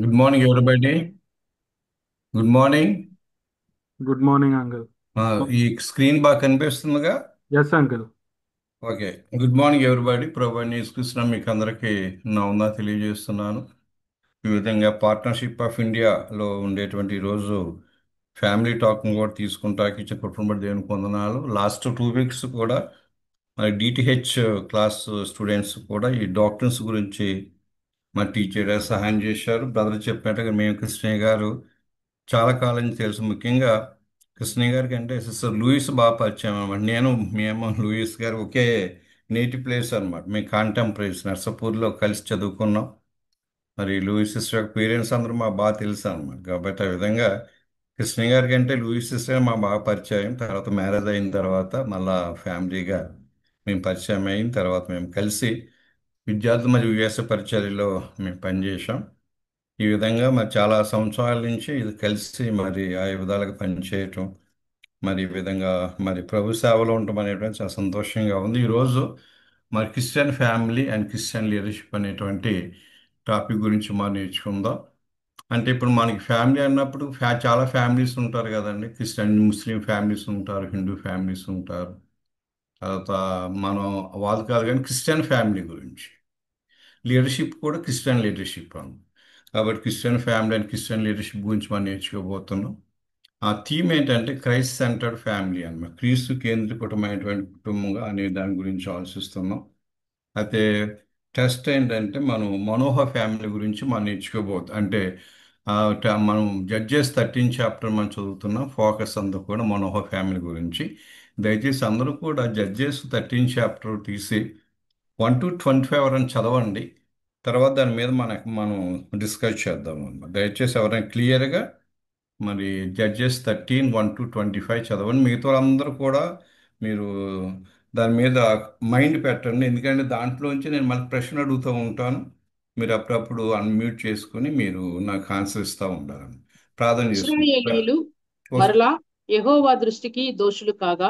Good morning everybody. Good morning. Good morning uncle. ఈ screen బాగా కనిపిస్తుందిగా. Yes uncle. Okay. Good morning everybody. ప్రభు యేసుక్రీస్తు మీకు అందరికీ నా ఉందా తెలియజేస్తున్నాను. ఈ విధంగా పార్ట్నర్షిప్ ఆఫ్ ఇండియాలో ఉండేటువంటి ఈరోజు ఫ్యామిలీ టాక్ని కూడా తీసుకుంటాకి ఇచ్చిన కుటుంబ దేవునికి వందనాలు. లాస్ట్ 2 వీక్స్ కూడా మరి డిటిహెచ్ క్లాస్ స్టూడెంట్స్ కూడా ఈ డాక్టర్స్ గురించి మా టీచర్ సహాయం చేశారు. బ్రదర్ చెప్పినట్టుగా మేము కృష్ణయ్య గారు చాలా కాలం నుంచి తెలుసు. ముఖ్యంగా కృష్ణయ్య గారికి అంటే సిస్టర్ లూయిస్ బాగా పరిచయం అనమాట. మేము లూయిస్ గారు ఒకే నేటివ్ ప్లేస్ అనమాట. మేము కాంటెంపరీస్ నర్సాపూర్లో కలిసి చదువుకున్నాం. మరి లూయిస్ సిస్టర్ యొక్క పేరెంట్స్ అందరూ మాకు బాగా తెలుసు అనమాట. కాబట్టి ఆ విధంగా కృష్ణయ్య గారికి అంటే లూయిస్ సిస్టర్ మాకు బాగా పరిచయం. తర్వాత మ్యారేజ్ అయిన తర్వాత మళ్ళా ఫ్యామిలీగా మేము పరిచయం అయిన తర్వాత మేము కలిసి విద్యార్థులు మరియు యుఎస్ పరిచర్యలో మేము పనిచేసాం. ఈ విధంగా మరి చాలా సంవత్సరాల నుంచి ఇది కలిసి మరి ఆ విధాలుగా పనిచేయటం, మరి ఈ విధంగా మరి ప్రభు సేవలో ఉండటం అనేటువంటి చాలా సంతోషంగా ఉంది. ఈరోజు మరి Christian family and Christian leadership అనేటువంటి టాపిక్ గురించి మనం నేర్చుకుందాం. అంటే ఇప్పుడు మనకి ఫ్యామిలీ అన్నప్పుడు చాలా ఫ్యామిలీస్ ఉంటారు కదండి. క్రిస్టియన్ ముస్లిం ఫ్యామిలీస్ ఉంటారు, హిందూ ఫ్యామిలీస్ ఉంటారు. తర్వాత మనం వాళ్ళు కాదు కానీ క్రిస్టియన్ ఫ్యామిలీ గురించి లీడర్షిప్ కూడా క్రిస్టియన్ లీడర్షిప్ అని. కాబట్టి Christian family and Christian leadership గురించి మనం నేర్చుకోబోతున్నాం. ఆ థీమ్ ఏంటంటే క్రైస్ట్ సెంటర్డ్ ఫ్యామిలీ అన్నమాట. క్రీస్తు కేంద్రీకృతమైనటువంటి కుటుంబంగా అనే దాని గురించి ఆలోచిస్తున్నాం. అయితే టెస్ట్ ఏంటంటే మనం మనోహ ఫ్యామిలీ గురించి మనం నేర్చుకోబోతున్నాం. అంటే మనం జడ్జెస్ 13 చాప్టర్ మనం చదువుతున్నాం. ఫోకస్ అంతా కూడా మనోహ ఫ్యామిలీ గురించి. దయచేసి అందరూ కూడా జడ్జెస్ 13 చాప్టర్ తీసి 1 to 25 వరకు చదవండి. తర్వాత దాని మీద మనం డిస్కస్ చేద్దాం అన్నమాట. దయచేసి ఎవరైనా క్లియర్గా మరి జడ్జెస్ 13 1 to 25 చదవండి. మిగతా వాళ్ళందరూ కూడా మీరు దాని మీద మైండ్ పెట్టండి. ఎందుకంటే దాంట్లోంచి నేను మళ్ళీ ప్రశ్న అడుగుతూ ఉంటాను. మీరు అప్పుడప్పుడు అన్మ్యూట్ చేసుకుని మీరు నాకు ఆన్సర్ ఇస్తూ ఉండాలని ప్రార్థన చేసుకుంటాను. ఇశ్రాయేలీయులు మరలా యెహోవా దృష్టికి దోషులు కాగా,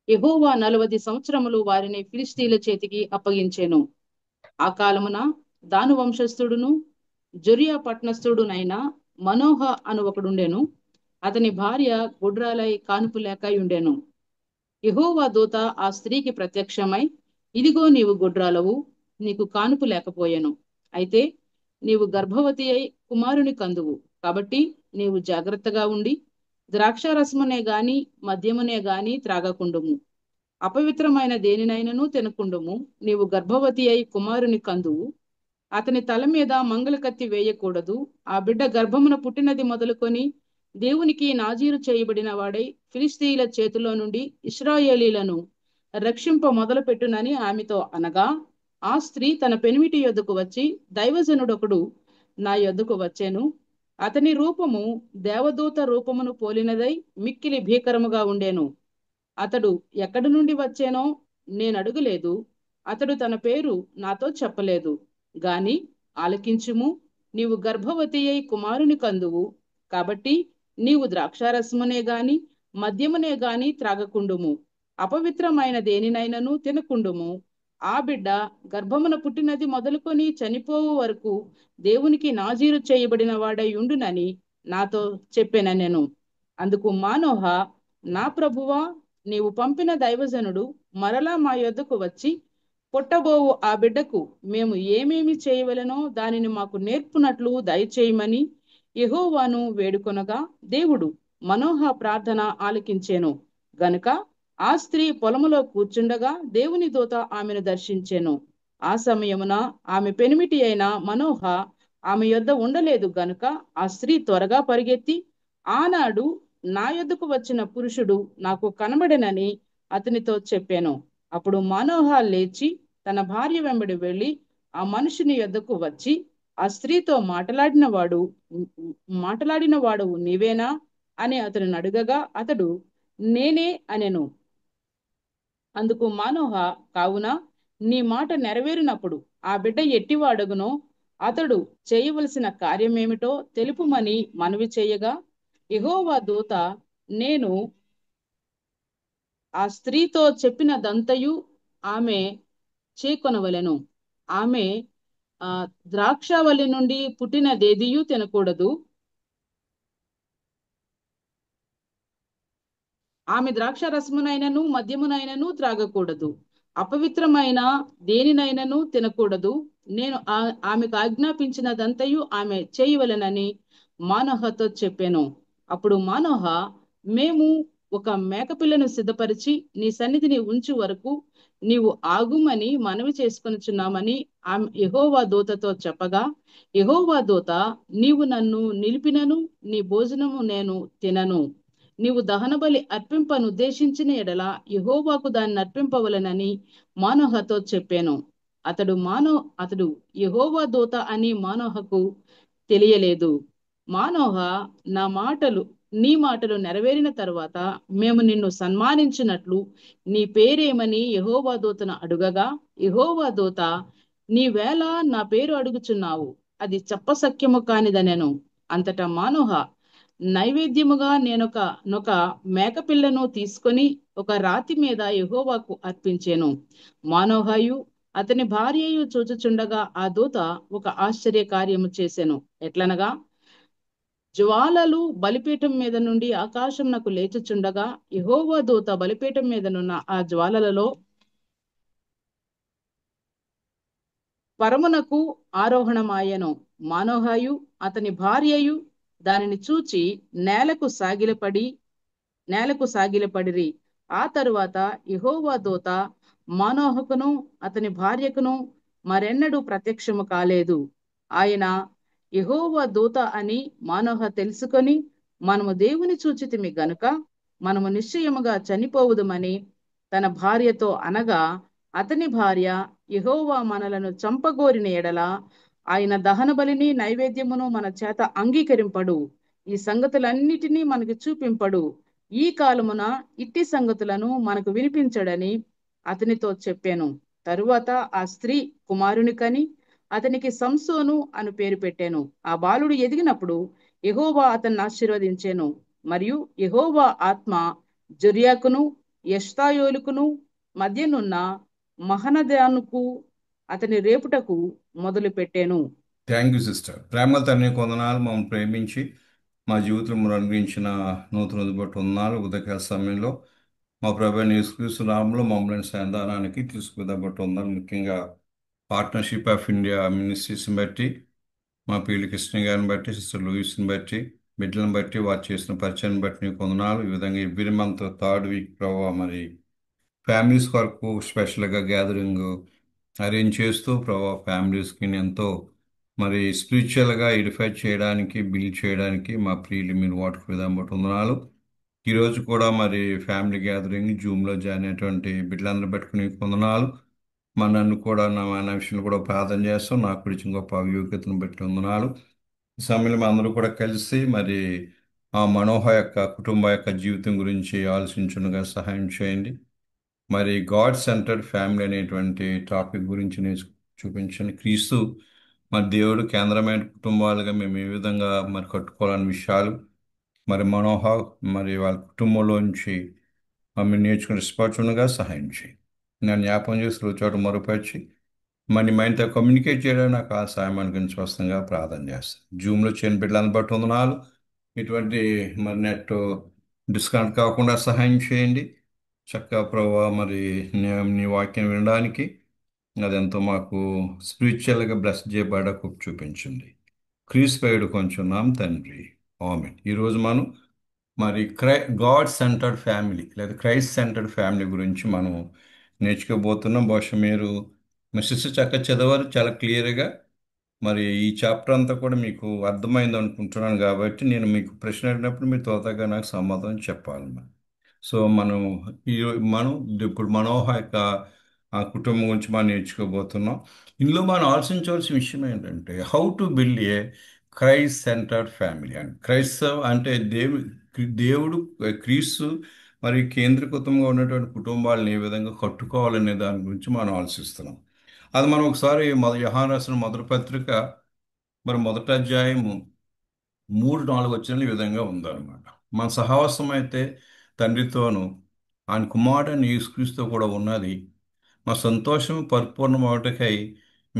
యెహోవా 40 సంవత్సరములు వారిని ఫిలిష్తీయుల చేతికి అప్పగించెను. ఆ కాలమున దాను వంశస్థుడును జొరియా పట్టణస్థుడునైన మనోహ అను ఒకడుండెను. అతని భార్య గుడ్రాలై కానుపు లేక ఉండెను. యెహోవా దూత ఆ స్త్రీకి ప్రత్యక్షమై, ఇదిగో నీవు గుడ్రాలవు, నీకు కానుపు లేకపోయెను. అయితే నీవు గర్భవతి అయి కుమారుని కందువు. కాబట్టి నీవు జాగ్రత్తగా ఉండి ద్రాక్షారసమునే గాని మద్యమునే గాని త్రాగకుండుము. అపవిత్రమైన దేనినైనను తినకుండుము. నీవు గర్భవతి అయి కుమారుని కందువు. అతని తల మీద మంగళ కత్తి వేయకూడదు. ఆ బిడ్డ గర్భమున పుట్టినది మొదలుకొని దేవునికి నాజీరు చేయబడిన వాడై ఫిలిష్తీయుల చేతిలో నుండి ఇశ్రాయేలీలను రక్షింప మొదలుపెట్టునని ఆమెతో అనగా, ఆ స్త్రీ తన పెనిమిటి యొద్దకు వచ్చి, దైవజనుడొకడు నా యొద్దకు వచ్చెను. అతని రూపము దేవదూత రూపమును పోలినదై మిక్కిలి భీకరముగా ఉండెను. అతడు ఎక్కడి నుండి వచ్చానో నేనడుగలేదు. అతడు తన పేరు నాతో చెప్పలేదు. గాని ఆలకించుము, నీవు గర్భవతి అయి కుమారుని కందువు. కాబట్టి నీవు ద్రాక్షారసమునే గాని మద్యమునే గాని త్రాగకుండుము. అపవిత్రమైన దేనినైనను తినకుండుము. ఆ బిడ్డ గర్భమున పుట్టినది మొదలుకొని చనిపోవు వరకు దేవునికి నాజీరు చేయబడిన వాడై ఉండునని నాతో చెప్పెననెను. అందుకు మానోహ, నా ప్రభువా, నీవు పంపిన దైవజనుడు మరలా మా యొద్దకు వచ్చి, పుట్టబోవు ఆ బిడ్డకు మేము ఏమేమి చేయవలెనో దానిని మాకు నేర్పునట్లు దయచేయమని యెహోవాను వేడుకొనగా, దేవుడు మనోహ ప్రార్థన ఆలకించెను గనుక ఆ స్త్రీ పొలములో కూర్చుండగా దేవుని దూత ఆమెను దర్శించెను. ఆ సమయమున ఆమె పెనిమిటి అయిన మనోహ ఆమె యొద్ద ఉండలేదు గనుక ఆ స్త్రీ త్వరగా పరిగెత్తి, ఆనాడు నా యొద్దకు వచ్చిన పురుషుడు నాకు కనబడెనని అతనితో చెప్పాను. అప్పుడు మనోహ లేచి తన భార్య వెంబడి వెళ్ళి ఆ మనుషుని యొద్దకు వచ్చి, ఆ స్త్రీతో మాట్లాడిన వాడు నీవేనా అని అతను అడుగగా, అతడు నేనే అనెను. అందుకు మానోహ, కావున నీ మాట నెరవేరినప్పుడు ఆ బిడ్డ ఎట్టివాడగునో అతడు చేయవలసిన కార్యమేమిటో తెలుపుమని మనవి చేయగా, యెహోవా దూత, నేను ఆ స్త్రీతో చెప్పినదంతయు ఆమె చేకొనవలెను. ఆమె ద్రాక్షావల్లి నుండి పుట్టినదేదియూ తినకూడదు. ఆమె ద్రాక్ష రసమునైనను మద్యమునైనను త్రాగకూడదు. అపవిత్రమైన దేనినైనను తినకూడదు. నేను ఆమెకు ఆజ్ఞాపించినదంతయు ఆమె చేయవలెనని మానోహతో చెప్పాను. అప్పుడు మానోహ, మేము ఒక మేకపిల్లను సిద్ధపరిచి నీ సన్నిధిని ఉంచు వరకు నీవు ఆగుమని మనవి చేసుకొనుచున్నామని ఆమె యెహోవా దూతతో చెప్పగా, యెహోవా దూత, నీవు నన్ను నిలిపినను నీ భోజనము నేను తినను. నీవు దహనబలి అర్పింపనుద్దేశించిన ఎడల యెహోవాకు దాన్ని అర్పింపవలెనని మానోహతో చెప్పాను. అతడు యెహోవా దూత అని మానోహకు తెలియలేదు. మానోహ, నీ మాటలు నెరవేరిన తరువాత మేము నిన్ను సన్మానించినట్లు నీ పేరేమని యెహోవా దూతను అడుగగా, యెహోవా దూత, నీవేళ నా పేరు అడుగుచున్నావు, అది చెప్పశక్యము కానిదనెను. అంతటా మానోహ, నైవేద్యముగా నొక మేకపిల్లను తీసుకొని ఒక రాతి మీద యెహోవాకు అర్పించాను. మానోహయు అతని భార్యయు చూచుచుండగా ఆ దూత ఒక ఆశ్చర్య కార్యము చేసెను. ఎట్లనగా, జ్వాలలు బలిపీఠం మీద నుండి ఆకాశమునకు లేచుచుండగా యెహోవా దూత బలిపీఠం మీదనున్న ఆ జ్వాలలలో పరమునకు ఆరోహణమాయెను. మానోహయు అతని భార్యయు దానిని చూచి నేలకు సాగిలపడిరి. ఆ తరువాత యెహోవా దూత మానోహకును అతని భార్యకును మరెన్నడూ ప్రత్యక్షము కాలేదు. ఆయన యెహోవా దూత అని మానోహ తెలుసుకొని, మనము దేవుని చూచితిమి గనుక మనము నిశ్చయముగా చనిపోవుదుమని తన భార్యతో అనగా, అతని భార్య, యెహోవా మనలను చంపగోరిన ఎడల ఆయన దహన బలిని నైవేద్యమును మన చేత అంగీకరింపడు, ఈ సంగతులన్నిటినీ మనకు చూపింపడు, ఈ కాలమున ఇట్టి సంగతులను మనకు వినిపించడని అతనితో చెప్పాను. తరువాత ఆ స్త్రీ కుమారుని కని అతనికి సంసోను అను పేరు పెట్టాను. ఆ బాలుడు ఎదిగినప్పుడు యెహోవా అతన్ని ఆశీర్వదించాను. మరియు యెహోవా ఆత్మ జొర్యాకును ఎష్తాయోలుకును మధ్యనున్న మహనదానుకు అతని రేపుటకు మొదలు పెట్టాను. Thank you sister. ప్రేమల తండ్రి కొందనాలు మమ్మల్ని ప్రేమించి మా జీవితంలో అనుగ్రహించిన నూతన బట్టి వందనాలు. ఉదయకాల సమయంలో మా ప్రభు యేసుక్రీస్తు నామములో మమ్మల్ని సంధానానికి తీసుకుదబట్టి వందనాలు. ముఖ్యంగా పార్ట్నర్షిప్ ఆఫ్ ఇండియా మినిస్ట్రీస్ని బట్టి, మా పీలి కృష్ణ గారిని బట్టి, సిస్టర్ లూయిస్ని బట్టి, బిడ్డలను బట్టి, వారు చేసిన పరిచయం బట్టి నీకు వందనాలు. ఈ విధంగా ఎవ్రీ మంత్ థర్డ్ వీక్ ప్రభావ మరి ఫ్యామిలీస్ కొరకు స్పెషల్గా గ్యాదరింగ్ అరేంజ్ చేస్తూ ప్రభావ ఫ్యామిలీస్కి ఎంతో మరి స్పిరిచువల్గా ఎడిఫై చేయడానికి, బిల్డ్ చేయడానికి మా ప్రియులు మీరు వాటికి విధానం బట్టి వందనాలు. ఈరోజు కూడా మరి ఫ్యామిలీ గ్యాదరింగ్ జూమ్లో జాయిన్ అయినటువంటి బిడ్డలందరూ పెట్టుకుని వందనాలు. మా నన్ను కూడా నా విషయంలో కూడా ప్రార్థన చేస్తాం. నాకు గురించి గొప్ప అభియోగ్యతను బట్టి వందనాలు. ఈ సమయంలో మా అందరూ కూడా కలిసి మరి ఆ మనోహ యొక్క కుటుంబ యొక్క జీవితం గురించి ఆలోచించుగా సహాయం చేయండి. మరి గాడ్ సెంటర్డ్ ఫ్యామిలీ అనేటువంటి టాపిక్ గురించి నేను చూపించాను. క్రీస్తు మరి దేవుడు కేంద్రమైన కుటుంబాలుగా మేము ఏ విధంగా మరి కట్టుకోవాలనే విషయాలు మరి మనోహ మరి వాళ్ళ కుటుంబంలోంచి మమ్మల్ని నేర్చుకుని స్పష్టంగా సహాయం చేయి. నేను జ్ఞాపకం చేసి చోట మరుపరిచి మరి మైండ్తో కమ్యూనికేట్ చేయడానికి నాకు ఆ సాయం అనుకుని స్పష్టంగా ప్రార్థన చేస్తాను. జూమ్లో చేయని బిడ్డలను బట్టి వందనాలు. ఇటువంటి మరి నెట్ డిస్కనెక్ట్ కాకుండా సహాయం చేయండి. చక్కగా ప్రభావ మరి నీ వాక్యం వినడానికి అదెంతో మాకు స్పిరిచువల్గా బ్లెస్ చేయబడకు చూపించండి. క్రీస్తు కొంచెం నాం తండ్రి. ఆమేన్. ఈరోజు మనం మరి గాడ్ సెంటర్డ్ ఫ్యామిలీ లేదా క్రైస్ట్ సెంటర్డ్ ఫ్యామిలీ గురించి మనం నేర్చుకోబోతున్నాం. బహుశా మీరు మీ సిస్టర్ చక్కగా చదవారు చాలా క్లియర్గా. మరి ఈ చాప్టర్ అంతా కూడా మీకు అర్థమైంది అనుకుంటున్నాను. కాబట్టి నేను మీకు ప్రశ్న అడిగినప్పుడు మీరు త్వరగా నాకు సమాధానం చెప్పాలి. సో ఈ మనం ఇప్పుడు మనోహ యొక్క ఆ కుటుంబం గురించి మనం నేర్చుకోబోతున్నాం. ఇందులో మనం ఆలోచించవలసిన విషయం ఏంటంటే how to build a Christ centred family. And క్రైస్తవ అంటే దేవుడు క్రీస్తు మరి కేంద్రీకృతంగా ఉన్నటువంటి కుటుంబాలను ఏ విధంగా కట్టుకోవాలనే దాని గురించి మనం ఆలోచిస్తున్నాం. అది మనం ఒకసారి యోహాను రాసిన మొదటి పత్రిక మరి మొదటి అధ్యాయము 3-4 వచనాలు ఈ విధంగా ఉందన్నమాట. మన సహవాసం అయితే తండ్రితోనూ ఆయన కుమారుడైన యేసుక్రీస్తుతో కూడా ఉన్నది. మా సంతోషం పరిపూర్ణమవటకై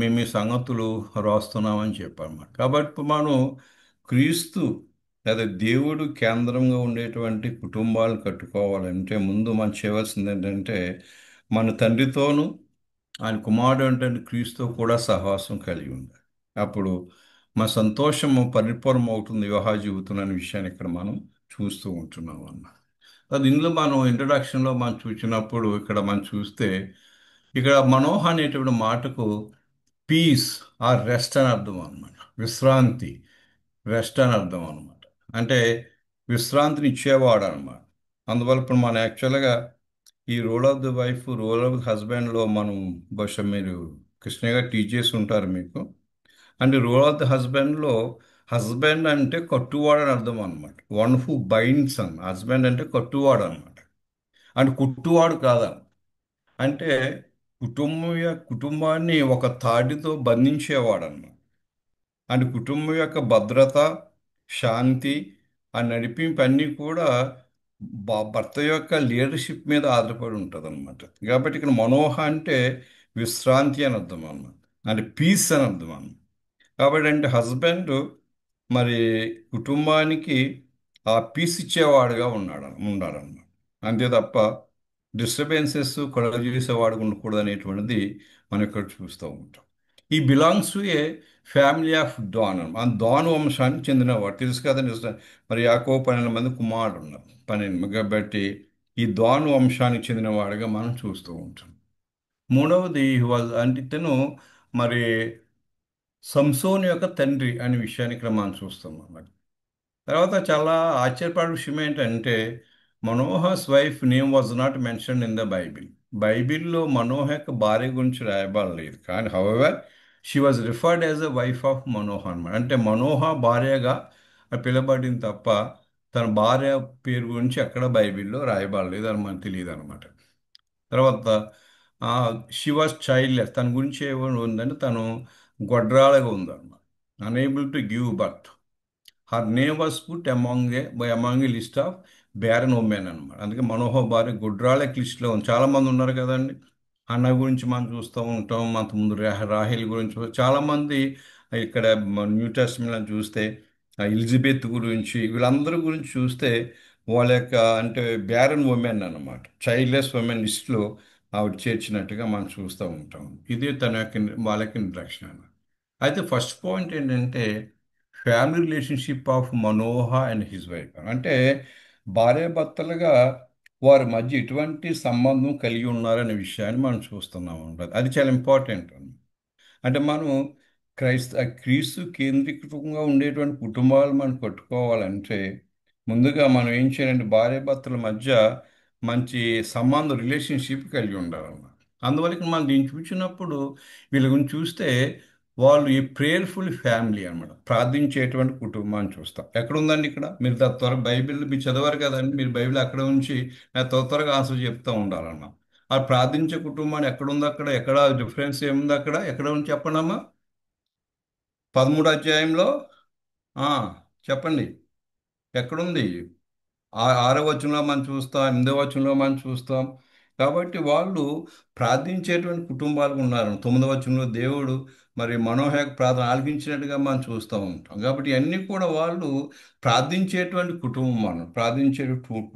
మేము ఈ సంగతులు రాస్తున్నామని చెప్పారన్నమాట. కాబట్టి ఇప్పుడు మనం క్రీస్తు లేదా దేవుడు కేంద్రంగా ఉండేటువంటి కుటుంబాలు కట్టుకోవాలంటే ముందు మనం చేయవలసింది ఏంటంటే మన తండ్రితోనూ ఆయన కుమారుడు అంటే క్రీస్తు కూడా సహవాసం కలిగి ఉండాలి. అప్పుడు మా సంతోషము పరిపూర్ణం అవుతుంది వివాహ జీవితం అనే విషయాన్ని ఇక్కడ మనం చూస్తూ ఉంటున్నాం అన్నమాట. అది ఇందులో మనం ఇంట్రడక్షన్లో మనం చూసినప్పుడు ఇక్కడ మనం చూస్తే ఇక్కడ మనోహ అనేటువంటి మాటకు పీస్ ఆర్ రెస్ట్ అని అర్థం అనమాట. విశ్రాంతి, రెస్ట్ అని అర్థం అనమాట. అంటే విశ్రాంతిని ఇచ్చేవాడు అనమాట. అందువల్ల ఇప్పుడు మనం యాక్చువల్గా ఈ role of the wife, role of the హస్బెండ్లో మనం బహుశా మీరు కృష్ణయ్య గారు టీచ్ చేసి ఉంటారు మీకు. అంటే రోల్ ఆఫ్ ది హస్బెండ్లో హస్బెండ్ అంటే కట్టువాడు అని అర్థం అనమాట. వన్ హూ బైండ్స్ అని హస్బెండ్ అంటే కట్టువాడు అనమాట. అంటే కుట్టువాడు కాదా అంటే కుటుంబాన్ని ఒక తాడితో బంధించేవాడు అన్నమాట. అంటే కుటుంబం యొక్క భద్రత, శాంతి, ఆ నడిపింపు అన్నీ కూడా భర్త యొక్క లీడర్షిప్ మీద ఆధారపడి ఉంటుంది అనమాట. కాబట్టి ఇక్కడ మనోహ అంటే విశ్రాంతి అని అర్థం అన్నమాట. అంటే పీస్ అని అర్థం అన్నమాట. కాబట్టి అంటే హస్బెండ్ మరి కుటుంబానికి ఆ పీస్ ఇచ్చేవాడుగా ఉండాలన్నమాట. అంతే తప్ప డిస్టర్బెన్సెస్ కలుగ చేసేవాడు ఉండకూడదు అనేటువంటిది మనం ఇక్కడ చూస్తూ ఉంటాం. ఈ belongs to a family of Dan ఆ డాన్ వంశానికి చెందినవాడు తెలుసు కదండి. మరి యాకోబు 12 మంది కుమారుడు ఉన్నారు. 12 కాబట్టి ఈ డాన్ వంశానికి చెందినవాడుగా మనం చూస్తూ ఉంటాం. మూడవది అంటే ఇతను మరి సంసోన్ యొక్క తండ్రి అనే విషయాన్ని ఇక్కడ మనం చూస్తాం అన్నమాట. తర్వాత చాలా ఆశ్చర్యపడే విషయం ఏంటంటే Manoah's wife name was not mention in the Bible. బైబిల్లో మనోహ యొక్క భార్య గురించి రాయబడలేదు. కానీ however she was referred as a wife of Manoah అనమాట. అంటే మనోహ భార్యగా పిలబడింది తప్ప తన భార్య పేరు గురించి ఎక్కడ బైబిల్లో రాయబడలేదు అని మనకు తెలియదు అనమాట. తర్వాత షీ వాజ్ చైల్డ్లెస్, తన గురించి ఏమైనా ఉందంటే తను గొడ్రాలుగా ఉందన్నమాట. Unable to give birth. Her name was put among A list of barren women అనమాట. అందుకే మనోహ భార్య గుడ్రాలెక్ లిస్ట్లో ఉంది. చాలామంది ఉన్నారు కదండి. అన్న గురించి మనం చూస్తూ ఉంటాం. అంతకుముందు రాహేల్ గురించి చాలామంది ఇక్కడ న్యూ టెస్ట్మెంట్ చూస్తే ఎలిజబెత్ గురించి వీళ్ళందరి గురించి చూస్తే వాళ్ళ యొక్క అంటే బ్యారన్ ఉమెన్ అన్నమాట. చైల్డ్లెస్ ఉమెన్ లిస్ట్లో ఆవిడ చేర్చినట్టుగా మనం చూస్తూ ఉంటాం. ఇది తన యొక్క వాళ్ళకి ఇంట్రడక్షన్ అన్నమాట. అయితే ఫస్ట్ పాయింట్ ఏంటంటే family relationship of Manoah and his wife. అంటే భార్యాభర్తలుగా వారి మధ్య ఎటువంటి సంబంధం కలిగి ఉన్నారనే విషయాన్ని మనం చూస్తున్నాం ఉంటుంది. అది చాలా ఇంపార్టెంట్. అంటే మనం క్రీస్తు కేంద్రీకృతంగా ఉండేటువంటి కుటుంబాలు మనం కట్టుకోవాలంటే ముందుగా మనం ఏం చేయాలంటే భార్యాభర్తల మధ్య మంచి సంబంధం రిలేషన్షిప్ కలిగి ఉండాలన్నమాట. అందువల్ల ఇక్కడ మనం దీన్ని చూసినప్పుడు వీళ్ళ గురించి చూస్తే వాళ్ళు ఈ ప్రేయర్ఫుల్ ఫ్యామిలీ అన్నమాట. ప్రార్థించేటువంటి కుటుంబాన్ని చూస్తాం. ఎక్కడ ఉందండి ఇక్కడ మీరు త్వరగా బైబిల్ మీరు చదవరు కదండి. మీరు బైబిల్ అక్కడ ఉంచి త్వరగా ఆన్సర్ చెప్తూ ఉండాలన్నమాట. ఆ ప్రార్థించే కుటుంబాన్ని ఎక్కడుంది అక్కడ ఎక్కడ డిఫరెన్స్ ఏముంది అక్కడ ఎక్కడ ఉంది చెప్పండమ్మా. 13 అధ్యాయంలో ఆ, చెప్పండి ఎక్కడుంది. 6వ వచనంలో మనం చూస్తాం, 8వ వచనంలో మనం చూస్తాం. కాబట్టి వాళ్ళు ప్రార్థించేటువంటి కుటుంబాలు ఉన్నారు. 9వ వచనంలో దేవుడు మరి మనోహ యొక్క ప్రార్థన ఆలకించినట్టుగా మనం చూస్తూ ఉంటాం. కాబట్టి అన్నీ కూడా వాళ్ళు ప్రార్థించేటువంటి కుటుంబం, మనం ప్రార్థించే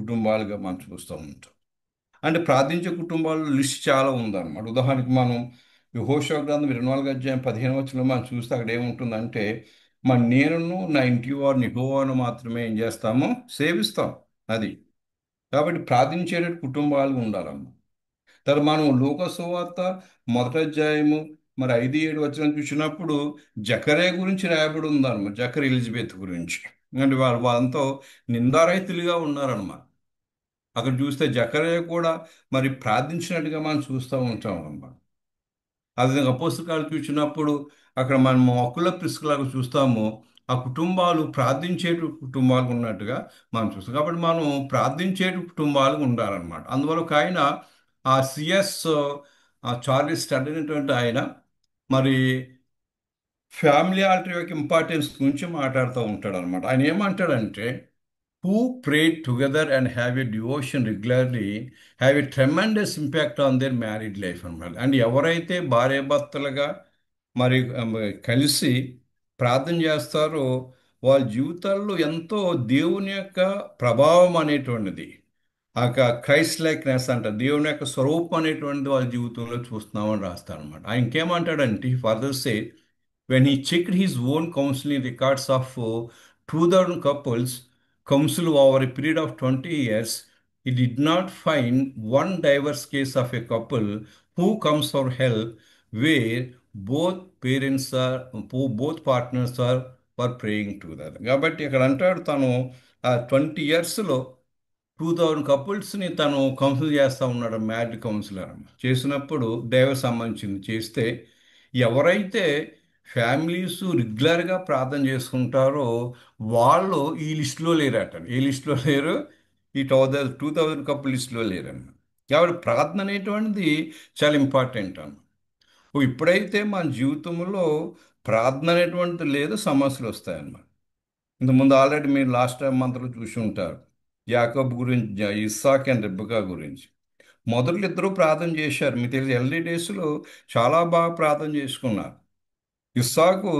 కుటుంబాలుగా మనం చూస్తూ ఉంటాం. అంటే ప్రార్థించే కుటుంబాల్లో లిస్ట్ చాలా ఉందన్నమాట. ఉదాహరణకి మనం యెహోషువ గ్రంథం 24 అధ్యాయం 15 వచనంలో మనం చూస్తే అక్కడ ఏముంటుందంటే నేనును నా ఇంటి వారిని యెహోవాను మాత్రమే ఏం చేస్తామో సేవిస్తాం. అది కాబట్టి ప్రార్థించే కుటుంబాలు ఉండాలమ్మ. తర్వాత మనం లూకా సువార్త 1వ అధ్యాయము మరి 5-7 వచనం చూసినప్పుడు జకరే గురించి రాయబడి ఉందన్నమాట. జకర్ ఎలిజబెత్ గురించి. అంటే వాళ్ళంతా నిందారహితులుగా ఉన్నారన్నమాట. అక్కడ చూస్తే జకర్యా కూడా మరి ప్రార్థించినట్టుగా మనం చూస్తూ ఉంటాం అన్నమాట. అదే అపోస్తకాలు చూసినప్పుడు అక్కడ మనం మొక్కల ప్రిస్కులాగా చూస్తాము. ఆ కుటుంబాలు ప్రార్థించే కుటుంబాలు ఉన్నట్టుగా మనం చూస్తాం. కాబట్టి మనం ప్రార్థించే కుటుంబాలు ఉండాలన్నమాట. అందువల్ల ఒక ఆయన ఆ సిఎస్ చార్లెస్ స్టడ్ అనేటువంటి ఆయన మరి ఫ్యామిలీ ఆల్టర్ యొక్క ఇంపార్టెన్స్ గురించి మాట్లాడుతూ ఉంటాడు అనమాట. ఆయన ఏమంటాడంటే who pray together and have a devotion regularly have a tremendous impact on their married life అన్నమాట. అండ్ ఎవరైతే భార్యాభర్తలుగా మరి కలిసి ప్రార్థన చేస్తారో వాళ్ళ జీవితాల్లో ఎంతో దేవుని యొక్క ప్రభావం అనేటువంటిది ఆ క్రైస్ట్ లైక్నెస్ అంట దేవుని యొక్క స్వరూపం అనేటువంటిది వాళ్ళ జీవితంలో చూస్తున్నామని రాస్తాడు అనమాట. ఆయన ఇంకేమంటాడంటే further say when he checked his own counseling records of 2000 couples counsel over a period of 20 years, he did not find one diverse case of a couple who comes for help where both parents are both partners are were praying together. కాబట్టి ఇక్కడ అంటాడు తను ఆ 20 ఇయర్స్లో 2000 కపుల్స్ని తను council చేస్తూ ఉన్నాడు, marriage councillor చేసినప్పుడు దైవ సంబంధించింది చేస్తే ఎవరైతే ఫ్యామిలీస్ రెగ్యులర్గా ప్రార్థన చేసుకుంటారో వాళ్ళు ఈ లిస్టులో లేరట. ఏ లిస్టులో లేరు? ఈ 2000 కపుల్ లిస్టులో లేరన్న. కాబట్టి ప్రార్థన అనేటువంటిది చాలా ఇంపార్టెంట్ అన్న. ఇప్పుడైతే మన జీవితంలో ప్రార్థన అనేటువంటిది లేదు, సమస్యలు వస్తాయన్నమాట. ఇంతకుముందు ఆల్రెడీ మీరు లాస్ట్ టైం మంత్లో చూసి ఉంటారు యాకోబు గురించి, ఇస్సాక్ అండ్ రెబెకా గురించి. మొదలు ఇద్దరూ ప్రార్థన చేశారు. మీకు తెలిసి ఎల్డీ డేస్లో చాలా బాగా ప్రార్థన చేసుకున్నారు. ఇస్సాకు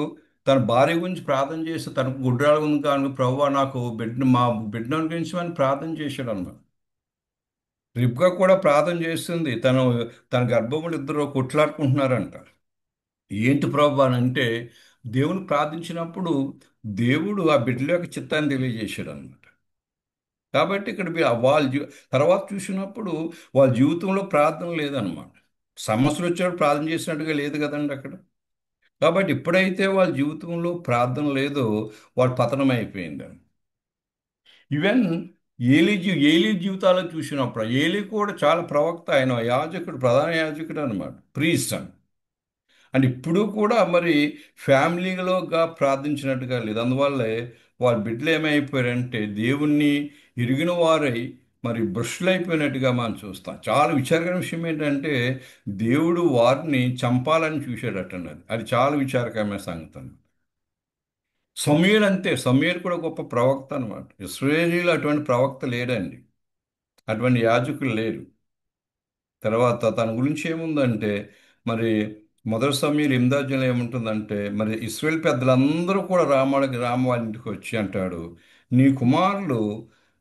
తన భార్య గురించి ప్రార్థన చేసి తనకు గుడ్రాలు ఉంది కానీ ప్రభువా నాకు మా బిడ్డను గురించి అని ప్రార్థన చేశాడు అన్నమాట. రిబ్కా కూడా ప్రార్థన చేస్తుంది. తన గర్భములు ఇద్దరు కొట్లాడుకుంటున్నారంట. ఏంటి ప్రభు అని అంటే దేవుని ప్రార్థించినప్పుడు దేవుడు ఆ బిడ్డల యొక్క చిత్తాన్ని తెలియజేశాడు అనమాట. కాబట్టి ఇక్కడ తర్వాత చూసినప్పుడు వాళ్ళ జీవితంలో ప్రార్థన లేదనమాట. సమస్యలు వచ్చేప్పుడు ప్రార్థన చేసినట్టుగా లేదు కదండి అక్కడ. కాబట్టి ఎప్పుడైతే వాళ్ళ జీవితంలో ప్రార్థన లేదో వాళ్ళ పతనం అయిపోయిందని. ఈవెన్ ఏలీ జీవితాల్లో చూసినప్పుడు ఏలీ కూడా చాలా ప్రవక్త, ఆయన యాజకుడు, ప్రధాన యాజకుడు అనమాట, ప్రీస్ట్ అని. అండ్ ఇప్పుడు కూడా మరి ఫ్యామిలీలోగా ప్రార్థించినట్టుగా లేదు. అందువల్లే వాళ్ళ బిడ్డలు ఏమైపోయారంటే దేవుణ్ణి ఎరిగిన వారై మరి భ్రష్టులైపోయినట్టుగా మనం చూస్తాం. చాలా విచారకరమైన విషయం ఏంటంటే దేవుడు వారిని చంపాలని చూశాడటన్నది. అది చాలా విచారకరమైన సంగతి. సమూయేలు అంతే, సమూయేలు కూడా గొప్ప ప్రవక్త అనమాట. ఇశ్రాయేలీలో అటువంటి ప్రవక్త లేడండి, అటువంటి యాజకులు లేరు. తర్వాత తన గురించి ఏముందంటే మరి మొదటి సమయంలో 8వ అధ్యాయంలో ఏముంటుందంటే మరి ఇశ్రాయేల్ పెద్దలందరూ కూడా రామ వాళ్ళ ఇంటికి వచ్చి అంటాడు, నీ కుమారులు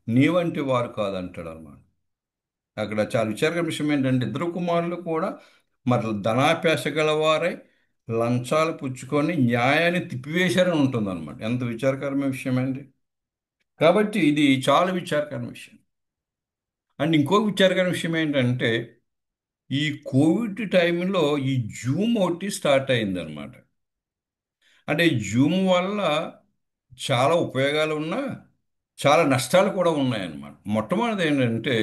నీ వంటి వారు కాదంటాడు అన్నమాట. అక్కడ చాలా విచారకరమైన విషయం ఏంటంటే ఇద్దరు కుమారులు కూడా మరి ధనాపేక్ష గలవారై లంచాలు పుచ్చుకొని న్యాయాన్ని తిప్పివేశారని ఉంటుంది అనమాట. ఎంత విచారకరమైన విషయం అండి. కాబట్టి ఇది చాలా విచారకరమైన విషయం. అండ్ ఇంకో విచారకరమైన విషయం ఏంటంటే ఈ కోవిడ్ టైంలో ఈ జూమ్ ఒకటి స్టార్ట్ అయిందనమాట. అంటే ఈ జూమ్ వల్ల చాలా ఉపయోగాలు ఉన్నా చాలా నష్టాలు కూడా ఉన్నాయన్నమాట. మొట్టమొదటిది ఏంటంటే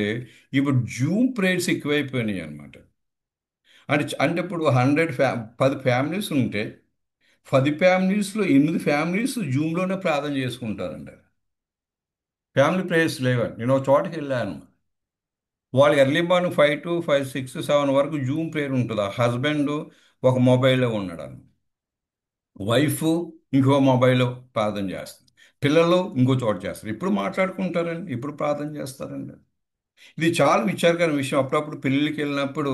ఇప్పుడు జూమ్ ప్రేయర్స్ ఎక్కువైపోయినాయి అనమాట. అంటే ఇప్పుడు 10 ఫ్యామిలీస్ ఉంటే 10 ఫ్యామిలీస్లో 8 ఫ్యామిలీస్ జూమ్లోనే ప్రార్థన చేసుకుంటారండి. ఫ్యామిలీ ప్రేయర్స్ లేవండి. నేను ఒక చోటకి వెళ్ళాను, వాళ్ళు ఎర్లీ మార్నింగ్ 5 to 5, 6, 7 వరకు జూమ్ ప్రేయర్ ఉంటుంది. ఆ హస్బెండ్ ఒక మొబైల్లో ఉన్నాడు, వైఫ్ ఇంకో మొబైల్లో ప్రార్థన చేస్తుంది, పిల్లలు ఇంకో చోట చేస్తారు. ఇప్పుడు మాట్లాడుకుంటారండి, ఇప్పుడు ప్రార్థన చేస్తారండి. ఇది చాలా విచారకరమైన విషయం. అప్పుడప్పుడు పెళ్ళిళ్ళకి వెళ్ళినప్పుడు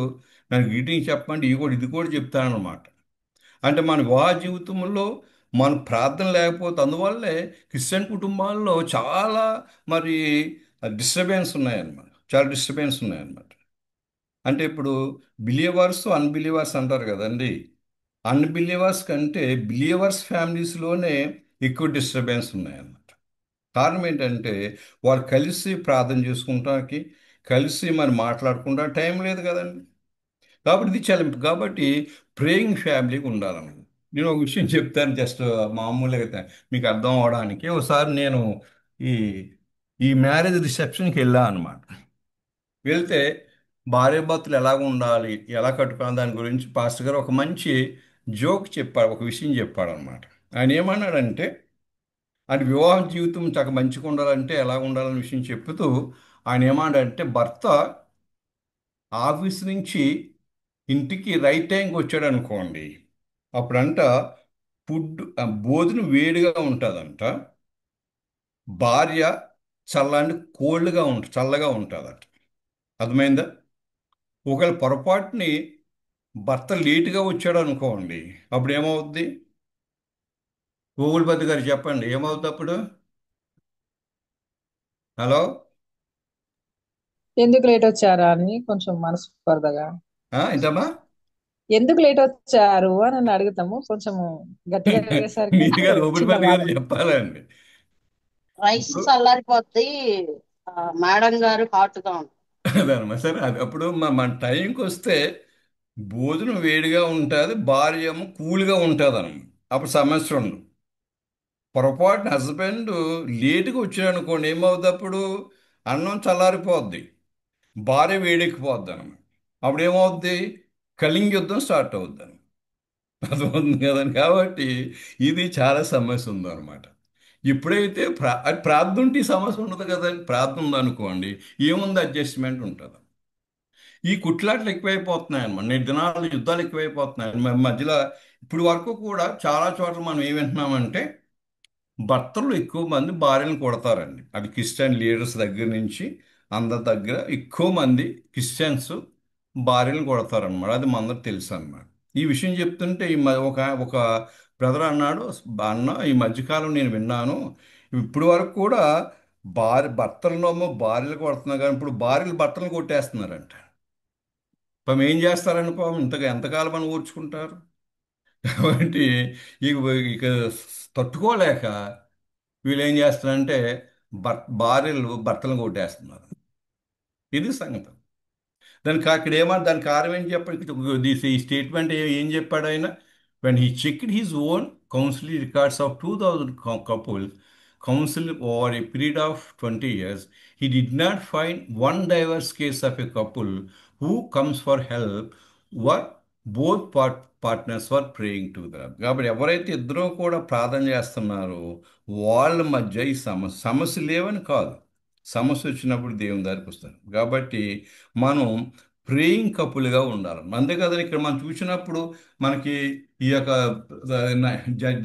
నాకు గ్రీటింగ్ చెప్పమంటే ఇది కూడా చెప్తానన్నమాట. అంటే మన వివాహ జీవితంలో మన ప్రార్థన లేకపోతే అందువల్లే క్రిస్టియన్ కుటుంబాల్లో చాలా మరి డిస్టర్బెన్స్ ఉన్నాయన్నమాట. చాలా డిస్టర్బెన్స్ ఉన్నాయన్నమాట. అంటే ఇప్పుడు బిలీవర్స్ అన్బిలీవర్స్ అంటారు కదండి. అన్బిలీవర్స్ కంటే బిలీవర్స్ ఫ్యామిలీస్లోనే ఎక్కువ డిస్టర్బెన్స్ ఉన్నాయన్నమాట. కారణం ఏంటంటే వాళ్ళు కలిసి ప్రార్థన చేసుకుంటానికి, కలిసి మరి మాట్లాడుకుంటా టైం లేదు కదండి. కాబట్టి ఇది చాలా కాబట్టి ప్రేయింగ్ ఫ్యామిలీకి ఉండాలన్నమాట. నేను ఒక విషయం చెప్తాను, జస్ట్ మామూలుగా మీకు అర్థం అవడానికి. ఒకసారి నేను ఈ ఈ మ్యారేజ్ రిసెప్షన్కి వెళ్ళాను అనమాట. వెళ్తే భార్యాభర్తలు ఎలాగ ఉండాలి, ఎలా కట్టుకోవాలి దాని గురించి పాస్టర్ గారు ఒక మంచి జోక్ చెప్పాడు, ఒక విషయం చెప్పాడు అనమాట. ఆయన ఏమన్నాడంటే అంటే వివాహ జీవితం చాలా మంచిగా ఉండాలంటే ఎలా ఉండాలనే విషయం చెప్తూ ఆయన ఏమన్నాడంటే భర్త ఆఫీస్ నుంచి ఇంటికి రైట్ టైంకి వచ్చాడు అనుకోండి, అప్పుడంట భోజనం వేడిగా ఉంటుందంట, భార్య చల్లగా ఉంటుందట. అర్థమైందా? ఒకవేళ పొరపాటుని భర్త లేటుగా వచ్చాడు అనుకోండి, అప్పుడు ఏమవుద్ది? గూగుల్ పతి గారు చెప్పండి, ఏమవుద్ది అప్పుడు? హలో. ఎందుకు లేట్ వచ్చారా అని కొంచెం మనస్పర్ధగా, ఏంటమ్మా? ఎందుకు లేట్ వచ్చారు అని నన్ను అడుగుతాము. కొంచెం గట్టిగా అడిగేసరికి మీరు గారు గూగుల్ చిన్న పతి బాధ. గారు చెప్పాలండి. రైస్ ఇప్పుడు చల్లారిపోద్ది. మేడం గారు హాట్ గా ఉంటుంది. అదనమాట. సరే, అది అప్పుడు మన టైంకి వస్తే భోజనం వేడిగా ఉంటుంది, భార్య ఏమో కూల్గా ఉంటుంది అన్నమాట. అప్పుడు సమస్య ఉండదు. పొరపాటున హస్బెండ్ లేటుగా వచ్చాడు అనుకోండి, ఏమవుతుంది అప్పుడు? అన్నం చల్లారిపోద్ది, భార్య వేడెక్కిపోద్ది అనమాట. అప్పుడు ఏమవుద్ది? కలింగ యుద్ధం స్టార్ట్ అవుద్ది అనమాట. అర్థమవుతుంది కదండి. కాబట్టి ఇది చాలా సమస్య ఉందన్నమాట. ఎప్పుడైతే అది ప్రార్థన ఉంటే ఈ సమస్య ఉండదు కదండి. ప్రార్థన ఉందనుకోండి, ఏముంది, అడ్జస్ట్మెంట్ ఉంటుంది. ఈ కుట్లాట్లు ఎక్కువైపోతున్నాయి అన్నమాట. నేటి దినాల్లో యుద్ధాలు ఎక్కువైపోతున్నాయి మధ్యలో. ఇప్పుడు వరకు కూడా చాలా చోట్ల మనం ఏం వింటున్నామంటే, భర్తలు ఎక్కువ మంది భార్యను కొడతారండి. అది క్రిస్టియన్ లీడర్స్ దగ్గర నుంచి అందరి దగ్గర ఎక్కువ మంది క్రిస్టియన్స్ భార్యను కొడతారనమాట. అది మనందరికి తెలుసు అనమాట. ఈ విషయం చెప్తుంటే ఒక ఒక బ్రదర్ అన్నాడు, అన్న ఈ మధ్యకాలం నేను విన్నాను, ఇప్పుడు వరకు కూడా భర్తలనేమో భార్యలు కొడుతున్నారు, కానీ ఇప్పుడు భార్యలు భర్తలు కొట్టేస్తున్నారంట. పాపం ఏం చేస్తారని, పాపం ఇంతగా ఎంతకాలం అని ఊర్చుకుంటారు. కాబట్టి ఇక ఇక తట్టుకోలేక వీళ్ళు ఏం చేస్తున్నారంటే భార్యలు భర్తలను కొట్టేస్తున్నారు. ఇది సంగతి. దానికి కారణం ఏం చెప్పండి. ఈ స్టేట్మెంట్ ఏం చెప్పాడు ఆయన? When he checked his own council records of 2000 couples council over a period of 20 years, he did not find one diverse case of a couple who comes for help were both partners were praying together. కాబట్టి ఎవరైతే ఇద్దరూ కూడా ప్రార్థన చేస్తున్నారో వాళ్ళ మధ్య ఈ సమస్య లేవని కాదు, సమస్య వచ్చినప్పుడు దేవుని దగ్గరికి వస్తారు. కాబట్టి మనం ప్రేయింగ్ కపుల్గా ఉండాలి. అంతే కదా. ఇక్కడ మనం చూసినప్పుడు మనకి ఈ యొక్క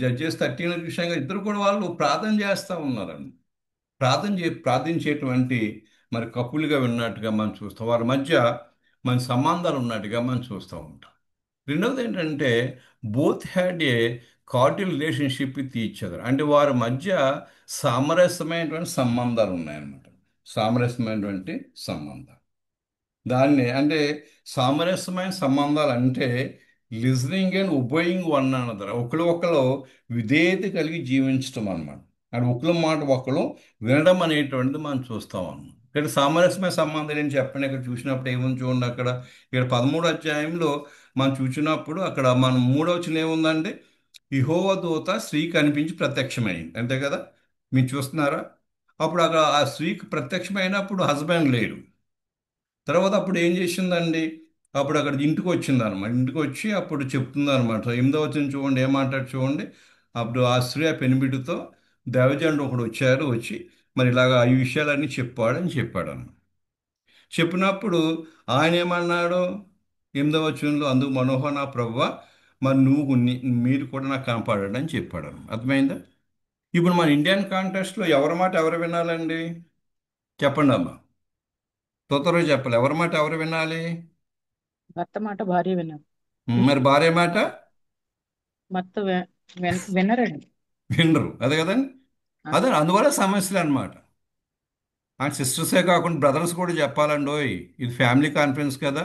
జడ్జెస్ 13 విషయంగా ఇద్దరు కూడా వాళ్ళు ప్రార్థన చేస్తూ ఉన్నారండి. ప్రార్థించేటువంటి మరి కపుల్గా ఉన్నట్టుగా మనం చూస్తాం. వారి మధ్య మన సంబంధాలు ఉన్నట్టుగా మనం చూస్తూ ఉంటాం. రెండవది ఏంటంటే, both had a cordial relationship with each other. అంటే వారి మధ్య సామరస్యమైనటువంటి సంబంధాలు ఉన్నాయన్నమాట. సామరస్యమైనటువంటి సంబంధాలు, దాన్ని అంటే సామరస్యమైన సంబంధాలు అంటే లిజనింగ్ అండ్ ఒబోయింగ్ వన్ అనదర్. ఒకరు విధేయత కలిగి జీవించటం అన్నమాట. అండ్ ఒకరి మాట ఒకరు వినడం అనేటువంటిది మనం చూస్తాం అన్నమాట. ఇక్కడ సామరస్యమైన సంబంధం ఏం చెప్పండి. ఇక్కడ చూసినప్పుడు ఏముంది చూడండి. అక్కడ ఇక్కడ 13వ అధ్యాయంలో మనం చూసినప్పుడు అక్కడ మనం 3వ వచనం ఏముందంటే, యెహోవా దూత స్త్రీకి కనిపించి ప్రత్యక్షమైంది. అంతే కదా, మీరు చూస్తున్నారా? అప్పుడు అక్కడ ఆ స్త్రీకి ప్రత్యక్షమైనప్పుడు హస్బెండ్ లేడు. తర్వాత అప్పుడు ఏం చేసిందండి, అప్పుడు అక్కడ ఇంటికి వచ్చింది అనమాట. ఇంటికి వచ్చి అప్పుడు చెప్తుంది అనమాట. 8వ వచనం చూడండి, ఏమంటాడు చూడండి. అప్పుడు ఆ స్త్రీ ఆ పెనిమిటితో దైవజనుడు ఒకడు వచ్చి మరి ఇలాగా ఈ విషయాలన్నీ చెప్పాడని చెప్పాడు అన్నమాట. చెప్పినప్పుడు ఆయన ఏమన్నాడు 8వ వచనంలో, అందుకు మనోహర్ నా ప్రభువా, మరి మీరు కూడా నాకు కనపడాడు అని చెప్పాడు అన్నమాట. అర్థమైందా? ఇప్పుడు మన ఇండియన్ కాంటెక్స్ట్లో ఎవరి మాట ఎవరు వినాలండి? చెప్పండి అమ్మా, తొందరగా చెప్పాలి. ఎవరి మాట ఎవరు వినాలి? భర్త మాట భార్య విన్నారు. మరి భార్య మాట భర్త వినరండి. వినరు. అదే కదండి. అదే అందువల్ల సమస్యలు అనమాట. అండ్ సిస్టర్సే కాకుండా బ్రదర్స్ కూడా చెప్పాలండి. ఓయ్, ఇది ఫ్యామిలీ కాన్ఫరెన్స్ కదా.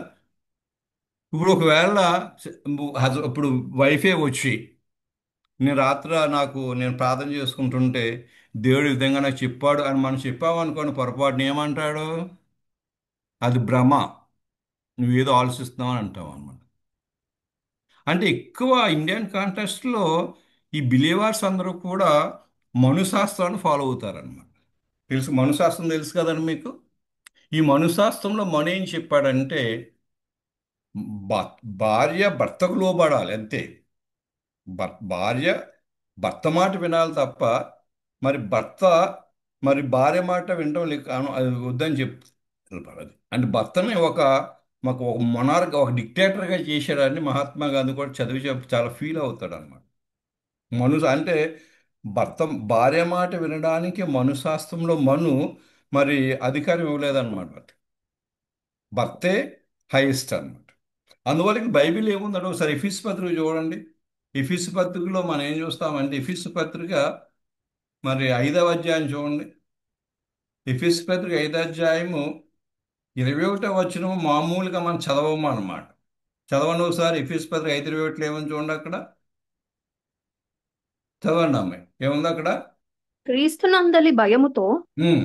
ఇప్పుడు ఒకవేళ ఇప్పుడు వైఫే వచ్చి నేను ప్రార్థన చేసుకుంటుంటే దేవుడు ఈ విధంగా నాకు చెప్పాడు అని మనం చెప్పామనుకోండి, పొరపాటున ఏమంటాడు? అది భ్రమ, నువ్వేదో ఆలోచిస్తున్నావు అని అంటావు అనమాట. అంటే ఎక్కువ ఇండియన్ కాంటెక్స్ట్లో ఈ బిలీవర్స్ అందరూ కూడా మనుశాస్త్రాన్ని ఫాలో అవుతారనమాట. మనుశాస్త్రం తెలుసు కదండి మీకు. ఈ మనుశాస్త్రంలో మను ఏం చెప్పాడంటే, భార్య భర్తకు లోబడాలి అంతే. భార్య భర్త మాట వినాలి తప్ప మరి భర్త మరి భార్య మాట వినడం అది వద్దని చెప్తారు. అది అంటే భర్తని మాకు ఒక మొనార్క్, ఒక డిక్టేటర్గా చేశాడని మహాత్మా గాంధీ కూడా చదివి చాలా ఫీల్ అవుతాడు అనమాట. అంటే భర్త భార్య మాట వినడానికి మనుశాస్త్రంలో మరి అధికారం ఇవ్వలేదన్నమాట. భర్తే హైయెస్ట్ అన్నమాట. అందువల్ల ఇక బైబిల్ ఏముందంటే ఒకసారి ఎఫీసు పత్రిక చూడండి. ఎఫీసు పత్రికలో మనం ఏం చూస్తామంటే ఎఫీసు పత్రిక మరి 5వ అధ్యాయం చూడండి. ఎఫీసు పత్రిక 5వ అధ్యాయము 21వ వచనం మామూలుగా మనం చదవము అన్నమాట. చదవండి ఒకసారి ఎఫీసు పత్రిక 5:21 ఏమని చూడండి అక్కడ. చదవండి అమ్మాయి, ఏముంది అక్కడ? క్రీస్తునందలి భయముతో ఉమ్,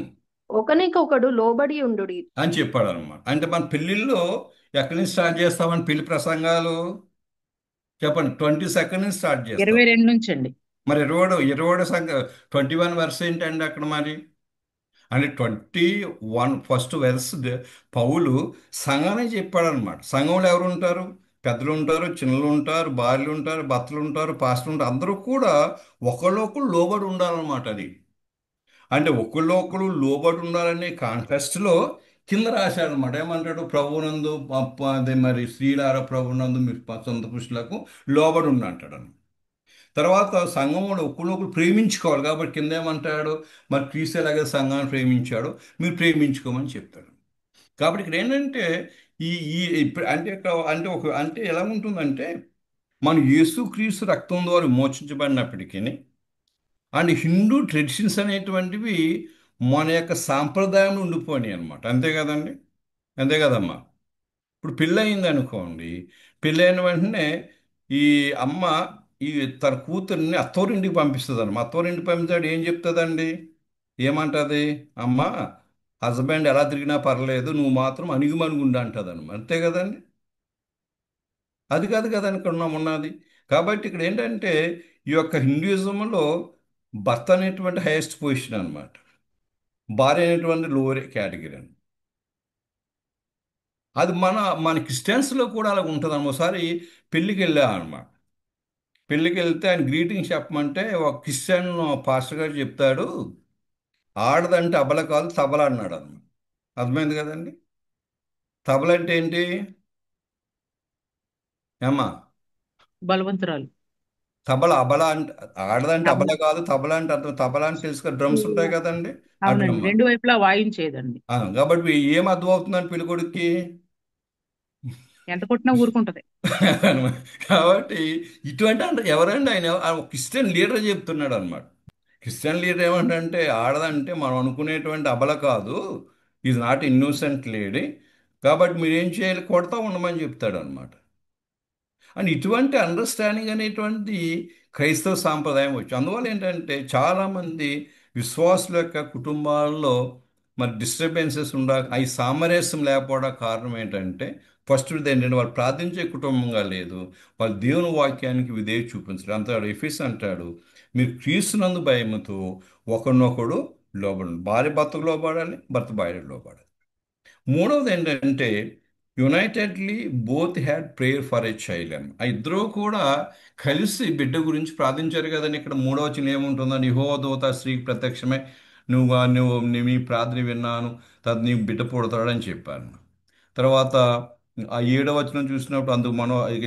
ఒకనికొకడు లోబడి ఉండుడి. అని చెప్పాడు అనమాట. అంటే మన పెళ్ళిళ్ళు ఎక్కడి నుంచి స్టార్ట్ చేస్తామని పెళ్లి ప్రసంగాలు చెప్పండి. 22 నుంచి స్టార్ట్ చేస్తాం. 22 నుంచి అండి. మరి 21 సంఖ్య 21 వెర్స్ ఏంటండి అక్కడ మరి? అంటే 21 ఫస్ట్ వెర్స్ పౌలు సంఘాన్ని చెప్పాడు అనమాట. సంఘంలో ఎవరు ఉంటారు? పెద్దలు ఉంటారు, చిన్నలు ఉంటారు, భార్యలు ఉంటారు, భర్తలు ఉంటారు, పాస్టర్లు ఉంటారు. అందరూ కూడా ఒకళ్ళొకళ్ళు లోబడి ఉండాలన్నమాట. అది అంటే ఒకళ్ళొకళ్ళు లోబడి ఉండాలనే కాంటెస్ట్లో కింద రాశాడనమాట. ఏమంటాడు? ప్రభువునందు అదే మరి స్త్రీలార ప్రభువునందు మీరు సొంత పురుషులకు లోబడి ఉండి అంటాడు. తర్వాత సంఘంలో ఒకరినొకరు ప్రేమించుకోవాలి కాబట్టి కింద ఏమంటాడు? మరి క్రీస్తు ఎలాగే సంఘాన్ని ప్రేమించాడో మీరు ప్రేమించుకోమని చెప్తాడు. కాబట్టి ఇక్కడ ఏంటంటే ఈ ఈ అంటే ఇక్కడ అంటే అంటే ఎలా ఉంటుందంటే మనం యేసుక్రీస్తు రక్తం ద్వారా విమోచించబడినప్పటికీ అండ్ హిందూ ట్రెడిషన్స్ అనేటువంటివి మన యొక్క సాంప్రదాయం ఉండిపోయినాయి అనమాట. అంతే కదండి, అంతే కదమ్మా. ఇప్పుడు పెళ్ళి అయింది అనుకోండి, పెళ్ళైన వెంటనే ఈ అమ్మ ఈ తన కూతుర్ని అత్తోరింటికి పంపిస్తుంది అనమాట. అత్తోరింటికి పంపించాడు ఏం చెప్తుందండి? ఏమంటుంది? అమ్మ, హస్బెండ్ ఎలా తిరిగినా పర్లేదు, నువ్వు మాత్రం అణిగిమణిగుండు అంటుంది అనమాట. అంతే కదండి. అది కాదు కదండి ఇక్కడ ఉన్నది. కాబట్టి ఇక్కడ ఏంటంటే ఈ యొక్క హిందూయిజంలో భర్త అనేటువంటి హైయెస్ట్ పొజిషన్ అనమాట, భార్య అనేటువంటి లోవర్ కేటగిరీ అని. అది మన క్రిస్టియన్స్లో కూడా అలా ఉంటుంది. ఒకసారి పెళ్ళికి వెళ్ళా అనమాట. పెళ్ళికి వెళ్తే ఆయన గ్రీటింగ్స్ చెప్పమంటే ఒక క్రిస్టియన్ పాస్టర్ గారు చెప్తాడు, ఆడదంటే అబల కాదు తబల అన్నాడు అనమాట. అర్థమైంది కదండి. తబల అంటే ఏంటి ఏమ్మా? బలవంతురాలు. తబల అబల అంటే ఆడదంటే అబల తబల. కాదు, తబల అంటే అర్థం. తబల అంటే తెలుసు కదా, డ్రమ్స్ ఉంటాయి కదండి, ఆ అవునండి, డ్రమ్. రెండు వైపులా వాయించేదండి. కాబట్టి ఏం అర్థం అవుతుందని పెళ్లి కొడుక్కి? ఎంత కొట్టినా ఊరుకుంటది. కాబట్టి ఇటువంటి అంటే ఎవరండి ఆయన? ఒక క్రిస్టియన్ లీడర్ చెప్తున్నాడు అనమాట. క్రిస్టియన్ లీడర్ ఏమంటే ఆడదంటే మనం అనుకునేటువంటి అబల కాదు, ఈజ్ నాట్ ఇన్నోసెంట్ లేడీ, కాబట్టి మీరేం చేయాలి? కొడతా ఉండమని చెప్తాడు అనమాట. అండ్ ఇటువంటి అండర్స్టాండింగ్ అనేటువంటి క్రైస్తవ సాంప్రదాయం వచ్చి అందువల్ల ఏంటంటే చాలామంది విశ్వాసుల యొక్క కుటుంబాల్లో మరి డిస్టర్బెన్సెస్ ఈ సామరస్యం లేకపోవడం కారణం ఏంటంటే ఫస్ట్ ఏంటంటే వాళ్ళు ప్రార్థించే కుటుంబంగా లేదు, వాళ్ళు దేవుని వాక్యానికి విధేయత చూపించడం. అంటాడు ఎఫీస్ అంటాడు, మీరు క్రీస్తునందు భయముతో ఒకరినొకడు లోబడి, భార్య భర్తకు లోబడాలి, భర్త భార్యకు లోబడాలి. మూడవది ఏంటంటే unitedly both had prayer for a child అని. ఆ ఇద్దరూ కూడా కలిసి బిడ్డ గురించి ప్రార్థించారు కదండి. ఇక్కడ మూడవ చిన్న ఏముంటుందని, యెహోవా దూత స్త్రీకి ప్రత్యక్షమే, మీ ప్రార్థన విన్నాను, నీ బిడ్డ పుడతాడని చెప్పాను. తర్వాత ఆ 7వ వచనం చూసినప్పుడు అందుకు ఇక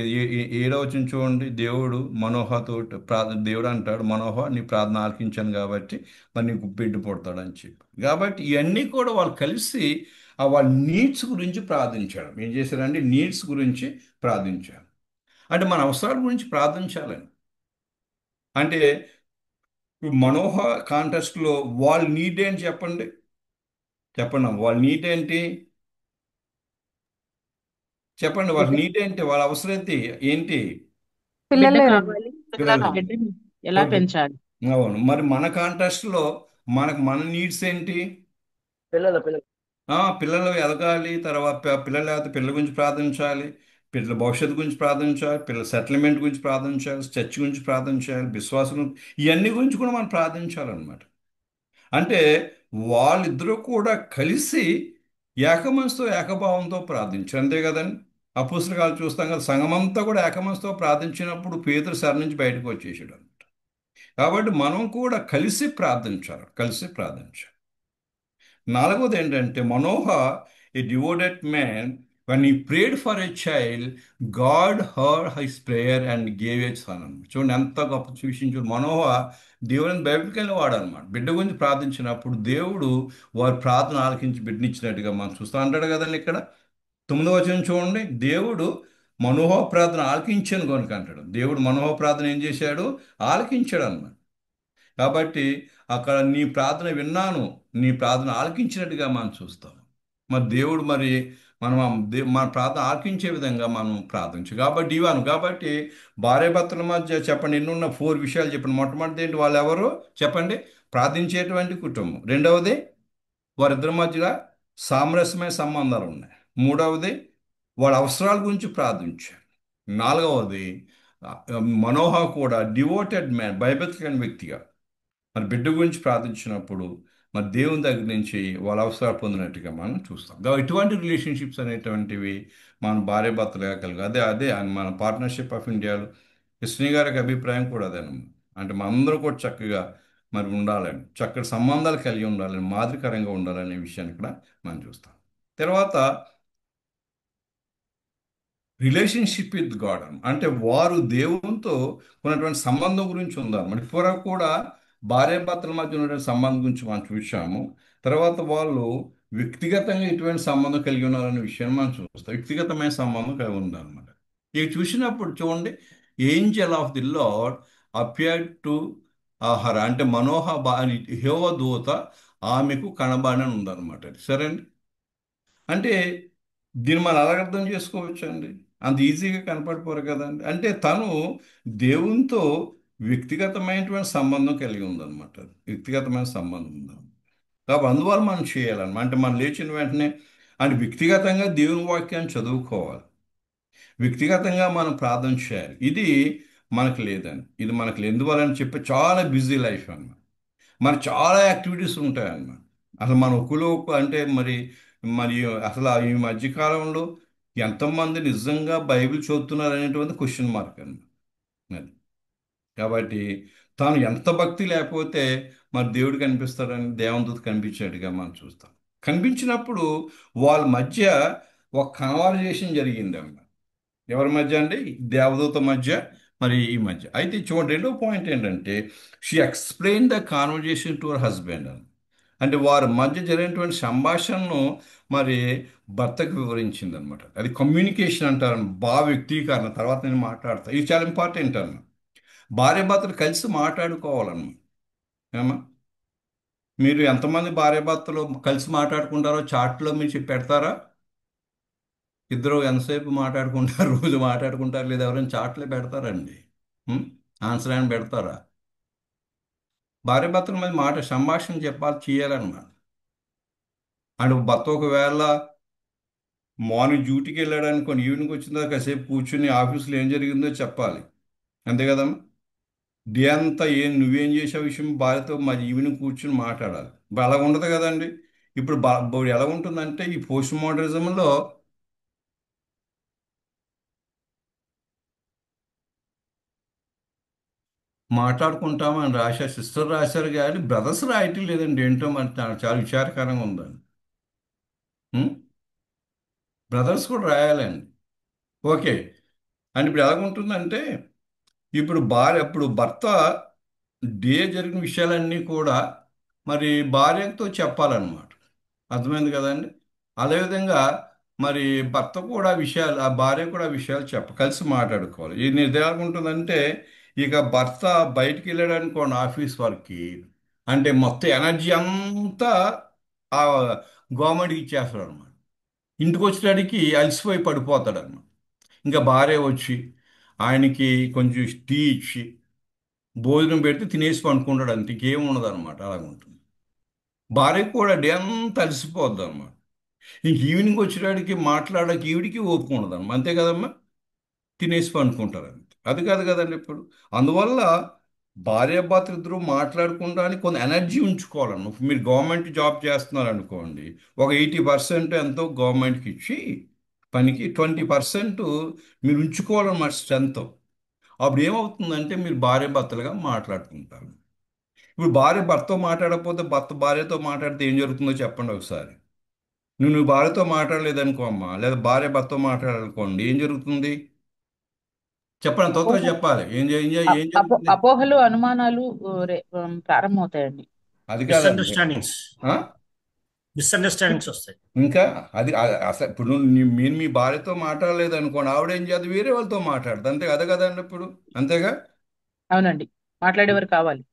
7వ వచనం చూడండి. దేవుడు మనోహతో దేవుడు అంటాడు, మనోహ నీ ప్రార్థన ఆలకించాను కాబట్టి మరి నీకు బిడ్డ పుడతాడని చెప్పి. కాబట్టి ఇవన్నీ కూడా వాళ్ళు కలిసి వాళ్ళ నీడ్స్ గురించి ప్రార్థించాడు. ఏం చేశారంటే నీడ్స్ గురించి ప్రార్థించారు. అంటే మన అవసరాల గురించి ప్రార్థించాలని. అంటే ఇప్పుడు మనోహ కాంటెస్ట్లో వాళ్ళ నీడ్ ఏంటి చెప్పండి? చెప్పండి వాళ్ళ నీడ్ ఏంటి? చెప్పండి వాళ్ళ బిడ్డ నీడ్ ఏంటి? వాళ్ళ అవసరం ఏంటి? బిడ్డ పిల్లలు లేరండి. కావాలి. పిల్లలు. బిడ్డని ఎలా ఓకే. పెంచాలి? అవును. మరి మన కాంటెస్ట్లో మన నీడ్స్ ఏంటి? పిల్లలు ఎదగాలి, తర్వాత పిల్లలు లేకపోతే పిల్లల గురించి ప్రార్థించాలి, పిల్లల భవిష్యత్తు గురించి ప్రార్థించాలి, పిల్లల సెటిల్మెంట్ గురించి ప్రార్థించాలి, చర్చ్ గురించి ప్రార్థించాలి, విశ్వాసం ఇవన్నీ గురించి కూడా మనం ప్రార్థించాలన్నమాట. అంటే వాళ్ళిద్దరూ కూడా కలిసి ఏకమనసుతో ఏకభావంతో ప్రార్థించారు. అంతే కదండి. అపోస్తలులు చూస్తాం కదా, సంఘమంతా కూడా ఏకమనసుతో ప్రార్థించినప్పుడు పేతురు సరి నుంచి బయటకు వచ్చేసాడు అనమాట. కాబట్టి మనం కూడా కలిసి ప్రార్థించాలి, కలిసి ప్రార్థించాలి. నాలుగవది ఏంటంటే Manoah a devoted man when he prayed for a child, God heard his prayer and gave a son. చూడండి ఎంత గొప్ప విషయం. చూడండి మనోహ దేవుని బైబిల్కి వెళ్ళి వాడనమాట. బిడ్డ గురించి ప్రార్థించినప్పుడు దేవుడు వారి ప్రార్థన ఆలకించి బిడ్డనిచ్చినట్టుగా మనం చూస్తూ అంటాడు కదండి. ఇక్కడ 9వ వచనం చూడండి, దేవుడు మనోహో ప్రార్థన ఆలకించాను కనుక అంటాడు. దేవుడు మనోహో ప్రార్థన ఏం చేశాడు? ఆలకించాడు అన్నమాట. కాబట్టి అక్కడ నీ ప్రార్థన విన్నాను, నీ ప్రార్థన ఆలకించినట్టుగా మనం చూస్తాం. మరి దేవుడు మరి మనం మన ప్రార్థన ఆలకించే విధంగా మనం ప్రార్థించు కాబట్టి ఇవాను కాబట్టి భార్యాభర్తల మధ్య చెప్పండి ఎన్నున్న 4 విషయాలు చెప్పండి. మొట్టమొదటి ఏంటి? వాళ్ళు ఎవరు చెప్పండి? ప్రార్థించేటువంటి కుటుంబం. రెండవది, వారిద్దరి మధ్యలో సామరస్యమైన సంబంధాలు ఉన్నాయి. మూడవది, వాళ్ళ అవసరాల గురించి ప్రార్థించారు. నాలుగవది, ఆ, మనోహ కూడా డివోటెడ్ మ్యాన్, భయభక్తి వ్యక్తిగా మరి బిడ్డ గురించి ప్రార్థించినప్పుడు మరి దేవుని దగ్గర నుంచి వాళ్ళ అవసరాలు పొందినట్టుగా మనం చూస్తాం. ఇటువంటి రిలేషన్షిప్స్ అనేటువంటివి మన భార్యాభర్తలుగా కలిగి అదే అదే మన పార్ట్నర్షిప్ ఆఫ్ ఇండియాలో కృష్ణ గారికి అభిప్రాయం కూడా అదేనమ్మా. అంటే మనందరూ కూడా చక్కగా మరి ఉండాలని, చక్కటి సంబంధాలు కలిగి ఉండాలని, మాదిరికరంగా ఉండాలనే విషయాన్ని కూడా మనం చూస్తాం. తర్వాత రిలేషన్షిప్ విత్ గాడ్ అంటే వారు దేవునితో ఉన్నటువంటి సంబంధం గురించి ఉందాం. మరి ఇప్పటివరకు కూడా భార్యాభర్తల మధ్య ఉన్నటువంటి సంబంధం గురించి మనం చూసాము. తర్వాత వాళ్ళు వ్యక్తిగతంగా ఇటువంటి సంబంధం కలిగి ఉన్నారనే విషయాన్ని మనం చూస్తాం. వ్యక్తిగతమైన సంబంధం కలిగి ఉందన్నమాట. ఇక చూసినప్పుడు చూడండి, Angel of the lord appeared to her అంటే యెహోవా దూత ఆమెకు కనబడని ఉందన్నమాట. సరే అండి. అంటే దీన్ని మనం అలా అర్థం చేసుకోవచ్చు అండి. అంత ఈజీగా కనపడిపోరు కదండి. అంటే తను దేవునితో వ్యక్తిగతమైనటువంటి సంబంధం కలిగి ఉందన్నమాట. వ్యక్తిగతమైన సంబంధం ఉంది. కాబట్టి అందువల్ల మనం చేయాలన్నమాట. అంటే మనం లేచిన వెంటనే అంటే వ్యక్తిగతంగా దేవుని వాక్యాన్ని చదువుకోవాలి. వ్యక్తిగతంగా మనం ప్రార్థన చేయాలి. ఇది మనకు లేదండి. ఇది మనకు లేదు. ఎందువలని చెప్పి చాలా బిజీ లైఫ్ అన్నమాట. మరి చాలా యాక్టివిటీస్ ఉంటాయన్నమాట. అసలు మన ఒక్కులో అంటే మరి మరి అసలు ఈ మధ్యకాలంలో ఎంతమంది నిజంగా బైబిల్ చదువుతున్నారు అనేటువంటి క్వశ్చన్ మార్క్ అన్నమాట. అది కాబట్టి తాను ఎంత భక్తి లేకపోతే మరి దేవుడు కనిపిస్తాడని దేవదూత కనిపించినట్టుగా మనం చూస్తాం. కనిపించినప్పుడు వాళ్ళ మధ్య ఒక కన్వర్జేషన్ జరిగింది అన్నమాట. ఎవరి మధ్య అండి? దేవదూత మధ్య, మరి ఈ మధ్య. అయితే చూడండి, రెండో పాయింట్ ఏంటంటే she explain the conversation to our husband అని. అంటే వారి మధ్య జరిగినటువంటి సంభాషణను మరి భర్తకు వివరించింది అనమాట. అది కమ్యూనికేషన్ అంటారు, భావ వ్యక్తీకరణ. తర్వాత నేను మాట్లాడతాను, ఇది చాలా ఇంపార్టెంట్ అన్న. భార్యాభర్తలు కలిసి మాట్లాడుకోవాలన్నమాట. ఏమా, మీరు ఎంతమంది భార్యాభర్తలు కలిసి మాట్లాడుకుంటారో చాట్లో మీరు చెప్పి పెడతారా? ఇద్దరు ఎంతసేపు మాట్లాడుకుంటారు? రోజు మాట్లాడుకుంటారు లేదా? ఎవరైనా చాట్లే పెడతారండి? ఆన్సర్ అని పెడతారా? భార్యాభర్తల మీద సంభాషణ చెప్పాలి, చేయాలన్నమాట. అంటే భర్త ఒకవేళ మార్నింగ్ డ్యూటీకి వెళ్ళాడు అనుకోని, ఈవినింగ్ వచ్చిన తర్వాత కాసేపు కూర్చుని ఆఫీస్లో ఏం జరిగిందో చెప్పాలి. అంతే కదమ్మా? డే అంతా నువ్వేం చేసే విషయం భార్యతో మరి ఈవినింగ్ కూర్చుని మాట్లాడాలి. ఇప్పుడు అలా ఉండదు కదండి. ఇప్పుడు ఎలా ఉంటుందంటే ఈ పోస్ట్ మోడర్నిజంలో మాట్లాడుకుంటామని సిస్టర్ రాశారు కానీ బ్రదర్స్ రాయటం లేదండి. ఏంటో మరి నాకు చాలా విచారకరంగా ఉందండి. బ్రదర్స్ కూడా రాయాలండి. ఓకే. అని ఇప్పుడు ఎలాగుంటుందంటే ఇప్పుడు భర్త జరిగిన విషయాలన్నీ కూడా మరి భార్యతో చెప్పాలన్నమాట. అర్థమైంది కదండి. అదేవిధంగా మరి భర్త కూడా విషయాలు, ఆ భార్య కూడా విషయాలు కలిసి మాట్లాడుకోవాలి. ఇది ఎలాగుంటుందంటే ఇక భర్త బయటికి వెళ్ళాడనుకోండి ఆఫీస్ వర్క్కి, అంటే మొత్తం ఎనర్జీ అంతా ఆ గవర్నమెంట్కి ఇచ్చేస్తాడు అనమాట. ఇంటికి వచ్చేటానికి అలసిపోయి పడిపోతాడు అనమాట. ఇంకా భార్య వచ్చి ఆయనకి కొంచెం టీ ఇచ్చి భోజనం పెడితే తినేసి పండుకుంటాడు. అంతే, ఇంకేం ఉండదు అనమాట. అలాగుంటుంది. భార్య కూడా డే అంతా అలసిపోద్ది అనమాట. ఇంక ఈవినింగ్ వచ్చేటాడికి మాట్లాడడానికి ఈవిడికి ఓపిక ఉండదు అనమాట. అంతే కదమ్మా? తినేసి పండుకుంటారు అంతే. అది కాదు కదండి ఇప్పుడు. అందువల్ల భార్యాభర్తలు ఇద్దరు మాట్లాడుకోవడానికి కొంత ఎనర్జీ ఉంచుకోవాలన్న. మీరు గవర్నమెంట్ జాబ్ చేస్తున్నారు అనుకోండి, ఒక 80% ఎంతో గవర్నమెంట్కి ఇచ్చి పనికి 20% మీరు ఉంచుకోవాలన్నమాట స్ట్రెంత్. అప్పుడు ఏమవుతుందంటే మీరు భార్యాభర్తలుగా మాట్లాడుకుంటారు. ఇప్పుడు భార్య భర్తతో మాట్లాడకపోతే భర్త భార్యతో మాట్లాడితే ఏం జరుగుతుందో చెప్పండి ఒకసారి. నువ్వు భార్యతో మాట్లాడలేదనుకో అమ్మా, లేదా భార్య భర్తతో మాట్లాడాలనుకోండి, ఏం జరుగుతుంది చెప్పండి. తొందరగా అపోహ చెప్పాలి. ఏం జరుగుతుంది? అపోహలు, అనుమానాలు ప్రారంభమవుతాయండి. అది కాదండి. మిస్అండర్స్టాండింగ్స్. ఆ? మిస్అండర్స్టాండింగ్స్ వస్తాయి. ఇంకా అది అసలు ఇప్పుడు మీరు మీ భార్యతో మాట్లాడలేదు అనుకోండి, ఆవిడేం చేద్దాం వేరే వాళ్ళతో మాట్లాడదు, అంతే కదా కదండి ఇప్పుడు, అంతేగా. అవునండి, మాట్లాడేవారు కావాలి.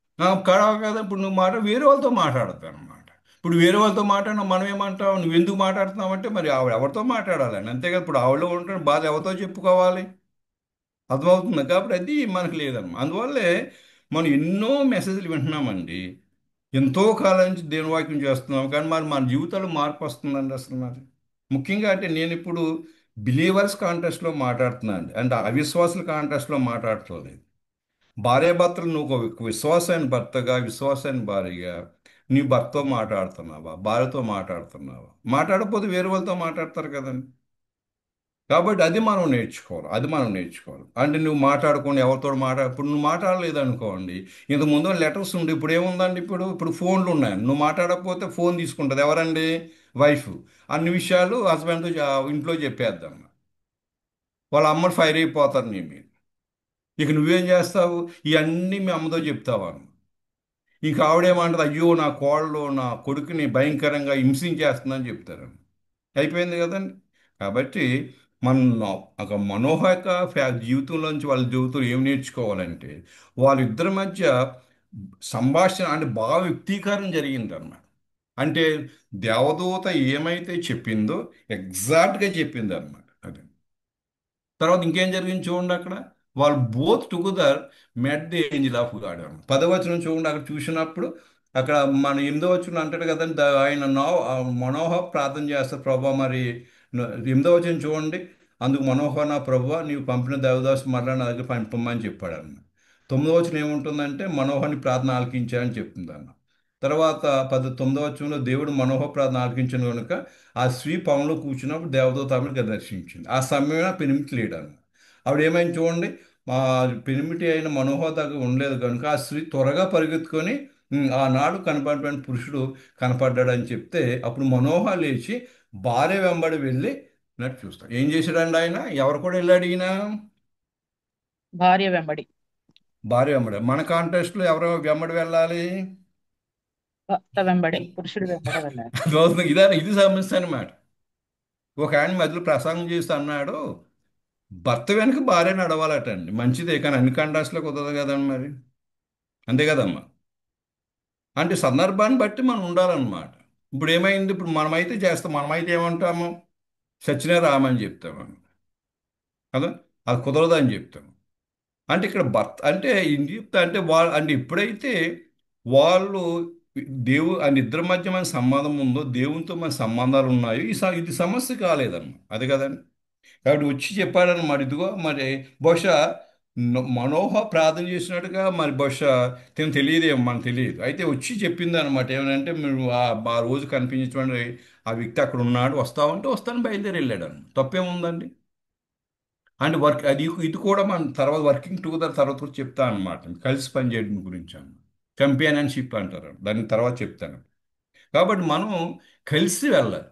కదా ఇప్పుడు నువ్వు వేరే వాళ్ళతో మాట్లాడతావు అనమాట. ఇప్పుడు వేరే వాళ్ళతో మాట్లాడినా మనం ఏమంటావు, నువ్వు ఎందుకు మాట్లాడుతున్నావు అంటే మరి ఆవిడ ఎవరితో మాట్లాడాలని, అంతేగా. ఇప్పుడు ఆవిడలో ఉంటున్న బాధ ఎవరితో చెప్పుకోవాలి, అర్థమవుతుంది. కాబట్టి అది మనకు లేదన్నమాట. అందువల్లే మనం ఎన్నో మెసేజ్లు వింటున్నామండి, ఎంతో కాలం నుంచి దేవుని వాక్యం చేస్తున్నాం, కానీ మరి మన జీవితాల్లో మార్పు వస్తుందండి అసలు మరి. ముఖ్యంగా అంటే నేను ఇప్పుడు బిలీవర్స్ కాంటెస్ట్లో మాట్లాడుతున్నాను అంటే అవిశ్వాసుల కాంటెస్ట్లో మాట్లాడట్లేదు. భార్యాభర్తలు నువ్వు ఒక విశ్వాసమైన భర్తగా, విశ్వాసమైన భార్యగా నీ భర్తతో మాట్లాడుతున్నావా, భార్యతో మాట్లాడుతున్నావా? మాట్లాడకపోతే వేరే వాళ్ళతో మాట్లాడతారు కదండి. కాబట్టి అది మనం నేర్చుకోవాలి, అది మనం నేర్చుకోవాలి. అంటే నువ్వు మాట్లాడుకొని ఎవరితో ఇప్పుడు నువ్వు మాట్లాడలేదు అనుకోండి, ఇంతకు ముందు లెటర్స్ ఉండి ఇప్పుడు ఏముందండి, ఇప్పుడు ఫోన్లు ఉన్నాయి. నువ్వు మాట్లాడకపోతే ఫోన్ తీసుకుంటుంది ఎవరండి, వైఫ్. అన్ని విషయాలు హస్బెండ్తో ఇంట్లో చెప్పేద్దాం, వాళ్ళ అమ్మని ఫైర్ అయిపోతారు నీ మీద. ఇక నువ్వేం చేస్తావు, ఇవన్నీ మీ అమ్మతో చెప్తావా? ఇంక ఆవిడేమంటది, అయ్యో నా కోడలు నా కొడుకుని భయంకరంగా హింసించేస్తుందని చెప్తారు. అయిపోయింది కదండి. కాబట్టి మన ఒక మనోహక జీవితంలోంచి వాళ్ళ జీవితంలో ఏం నేర్చుకోవాలంటే, వాళ్ళిద్దరి మధ్య సంభాషణ అంటే భావ వ్యక్తీకరణ జరిగింది అన్నమాట. అంటే దేవదూత ఏమైతే చెప్పిందో ఎగ్జాక్ట్గా చెప్పింది అనమాట అది. తర్వాత ఇంకేం జరిగింది చూడండి అక్కడ, వాళ్ళు both together met the angel of God. 10వ వచనం చూడండి, అక్కడ చూసినప్పుడు అక్కడ మన 8వ వచనం అంటాడు కదండి, ఆయన మనోహ ప్రార్థన చేస్తారు, ప్రభా మరి 8వ వచనం చూడండి, అందుకు మనోహ నా ప్రభా నీవు పంపిన దేవదాసు మరలా నా దగ్గర పంపమని చెప్పాడు అన్న. 9వ వచనం ఏముంటుందంటే మనోహని ప్రార్థన ఆలకించాలని చెప్తుంది అన్న. తర్వాత 9వ వచనంలో దేవుడు మనోహ ప్రార్థన ఆలకించిన కనుక ఆ స్త్రీ పొలంలో కూర్చున్నప్పుడు దేవదూత ఆమెను దర్శించింది. ఆ సమయంలో పెనిమిటి లేడని ఆవిడ ఏమైంది చూడండి, మా పెనిమిటి అయిన మనోహర్ దగ్గర ఉండలేదు కనుక ఆ స్త్రీ త్వరగా పరిగెత్తుకొని ఆనాడు కనపడిన పురుషుడు కనపడ్డాడని చెప్తే అప్పుడు మనోహర్ లేచి భార్య వెంబడి వెళ్ళి నట్టు చూస్తాడు. ఏం చేశాడండి ఆయన, ఎవరు కూడా వెళ్ళాడు ఈయన, భార్య వెంబడి. భార్య వెంబడి. మన కాంటెస్ట్లో ఎవరు వెంబడి వెళ్ళాలి, భర్త వెంబడి, పురుషుడు వెంబడి వెళ్ళాలి. ఇది సమస్య అనమాట. ఒక ఆయన మధ్యలో ప్రసంగం చేస్తూ అన్నాడు, భర్త వెనక భార్య నడవాలటండి, మంచిదే, కానీ అన్ని కండాస్లో కుదరదు కదండి మరి, అంతే కదమ్మా. అంటే సందర్భాన్ని బట్టి మనం ఉండాలన్నమాట. ఇప్పుడు ఏమైంది, ఇప్పుడు మనమైతే చేస్తాం, మనమైతే ఏమంటాము, సచ్చినా రామని చెప్తాము కదా, అది కుదరదు అని చెప్తాము. అంటే ఇక్కడ భర్త అంటే ఇంటి చెప్తా అంటే వాళ్ళు అంటే ఎప్పుడైతే వాళ్ళు అంటే ఇద్దరి మధ్య మన సంబంధం ఉందో, దేవునితో మన సంబంధాలు ఉన్నాయో ఇది సమస్య కాలేదన్నమాట, అది కదండి. కాబట్టి వచ్చి చెప్పాడన్నమాట, ఇదిగో మరి బహుశా మనోహ ప్రార్థన చేసినట్టుగా మరి బహుశా తెలియదేమో, మనకు తెలియదు. అయితే వచ్చి చెప్పింది అనమాట, ఏమనంటే మీరు ఆ రోజు కనిపించేటువంటి ఆ వ్యక్తి అక్కడ ఉన్నాడు, వస్తావంటే వస్తాను బయలుదేరి వెళ్ళాడు అన్న. తప్పేముందండి. అంటే ఇది కూడా మనం తర్వాత వర్కింగ్ టుగెదర్ తర్వాత కూడా చెప్తా అనమాట, కలిసి పనిచేయడం గురించి అన్న, కంపానియన్షిప్ అంటారు దాన్ని, తర్వాత చెప్తాను. కాబట్టి మనం కలిసి వెళ్ళాలి,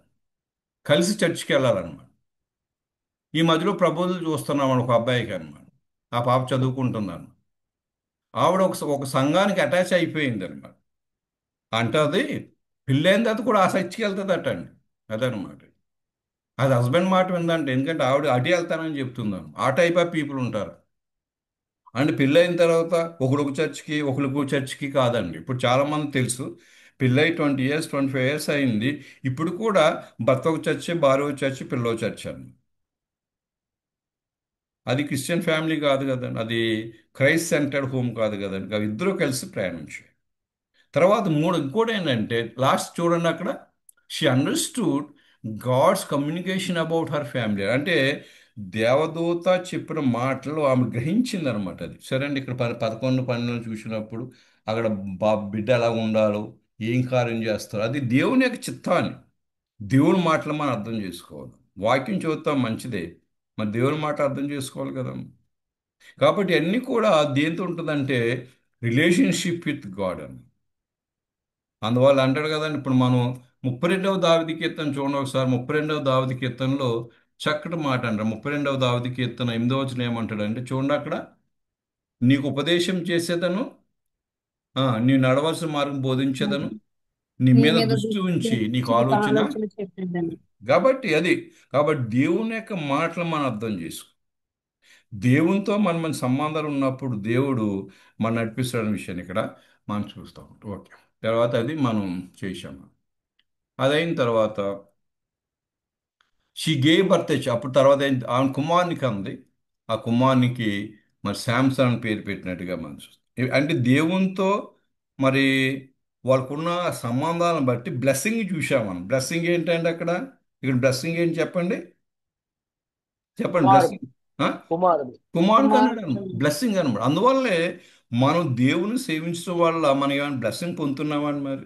కలిసి చర్చికి వెళ్ళాలన్నమాట. ఈ మధ్యలో ప్రపోజల్ చూస్తున్నాం ఒక అబ్బాయికి అనమాట, ఆ పాప చదువుకుంటుందన్న. ఆవిడ ఒక సంఘానికి అటాచ్ అయిపోయింది అనమాట. అంటే అది పెళ్ళైన తర్వాత కూడా ఆ చర్చికి వెళ్తుంది అటండి, అదనమాట. అది హస్బెండ్ మాట విందంటే, ఎందుకంటే ఆవిడ అటు వెళ్తానని చెప్తున్నాను. ఆ టైప్ ఆఫ్ పీపుల్ ఉంటారు. అంటే పెళ్ళైన తర్వాత ఒకడు చర్చికి ఒకరికి చర్చికి కాదండి. ఇప్పుడు చాలామంది తెలుసు, పెళ్ళై 20 years 25 years అయింది, ఇప్పుడు కూడా భర్త ఒక చర్చి, భార్య ఒక చర్చి, పిల్ల ఒక చర్చి అండి. అది క్రిస్టియన్ ఫ్యామిలీ కాదు కదండి, అది క్రైస్ట్ సెంటర్డ్ హోమ్ కాదు కదండి. అవి ఇద్దరూ కలిసి ప్రయాణం చేయాలి. తర్వాత ఇంకోటి ఏంటంటే లాస్ట్ చూడండి అక్కడ, she understood God's communication about her family. అంటే దేవదూత చెప్పిన మాటలు ఆమె గ్రహించింది అనమాట. అది సరే అండి. ఇక్కడ 11-12 చూసినప్పుడు అక్కడ బిడ్డ ఎలా ఉండాలో, ఏం కార్యం చేస్తారో, అది దేవుని యొక్క చిత్తాన్ని, దేవుని మాటలు మనం అర్థం చేసుకోవాలి. వాక్యం చదువుతాం మంచిదే, మరి దేవుని మాట అర్థం చేసుకోవాలి కదా. కాబట్టి అన్నీ కూడా దేంతో ఉంటుందంటే రిలేషన్షిప్ విత్ గాడ్ అని. అందువల్ల అంటాడు కదండి, ఇప్పుడు మనం 32వ కీర్తన చూడండి ఒకసారి. 32వ కీర్తనలో చక్కటి మాట అంటారు. 32వ కీర్తన 8వ వచనం ఏమంటాడంటే చూడండి అక్కడ, నీకు ఉపదేశం చేసేదను, నీ నడవలసిన మార్గం బోధించేదను, నీ నీ మీద మీద దృష్టి ఉంచి నీకు దృష్టి ఆలోచన. ఆలోచన చెప్పిందని. కాబట్టి దేవుని యొక్క మాటలు మనం అర్థం చేసుకో. దేవునితో మన సంబంధాలు ఉన్నప్పుడు దేవుడు మనం నడిపిస్తాడనే విషయాన్ని ఇక్కడ మనం చూస్తాం. ఓకే, తర్వాత అది మనం చేసాము. అదైన తర్వాత షీ గేవ్ బర్త్ అప్పుడు తర్వాత ఆమె కుమారునికి అంది. ఆ కుమారునికి మరి శాంసన్ అని పేరు పెట్టినట్టుగా మనం చూస్తాం. అంటే దేవునితో మరి వాళ్ళకున్న సంబంధాలను బట్టి బ్లెస్సింగ్ చూసాం మనం. బ్లెస్సింగ్ ఏంటంటే ఇక్కడ బ్లెస్సింగ్ ఏంటి చెప్పండి, చెప్పండి కుమారుడు బ్లెస్సింగ్. కుమారుడు కుమారునికి అన్నాడు కుమారుడు. బ్లెస్సింగ్ అనమాట. అందువల్లే మనం దేవుని సేవించడం వల్ల మనం ఏమైనా బ్లెస్సింగ్ పొందుతున్నామని మరి.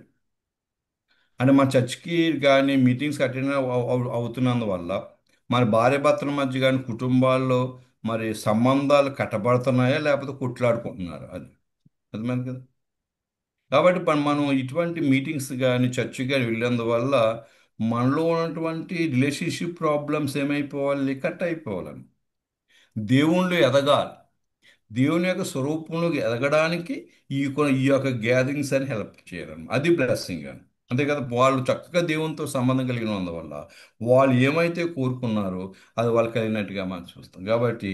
అంటే మన చర్చ్కి కానీ మీటింగ్స్కి అటెండ్ అవుతున్నందువల్ల మన భార్యాభర్తల మధ్య కానీ కుటుంబాల్లో మరి సంబంధాలు కట్టబడుతున్నాయా లేకపోతే కొట్లాడుకుంటున్నారా, అది అర్థమైంది కదా. కాబట్టి మనం ఇటువంటి మీటింగ్స్ కానీ చర్చ్ కానీ వెళ్ళేందువల్ల మనలో ఉన్నటువంటి రిలేషన్షిప్ ప్రాబ్లమ్స్ ఏమైపోవాలి, కట్ అయిపోవాలని. దేవుళ్ళు ఎదగాలి, దేవుని యొక్క స్వరూపంలోకి ఎదగడానికి ఈ యొక్క గ్యాదరింగ్స్ అని హెల్ప్ చేయడం, అది బ్లెస్సింగ్ అని. అంతే కదా, వాళ్ళు చక్కగా దేవునితో సంబంధం కలిగిన వల్ల వాళ్ళు ఏమైతే కోరుకున్నారో అది వాళ్ళు కలిగినట్టుగా మనం చూస్తాం. కాబట్టి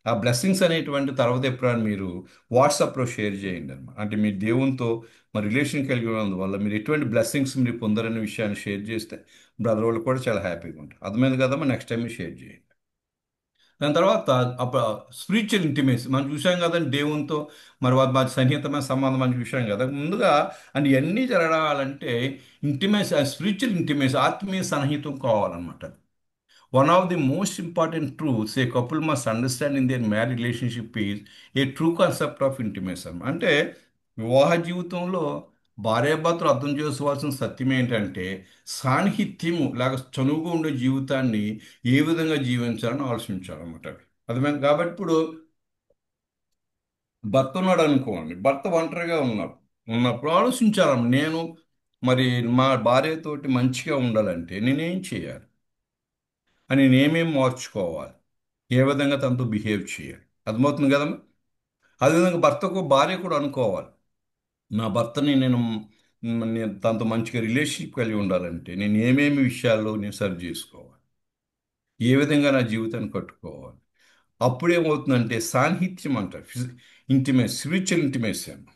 ఆ బ్లెస్సింగ్స్ అనేటువంటి తర్వాత ఎప్పుడైనా మీరు వాట్సాప్లో షేర్ చేయండి అనమాట. అంటే మీ దేవునితో మరి రిలేషన్ కలిగి ఉన్నందువల్ల మీరు ఎటువంటి బ్లెస్సింగ్స్ మీరు పొందరనే విషయాన్ని షేర్ చేస్తే బ్రదర్ వాళ్ళు కూడా చాలా హ్యాపీగా ఉంటారు. అర్థమైంది కదమ్మా, నెక్స్ట్ టైం మీరు షేర్ చేయండి. దాని తర్వాత అప్పుడు స్పిరిచువల్ ఇంటిమేసీ మనం చూసాం కదండి దేవునితో మరి వారి సన్నిహితమైన సంబంధం అని చూసాం కదా ముందుగా. అండ్ ఇవన్నీ జరగాలంటే ఇంటిమేసీ, స్పిరిచువల్ ఇంటిమేసీ, ఆత్మీయ సన్నిహితం కావాలన్నమాట. One of the most important truths a couple must understand in their marriage relationship is a true concept of intimacy. అంటే వివాహ జీవితంలో భార్యాభర్తలు అర్థం చేసుకోవాల్సిన సత్యం ఏంటంటే సాన్నిహిత్యము లేక చనువుగా ఉండే జీవితాన్ని ఏ విధంగా జీవించాలని ఆలోచించాలన్నమాట. అర్థమైంది కాబట్టి ఇప్పుడు భర్త ఉన్నాడు అనుకోండి, భర్త ఒంటరిగా ఉన్నప్పుడు ఆలోచించాలి, నేను మరి మా భార్యతోటి మంచిగా ఉండాలంటే నేనేం చేయాలి, అని నేనేమేం మార్చుకోవాలి, ఏ విధంగా తనతో బిహేవ్ చేయాలి. అర్థమవుతుంది కదమ్మా. అదేవిధంగా భార్య కూడా అనుకోవాలి, నా భర్తని నేను తనతో మంచిగా రిలేషన్షిప్ కలిగి ఉండాలంటే నేను ఏమేమి విషయాల్లో నేను సరి చేసుకోవాలి, ఏ విధంగా నా జీవితాన్ని కట్టుకోవాలి. అప్పుడేమవుతుందంటే సాన్నిహిత్యం అంటారు, ఇంటిమేసి, స్పిరిచువల్ ఇంటిమేసి అని.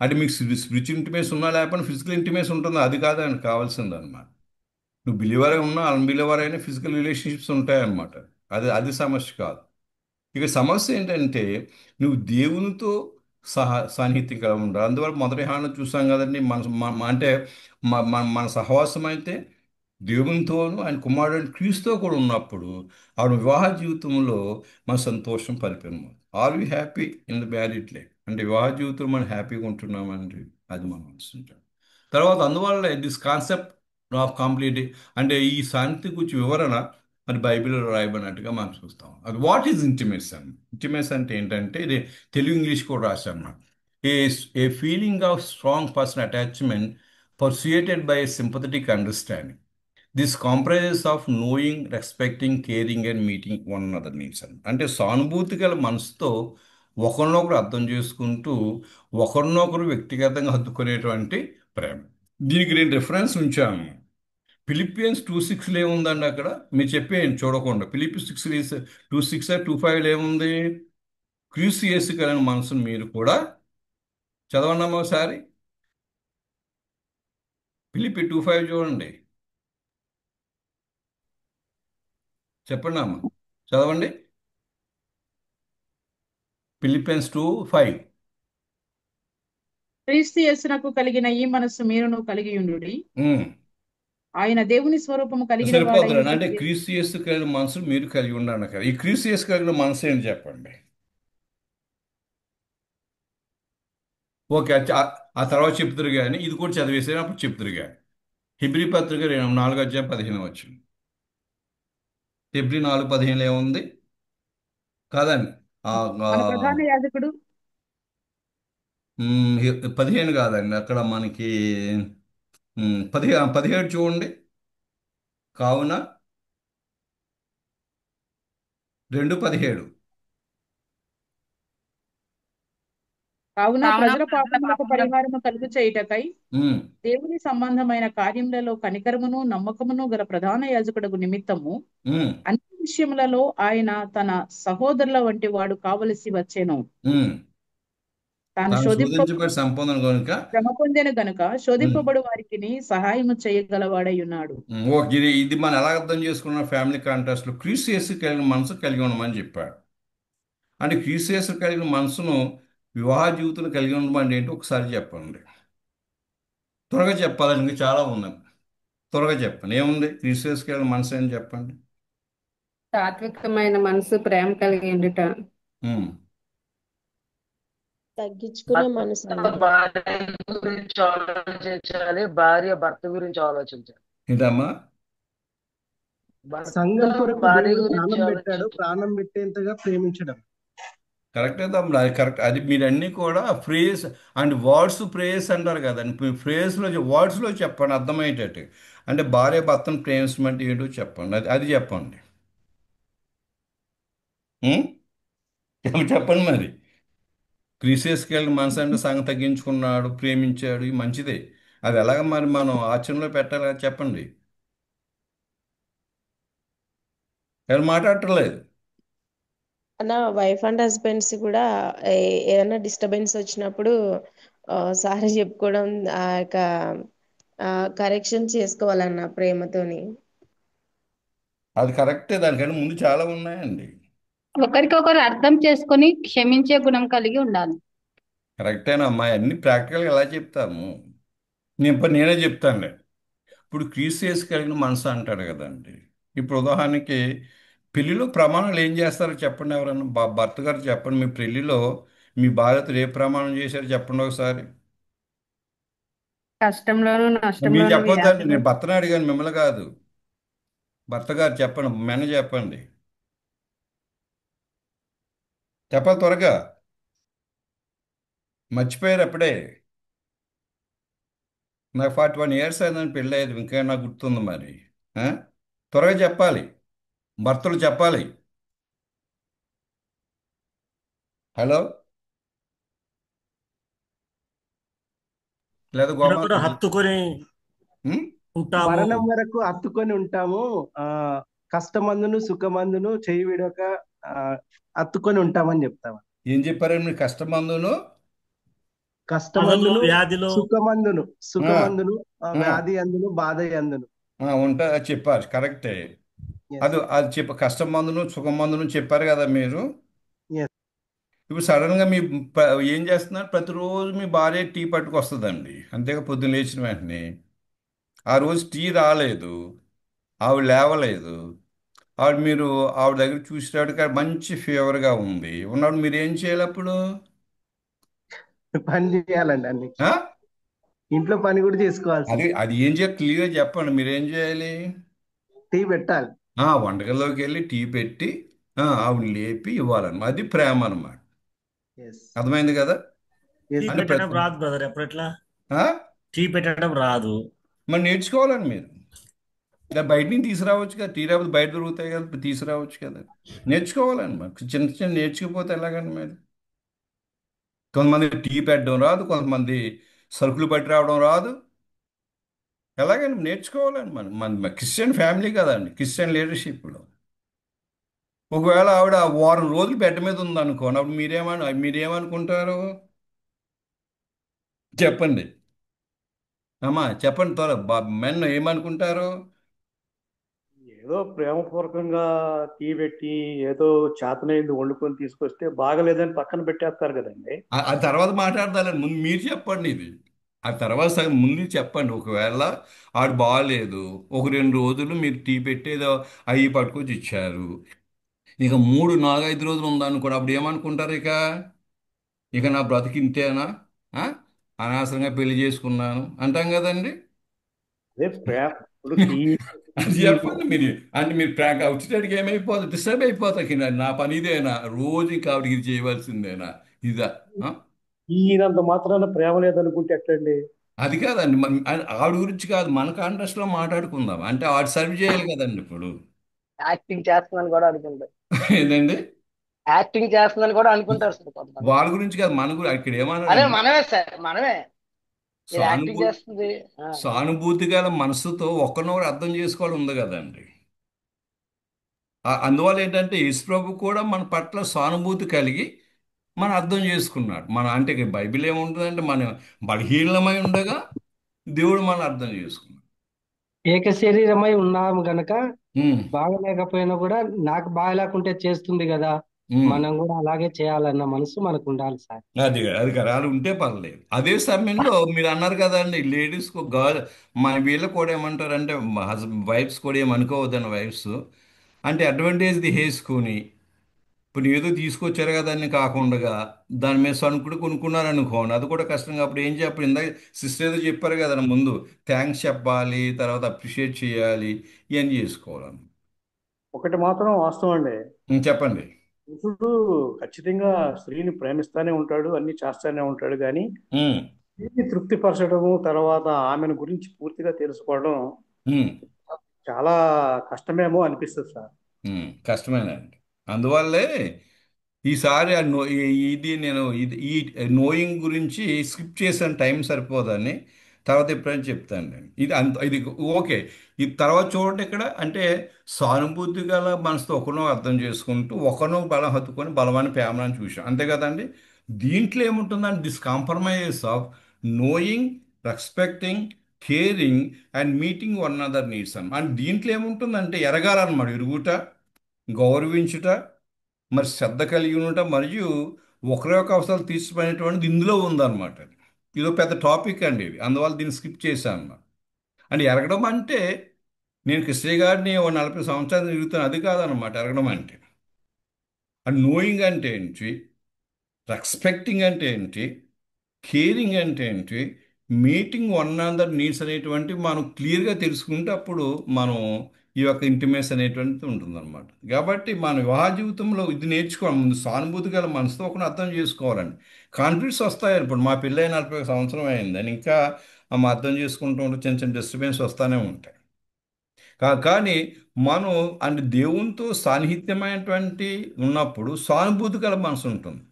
అంటే మీకు స్పిరిచువల్ ఇంటిమేసి ఉన్నా లేకపోతే ఫిజికల్ ఇంటిమేసి ఉంటుందో అది కాదని కావాల్సింది అనమాట. నువ్వు బిలీవర్ ఉన్నా అన్బిలీవర్ అయినా ఫిజికల్ రిలేషన్షిప్స్ ఉంటాయన్నమాట. అది సమస్య కాదు. ఇక సమస్య ఏంటంటే నువ్వు దేవునితో సాన్నిహిత్యం కలిగి ఉండాలి. అందువల్ల మొదటి హాని చూసాం కదండి, అంటే మన సహవాసం అయితే దేవునితోనూ ఆయన కుమారుడు క్రీస్తుతో కూడా ఉన్నప్పుడు ఆవిడ వివాహ జీవితంలో మన సంతోషం పరిపూర్ణం. Are you happy in the married life, అంటే వివాహ జీవితంలో మనం హ్యాపీగా ఉంటున్నామండి, అది మనం ఆలోచించాం. తర్వాత అందువల్ల దిస్ కాన్సెప్ట్ ఆఫ్ కంప్లీట్, అంటే ఈ శాంతి గురించి వివరణ మరి బైబిల్లో రాయబడినట్టుగా మనం చూస్తాం. అది వాట్ ఈజ్ ఇంటిమేసీ అని. ఇంటిమేసీ అంటే ఏంటంటే ఇది తెలుగు ఇంగ్లీష్ కూడా రాశాను. A a feeling of strong personal attachment persuaded by a sympathetic understanding. This comprises of knowing, respecting, caring and meeting one another needs అని. అంటే సానుభూతి గల మనసుతో ఒకరినొకరు అర్థం చేసుకుంటూ ఒకరినొకరు వ్యక్తిగతంగా హత్తుకునేటువంటి ప్రేమ. దీనికి నేను రిఫరెన్స్ ఉంచాను. ఫిలిపియన్స్ 2:6 ఏముందండి అక్కడ, మీరు చెప్పేయండి చూడకుండా. ఫిలిపి 2:6 2:5 ఏముంది, క్రీస్తు యేసు కలిగిన మనసును మీరు కూడా, చదవండి అమ్మ ఒకసారి. ఫిలిపి 2:5 చూడండి, చెప్పండి అమ్మ, చదవండి. ఫిలిపియన్స్ 2:5. క్రీస్తు యేసునకు కలిగిన ఈ మనస్సు మీరును కలిగి ఉండుడి. ఉమ్. ఆయన దేవుని స్వరూపము కలిగిన వాడై సరిపోతుందండి. అంటే క్రీస్తు యేసు కలిగిన మనసు మీరు కలిగి ఉండండి కదా. ఈ క్రీస్తు యేసు కలిగిన మనసు ఏంటి చెప్పండి. ఓకే, ఆ తర్వాత చెప్తారు కానీ ఇది కూడా చదివేసాను, అప్పుడు చెప్తారు కానీ. హెబ్రీ పత్రిక 4:15 వచ్చింది. హెబ్రీ 4:15 ఏముంది కాదండి. ఆ, ఆ, మన ప్రధాన యాజకుడు 15 కాదండి, అక్కడ మనకి 17 చూడండి. కావున 2:17. కావున కావున ప్రజల ప్రజల పాపములకు పాపములకు పరిహారము కలుగు చేయుటకై ఉమ్, దేవుని సంబంధమైన కార్యములలో కనికరమును నమ్మకమును గల ప్రధాన యాజకుడకు నిమిత్తము ఉమ్, అన్ని విషయములలో ఆయన తన సహోదరుల వంటి వాడు కావలసి వచ్చెను. ఉమ్. తాను తాను శోధింపబడు శోధించబడి సంపూర్ణ కనుక. శ్రమ పొందెను గనుక ఉమ్, శోధింపబడు వారికి సహాయము చేయగలవాడై ఉన్నాడు. ఓకే, ఇది మనం ఎలా అర్థం చేసుకున్న ఫ్యామిలీ కాంటాక్స్లో క్రీస్తు యేసు కలిగిన మనసు కలిగి ఉండమని చెప్పాడు. అంటే క్రీస్తు యేసు కలిగిన మనసును వివాహ జీవితంలో కలిగి ఉండమని ఏంటి ఒకసారి చెప్పండి. త్వరగా చెప్పాలని ఇంకా చాలా ఉన్నాయి. త్వరగా చెప్పండి ఏముంది క్రీస్తు యేసు కలిగిన మనసు అని చెప్పండి. సాత్వికమైన మనసు, ప్రేమ కలిగి ఉండుట, ఉమ్. తగ్గించుకునే మనసు భర్త అండి. భార్య గురించి ఆలోచించాలి, భార్య భర్త గురించి ఆలోచించాలి. ఏంటమ్మా? భర్త సంఘం కొరకు భార్య దేవుడు గురించి ప్రాణం పెట్టాడు, ఆలోచించాలి. ప్రాణం పెట్టేంతగా ప్రేమించడం. కరెక్టే తమ్ముడు, అది కరెక్ట్. అది మీరన్నీ కూడా ఫ్రేజ్ అండ్ వర్డ్స్ ప్రేయర్స్ అంటారు కదండి. మీ ఫ్రేజ్లో వర్డ్స్లో చెప్పండి అర్థమయ్యేటట్టు. అంటే భార్య భర్తను ప్రేమించమంటే ఏంటో చెప్పండి, అది అది చెప్పండి. ఉం? చెప్పండి మరి. క్రీసేస్కెళ్ళి మనసు అంటే సంగ తగ్గించుకున్నాడు, ప్రేమించాడు, ఇది మంచిదే. అది ఎలాగ మరి మనం ఆచరణలో పెట్టాలి కదా చెప్పండి. ఎవరు మాట్లాడటలేదు. నా వైఫ్ అండ్ హస్బెండ్స్ కూడా ఏదైనా డిస్టర్బెన్స్ వచ్చినప్పుడు సారీ చెప్పుకోవడం, ఆ యొక్క కరెక్షన్ చేసుకోవాలన్న ప్రేమతోని. అది కరెక్టే, దానికంటే ముందు చాలా ఉన్నాయండి. ఒకరికొకరు అర్థం చేసుకొని క్షమించే గుణం కలిగి ఉండాలి. కరెక్టేనా అమ్మాయి, అన్ని ప్రాక్టికల్గా ఎలా చెప్తాము. నేనే చెప్తానులే. ఇప్పుడు క్రీస్తు కలిగిన మనసు అంటాడు కదండి. ఇప్పుడు ఉదాహరణకి పెళ్లిలో ప్రమాణాలు ఏం చేస్తారో చెప్పండి. ఎవరన్నా భర్త గారు చెప్పండి, మీ పెళ్లిలో మీ భార్యతో ఏ ప్రమాణం చేశారో చెప్పండి ఒకసారి. కష్టంలోను మీరు నష్టంలోను చెప్పొద్దండి, నేను భర్తను అడిగాను మిమ్మల్ని కాదు. భర్త గారు చెప్పండి, మెన చెప్పండి, చెప్పాలి త్వరగా. మర్చిపోయారు అప్పుడే. నాకు 41 ఇయర్స్ అయిందని పెళ్ళి అయ్యేది, ఇంకా నాకు గుర్తుంది మరి. ఆ? త్వరగా చెప్పాలి, భర్తలు చెప్పాలి. హలో, లేదా కూడా గోమాత. హత్తుకొని ఉం? ఉంటాము. మరణం వరకు హత్తుకొని ఉంటాము. ఆ కష్టమందును సుఖమందును చేయి విడక హత్తుకొని ఉంటామని చెప్తాము. ఏం చెప్పారండి మీరు? కష్టమందును కష్టమందును వ్యాధిలో సుఖమందును వ్యాధి అందును బాధ అందును ఉంటా చెప్పారు. కరెక్టే. అది అది కష్టం మందును సుఖం మందును చెప్పారు కదా మీరు. ఇప్పుడు సడన్గా మీ ఏం చేస్తున్నారు? ప్రతిరోజు మీ భార్య టీ పట్టుకొస్తుందండి, అంతేగా పొద్దున్న లేచిన వెంటనే. ఆ రోజు టీ రాలేదు, ఆవిడ లేవలేదు. ఆవిడ దగ్గర చూసేటప్పుడు మంచి ఫీవర్గా ఉంది ఉన్నప్పుడు మీరు ఏం చేయాలి అప్పుడు? పని చేయాలండి, అన్ని ఆ? ఇంట్లో పని కూడా చేసుకోవాల్సింది. అది ఏం చేయాలి క్లియర్గా చెప్పండి, మీరు ఏం చేయాలి? టీ పెట్టాలి. వంటగదిలోకి వెళ్ళి టీ పెట్టి ఆవిడ లేపి ఇవ్వాలన్నమాట. అది ప్రేమ అన్నమాట. అర్థమైంది కదా? టీ అంటే పెట్టడం రాదు బ్రదర్, ఎప్పుడెట్లా ఆ? టీ పెట్టడం రాదు. మరి నేర్చుకోవాలండి మీరు. ఇలా బయట నుంచి తీసుకురావచ్చు కదా, టీ రాకపోతే బయట దొరుకుతాయి కదా, తీసుకురావచ్చు కదా. నేర్చుకోవాలండి మరి, చిన్న చిన్న నేర్చుకుపోతే ఎలాగండి మరి. కొంతమంది టీ పెట్టడం రాదు, కొంతమంది సరుకులు పట్టి రావడం రాదు. ఎలాగండి నేర్చుకోవాలండి మనం. మన క్రిస్టియన్ ఫ్యామిలీ కదండి, క్రిస్టియన్ లీడర్షిప్లో. ఒకవేళ ఆవిడ వారం రోజులు బెడ్ మీద ఉందనుకోండి, అప్పుడు మీరేమనుకుంటారు చెప్పండి అమ్మా, చెప్పండి త్వర. మెన్ ఏమనుకుంటారు? ఏదో ప్రేమపూర్వకంగా టీ పెట్టి ఏదో చేతనైంది వండుకొని తీసుకొస్తే బాగలేదని పక్కన పెట్టేస్తారు కదండి. ఆ తర్వాత మాట్లాడతారండి, ముందు మీరు చెప్పండి ఇది. ఆ తర్వాత సగం ముందు చెప్పండి. ఒకవేళ ఆడు బాగాలేదు, ఒక 2 రోజులు మీరు టీ పెట్టేదో అవి పట్టుకొచ్చి ఇచ్చారు, ఇక 3, 4, 5 రోజులు ఉందనుకోండి, అప్పుడు ఏమనుకుంటారు? ఇక నా బ్రతికింతేనా, ఆ? అనవసరంగా పెళ్లి చేసుకున్నాను అంటాం కదండి. అదే ప్రేమ. ఇప్పుడు టీ అది చెప్పండి మీరు. అంటే మీరు వచ్చేటడికి ఏమైపోతుంది? డిస్టర్బ్ అయిపోతాయి. నా పని ఇదేనా, రోజు ఇంకా ఆవిడకి ఇది చేయవలసిందేనా, ఇదా? ఈయనంత మాత్రాన ప్రేమ లేదనుకుంటే ఎట్లండి? అది కాదండి, ఆవిడ గురించి కాదు, మన కాంటెస్ట్లో మాట్లాడుకుందాం. అంటే ఆవిడ సర్వ్ చేయాలి కదండి ఇప్పుడు. యాక్టింగ్ చేస్తున్నాను కూడా అనుకుంటా. ఏంటండి? యాక్టింగ్ చేస్తుందని కూడా అనుకుంటారు సార్ కొంతమంది. వాళ్ళ గురించి కాదు, మన గురించి ఇక్కడ అదే ఏమన్నాడంటే మనమే సార్, మనమే. ఇది యాక్టింగ్ సానుభూ చేస్తుంది. సానుభూతి గల మనసుతో ఒకరినొకరు అర్థం చేసుకోవడం ఉంది కదండి. అందువల్ల ఏంటంటే యేసుప్రభు కూడా మన పట్ల సానుభూతి కలిగి మనం అర్థం చేసుకున్నాడు. మన అంటే ఇక బైబిల్ ఏముంటుందంటే మనం బలహీనమై ఉండగా దేవుడు మనం అర్థం చేసుకున్నాడు. ఏక శరీరమై ఉన్నాము గనక ఉమ్, బాగలేకపోయినా కూడా నాకు బాగలేకుంటే చేస్తుంది కదా, ఉమ్. మనం కూడా అలాగే చేయాలన్న మనసు మనకు ఉండాలి సార్. అది కదా, అలా ఉంటే పర్లేదు. అదే సమయంలో మీరు అన్నారు కదండి, లేడీస్ గర్ల్ మన వీళ్ళకి కూడా ఏమంటారంటే వైఫ్స్ కూడా ఏమనుకోవద్దని వైఫ్స్ అంటే అడ్వాంటేజ్ తీసేసుకొని ఇప్పుడు ఏదో తీసుకొచ్చారు కదా అని కాకుండా దాని మీద సణుకుడు కొనుక్కున్నారు అనుకోండి, అది కూడా కష్టం. అప్పుడు ఏం చెప్పాలి, ఇందాక సిస్టర్ ఏదో చెప్పారు కదా ముందు, థ్యాంక్స్ చెప్పాలి, తర్వాత అప్రిషియేట్ చేయాలి, ఇవన్నీ చేసుకోవాలి. ఒకటి మాత్రం వాస్తవం అండి. చెప్పండి. పురుషుడు ఖచ్చితంగా స్త్రీని ప్రేమిస్తానే ఉంటాడు, అన్ని చేస్తానే ఉంటాడు, కానీ ఉమ్, స్త్రీని తృప్తిపరచడము, తర్వాత ఆమెను గురించి పూర్తిగా తెలుసుకోవడం ఉమ్. చాలా కష్టమేమో అనిపిస్తుంది సార్. కష్టమేనండి. అందువల్లే ఈసారి ఇది నేను ఈ నోయింగ్ గురించి స్కిప్ చేసిన టైం సరిపోదని తర్వాత ఎప్పుడైనా చెప్తాను నేను. ఇది ఇది ఓకే. ఇది తర్వాత చూడండి ఇక్కడ అంటే సానుభూతి గల మనసుతో ఒకరినో అర్థం చేసుకుంటూ ఒకరినో బలం హత్తుకొని బలమైన ప్రేమను చూసాం, అంతే కదండి. దీంట్లో ఏముంటుందంటే this compromise of knowing, respecting, caring and meeting one other needs and దీంట్లో ఏముంటుందంటే ఎరగాలన్నమాట, ఎరుగుట, గౌరవించుట, మరి శ్రద్ధ కలిగి ఉండటం, మరియు ఒకరి యొక్క అవసరాలు తీర్చిపోయినటువంటిది ఇందులో ఉందన్నమాట. ఇదో పెద్ద టాపిక్ అండి ఇది, అందువల్ల దీన్ని స్కిప్ చేశాను అన్నమాట. అంటే ఎరగడం అంటే నేను కృష్ణయ్య గారిని ఓ 40 సంవత్సరాలు తిరుగుతాను అది కాదనమాట ఎరగడం అంటే. అండ్ నోయింగ్ అంటే ఏంటి, రెస్పెక్టింగ్ అంటే ఏంటి, కేరింగ్ అంటే ఏంటి, మీటింగ్ వన్ అనదర్ నీడ్స్ అనేటువంటి మనం క్లియర్గా తెలుసుకుంటే అప్పుడు మనం ఈ యొక్క ఇంటిమేస్ అనేటువంటిది ఉంటుందన్నమాట. కాబట్టి మన వివాహ జీవితంలో ఇది నేర్చుకోవాలి. ముందు సానుభూతి గల మనసుతో ఒకరిని అర్థం చేసుకోవాలండి. కాన్ఫ్లిక్ట్స్ వస్తాయని, ఇప్పుడు మా పిల్ల 40 సంవత్సరం అయిందని ఇంకా ఆమె అర్థం చేసుకుంటూ ఉంటే చిన్న చిన్న డిస్టర్బెన్స్ వస్తూనే ఉంటాయి. కానీ మనం అంటే దేవునితో సాన్నిహిత్యమైనటువంటి ఉన్నప్పుడు సానుభూతి గల మనసు ఉంటుంది.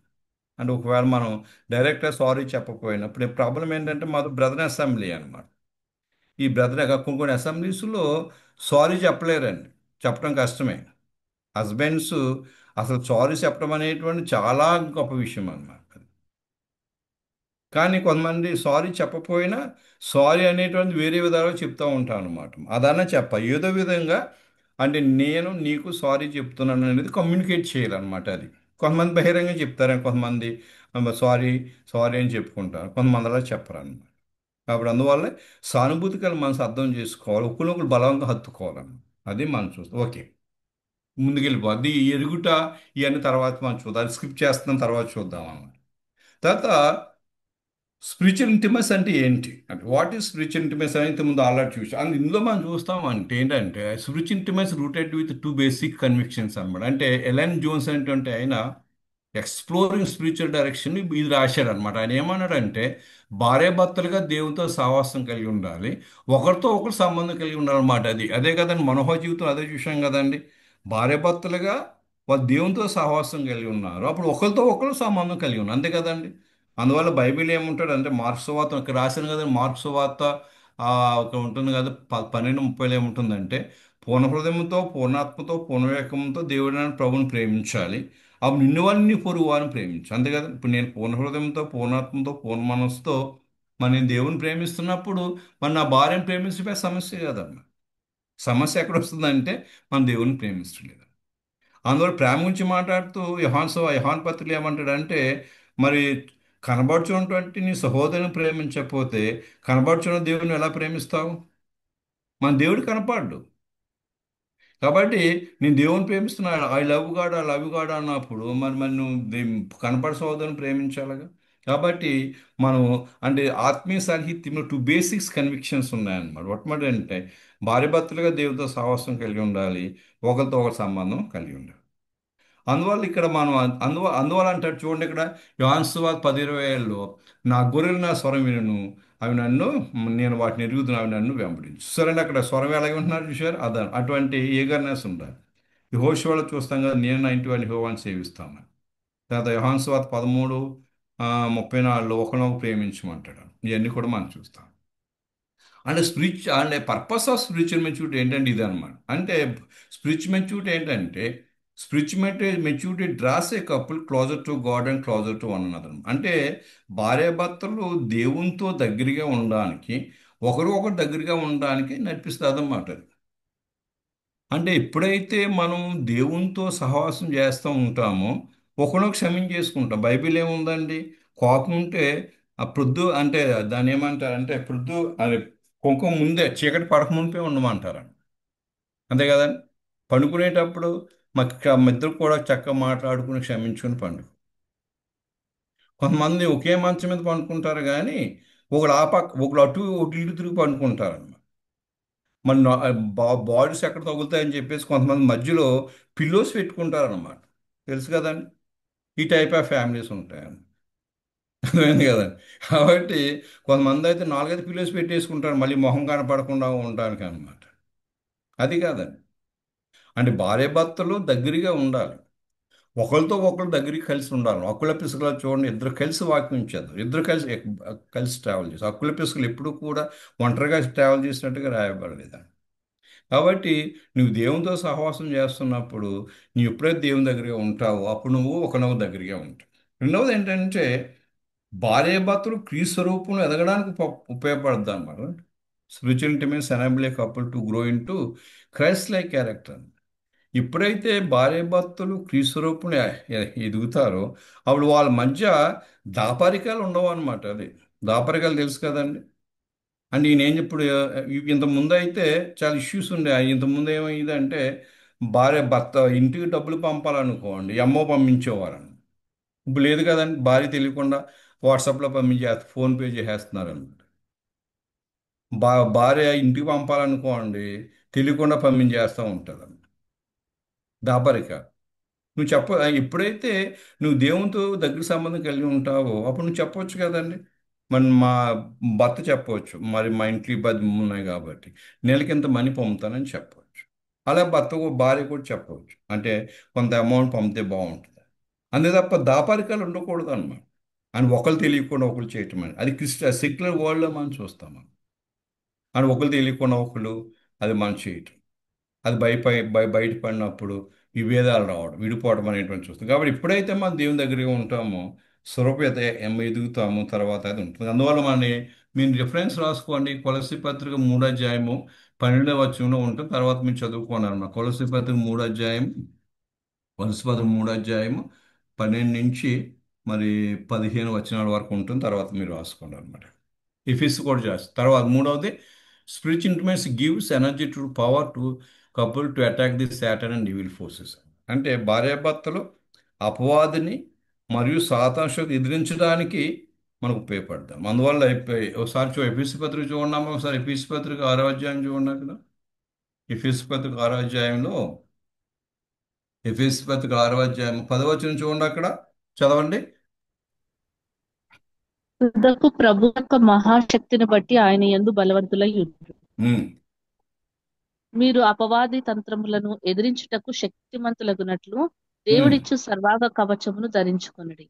అంటే ఒకవేళ మనం డైరెక్ట్గా సారీ చెప్పకపోయినప్పుడు ప్రాబ్లం ఏంటంటే మాది బ్రదర్ అసెంబ్లీ అనమాట. ఈ బ్రదర్ కొన్ని అసెంబ్లీస్లో సారీ చెప్పలేరండి, చెప్పడం కష్టమే. హస్బెండ్స్ అసలు సారీ చెప్పడం అనేటువంటి చాలా గొప్ప విషయం అన్నమాట. కానీ కొంతమంది సారీ చెప్పకపోయినా సారీ అనేటువంటి వేరే విధాలుగా చెప్తూ ఉంటాను అనమాట. అదన్నా ఏదో విధంగా అంటే నేను నీకు సారీ చెప్తున్నాను అనేది కమ్యూనికేట్ చేయాలన్నమాట. అది కొంతమంది బహిరంగ చెప్తారు, కొంతమంది సారీ సారీ అని చెప్పుకుంటారు, కొంతమంది అలా చెప్పరు అన్నమాట. కాబట్టి అందువల్ల సానుభూతి కలిగి మనసు అర్థం చేసుకోవాలి, ఒకరినొకరు బలంగా హత్తుకోవాలన్నమాట. అది మనం చూస్తాం. ఓకే, ముందుకెళ్ళిపోద్ది ఈ ఎరుగుట ఇవన్నీ తర్వాత మనం చూద్దాం, అది స్కిప్ చేస్తున్నాం, తర్వాత చూద్దాం అన్నమాట. తర్వాత స్పిరిచువల్ ఇంటిమసీ అంటే ఏంటి అంటే వాట్ ఈస్ స్పిరిచువల్ ఇంటిమసీ అని ముందు ఆల్రెడీ చూసాం. అండ్ ఇందులో మనం చూస్తాం అంటే ఏంటంటే spiritual intimacy rooted with 2 basic convictions అన్నమాట. అంటే ఎలెన్ జోన్స్ అనేటువంటి ఆయన ఎక్స్ప్లోరింగ్ స్పిరిచువల్ డైరెక్షన్ ఇది రాశాడు అనమాట. ఆయన ఏమన్నాడంటే భార్యాభర్తలుగా దేవునితో సహవాసం కలిగి ఉండాలి, ఒకరితో ఒకరు సంబంధం కలిగి ఉండాలన్నమాట. అదే కదండి మనోహర జీవితం అదే చూసాం కదండి. భార్యాభర్తలుగా వాళ్ళు దేవునితో సహవాసం కలిగి ఉన్నారు, అప్పుడు ఒకరితో ఒకరు సంబంధం కలిగి ఉన్నారు, అంతే కదండి. అందువల్ల బైబిల్ ఏముంటాడు అంటే మార్క్స్ వార్త ఇక్కడ రాశాను కదండి. మార్క్స్ వార్త ఒక ఉంటుంది కదా 12:30 ఏముంటుందంటే పూర్ణ హృదయంతో, పూర్ణాత్మతో, పూర్ణవేకంతో దేవుడైన ప్రభుని ప్రేమించాలి, అప్పుడు నిన్నువన్నీ పొరుగు వారిని ప్రేమించు, అంతే కదా. ఇప్పుడు నేను పూర్ణ హృదయంతో, పూర్ణాత్మతో, పూర్ణ మనసుతో మరి నేను దేవుని ప్రేమిస్తున్నప్పుడు మరి నా భార్యను ప్రేమించే సమస్య కదమ్మా. సమస్య ఎక్కడ వస్తుందంటే మనం దేవుని ప్రేమించలేదు. అందువల్ల ప్రేమ గురించి మాట్లాడుతూ యోహాన్ పత్రికలు ఏమంటాడంటే మరి కనబడుచున్నటువంటి నీ సహోదరుని ప్రేమించకపోతే కనబడుచున్న దేవుని ఎలా ప్రేమిస్తావు? మన దేవుడు కనపడ్డు. కాబట్టి నేను దేవుని ప్రేమిస్తున్నాను, ఐ లవ్ గాడ్ అన్నప్పుడు మరి మరి నువ్వు కనపడి సోదరుని ప్రేమించాలిగా. కాబట్టి మనం అంటే ఆత్మీయ సాహిత్యంలో 2 బేసిక్స్ కన్విక్షన్స్ ఉన్నాయన్నమాట. మొట్టమొదటి అంటే భార్యాభర్తలుగా దేవుడితో సహవాసం కలిగి ఉండాలి, ఒకరితో ఒకరి సంబంధం కలిగి ఉండాలి. అందువల్ల ఇక్కడ మనం అందువల్ల అంటాడు చూడండి, ఇక్కడ యోహాను సువార్త 10:27లో నా గొర్రెలు నా స్వరం వినును, అవి నన్ను నేను వాటిని ఎరుగుతున్నా, అవి నన్ను వెంబడించు. సరే, అక్కడ స్వరం ఎలాగే ఉంటున్నారు చూసారు, అటువంటి ఈగర్నెస్ ఉండాలి. యెహోషువలో చూస్తాం కదా, నేను నా ఇంటి వారిని యెహోవాను సేవిస్తాను. తర్వాత యోహాను సువార్త 13:34లో ఒకరినొకరు ప్రేమించమంటాడు. ఇవన్నీ కూడా మనం చూస్తాం. అంటే అంటే పర్పస్ ఆఫ్ స్పిరిచువల్ మెచ్యూరిటీ ఏంటంటే ఇది అనమాట. అంటే స్పిరిచువల్ మెచ్యూరిటీ ఏంటంటే spiritual maturity draws a couple closer to God and closer to one another. అంటే భార్యాభర్తలు దేవునితో దగ్గరగా ఉండడానికి, ఒకరు ఒకరు దగ్గరగా ఉండడానికి నడిపిస్తుంది అన్నమాట అది. అంటే ఎప్పుడైతే మనం దేవునితో సహవాసం చేస్తూ ఉంటామో ఒకరినొకరు క్షమించేసుకుంటాం. బైబిల్ ఏముందండి, కోపం ఉంటే ఆ ప్రొద్దు అంటే దాన్ని ఏమంటారంటే ప్రొద్దు అది కుంకుమ ముందే చీకటి పడక మునిపే ఉండమంటారు. అంతే కదండి. పండుకునేటప్పుడు మా ఇద్దరు కూడా చక్కగా మాట్లాడుకుని క్షమించుకుని పండు. కొంతమంది ఒకే మంచం మీద పండుకుంటారు కానీ ఒకడు ఆ పక్క ఒకడు అటు ఒకటి ఇటు తిరిగి పండుకుంటారు. మన బాడీస్ ఎక్కడ తగులుతాయని చెప్పేసి కొంతమంది మధ్యలో పిల్లోస్ పెట్టుకుంటారు అనమాట. తెలుసు కదండి, ఈ టైప్ ఆఫ్ ఫ్యామిలీస్ ఉంటాయని. అర్థమైంది కదండి. కాబట్టి కొంతమంది అయితే 4-5 పిల్లోస్ పెట్టేసుకుంటారు మళ్ళీ మొహం కనపడకుండా ఉండడానికి అనమాట. అది కాదండి. అంటే భార్యాభర్తలు దగ్గరగా ఉండాలి, ఒకరితో ఒకరు దగ్గరికి కలిసి ఉండాలి. అక్కుల పిసుకలో చూడండి, ఇద్దరు కలిసి వాక్యం చేద్దాం, ఇద్దరు కలిసి కలిసి ట్రావెల్ చేస్తారు. అక్కుల పిసుకలు ఎప్పుడు కూడా ఒంటరిగా ట్రావెల్ చేసినట్టుగా రాయబడలేదు. కాబట్టి నువ్వు దేవునితో సహవాసం చేస్తున్నప్పుడు నువ్వు ఎప్పుడైతే దేవుని దగ్గరగా ఉంటావో అప్పుడు నువ్వు ఒకనొక దగ్గరగా ఉంటావు. రెండవది ఏంటంటే భార్యాభర్తలు క్రీస్తు రూపంలో ఎదగడానికి ఉపయోగపడద్దు అన్నమాట. Spiritual intimates enable a couple to grow into Christ like character. ఎప్పుడైతే భార్యాభర్తలు క్రీస్తు రూపంలో ఎదుగుతారో అప్పుడు వాళ్ళ మధ్య దాపరికాలు ఉండవు అనమాట. అది దాపరికాలు తెలుసు కదండి. అండ్ ఈయన ఏం ఇప్పుడు ఇంత ముందు అయితే చాలా ఇష్యూస్ ఉండే. ఇంతకుముందు ఏమైందంటే భర్త ఇంటికి డబ్బులు పంపాలనుకోండి అమ్మో పంపించేవారని. ఇప్పుడు లేదు కదండి, భార్య తెలియకుండా వాట్సాప్లో పంపించేస్తారు, ఫోన్పే చేసేస్తున్నారు అనమాట. భార్య ఇంటికి పంపాలనుకోండి తెలియకుండా పంపించేస్తూ ఉంటుంది దాపరిక. నువ్వు ఎప్పుడైతే నువ్వు దేవునితో దగ్గర సంబంధం కలిగి ఉంటావో అప్పుడు నువ్వు చెప్పవచ్చు కదండి. మరి మా భర్త చెప్పవచ్చు, మరి మా ఇంట్లో ఇబ్బంది ఉన్నాయి కాబట్టి నెలకి ఇంత మనీ పంపుతానని చెప్పవచ్చు. అలా భార్య కూడా చెప్పవచ్చు, అంటే కొంత అమౌంట్ పంపితే బాగుంటుంది. అంతే తప్ప దాపరికాలు ఉండకూడదు అన్నమాట. అని ఒకరు తెలియకుండా ఒకరు చేయటం అని అది సెక్యులర్ వరల్డ్లో మనం చూస్తాం. అని ఒకరు తెలియకుండా ఒకరు అది మనం చేయటం, అది బయటపడినప్పుడు విభేదాలు రావడం, విడిపోవడం అనేటువంటి చూస్తాం. కాబట్టి ఎప్పుడైతే మనం దేవుని దగ్గరగా ఉంటామో స్వరూపత ఎదుగుతాము, తర్వాత అది ఉంటుంది. అందువల్ల మీరు రిఫరెన్స్ రాసుకోండి. కొలస్సీ పత్రిక 3:12 ఉంటుంది. తర్వాత మీరు చదువుకోండి అన్నమాట. కొలస్సీ పత్రిక 3 కొలస్సీ పత్రిక 3:12 నుంచి మరి 15 వచనాల వరకు ఉంటుంది. తర్వాత మీరు రాసుకోండి అనమాట. ఇఫిస్ కూడా చేస్తారు. తర్వాత మూడవది spiritual intimates gives energy to power to couple to attack the Satan and evil forces. అంటే భార్యాభర్తలు అపవాదిని మరియు సాతాను శక్తి ఎదిరించడానికి మనకు ఉపయోగపడతాం. అందువల్ల ఒకసారి ఎఫీసు పత్రిక చూడన్నాము. ఒకసారి ఎఫీసు పత్రిక 6వ అధ్యాయం చూడండి. అక్కడ ఎఫీసు పత్రిక 6వ అధ్యాయంలో ఎఫీసు పత్రిక 6వ అధ్యాయం 10వ వచనం చూడండి. అక్కడ చదవండి. తుదకు ప్రభు యొక్క మహాశక్తిని బట్టి ఆయన యందు బలవంతులై ఉండు. మీరు అపవాది తంత్రములను ఎదిరించుటకు శక్తిమంతులగునట్లు దేవుడిచ్చు సర్వాంగ కవచమును ధరించుకొనుడి.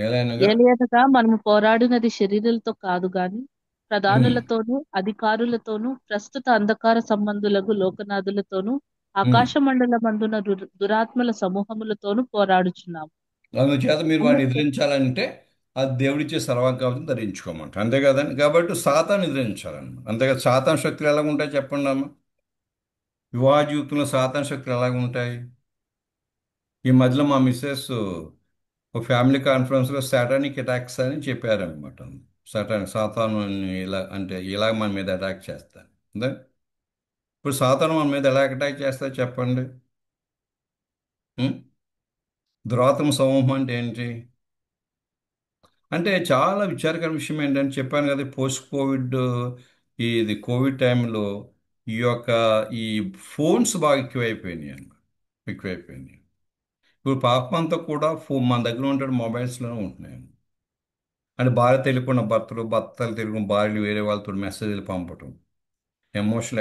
ఏలయనగా మనము పోరాడినది శరీరులతో కాదు గాని ప్రధానులతోనూ అధికారులతోనూ ప్రస్తుత అంధకార సంబంధులకు లోకనాథులతోనూ ఆకాశ మండలమందున దురాత్మల సమూహములతోనూ పోరాడుచున్నాము. అందుచేత మీరు వాడిని ఎదిరించాలంటే అది దేవుడిచ్చే సర్వకవచం ధరించుకోమంట. అంతే కదండి. కాబట్టి సాతాను ఎదిరించాలన్నమాట. అంతేకాదు సాతాను శక్తులు ఎలాగ ఉంటాయి చెప్పండి అమ్మ. వివాహ జీవితంలో సాతాను శక్తులు ఎలాగ ఉంటాయి? ఈ మధ్యలో మా మిస్సెస్ ఒక ఫ్యామిలీ కాన్ఫరెన్స్లో సాటానిక్ అటాక్స్ అని చెప్పారనమాట. సాతాను ఇలా అంటే ఇలా మన మీద అటాక్ చేస్తాను. అంతే. ఇప్పుడు సాతాను మన మీద ఎలా అటాక్ చేస్తా చెప్పండి. దురాత్మ సమూహం అంటే ఏంటి? అంటే చాలా విచారకర విషయం ఏంటంటే చెప్పాను కదా, పోస్ట్ కోవిడ్ ఇది కోవిడ్ టైంలో ఈ యొక్క ఈ ఫోన్స్ బాగా ఎక్కువైపోయినాయి అన్నమాట. ఎక్కువైపోయినాయి. ఇప్పుడు పాపం అంతా కూడా మన దగ్గర ఉంటాడు మొబైల్స్లోనే ఉంటున్నాయి. అంటే భార్య తెలియకుండా భర్తలు తెలియకుండా భార్యలు వేరే వాళ్ళతో మెసేజ్లు పంపటం, ఎమోషనల్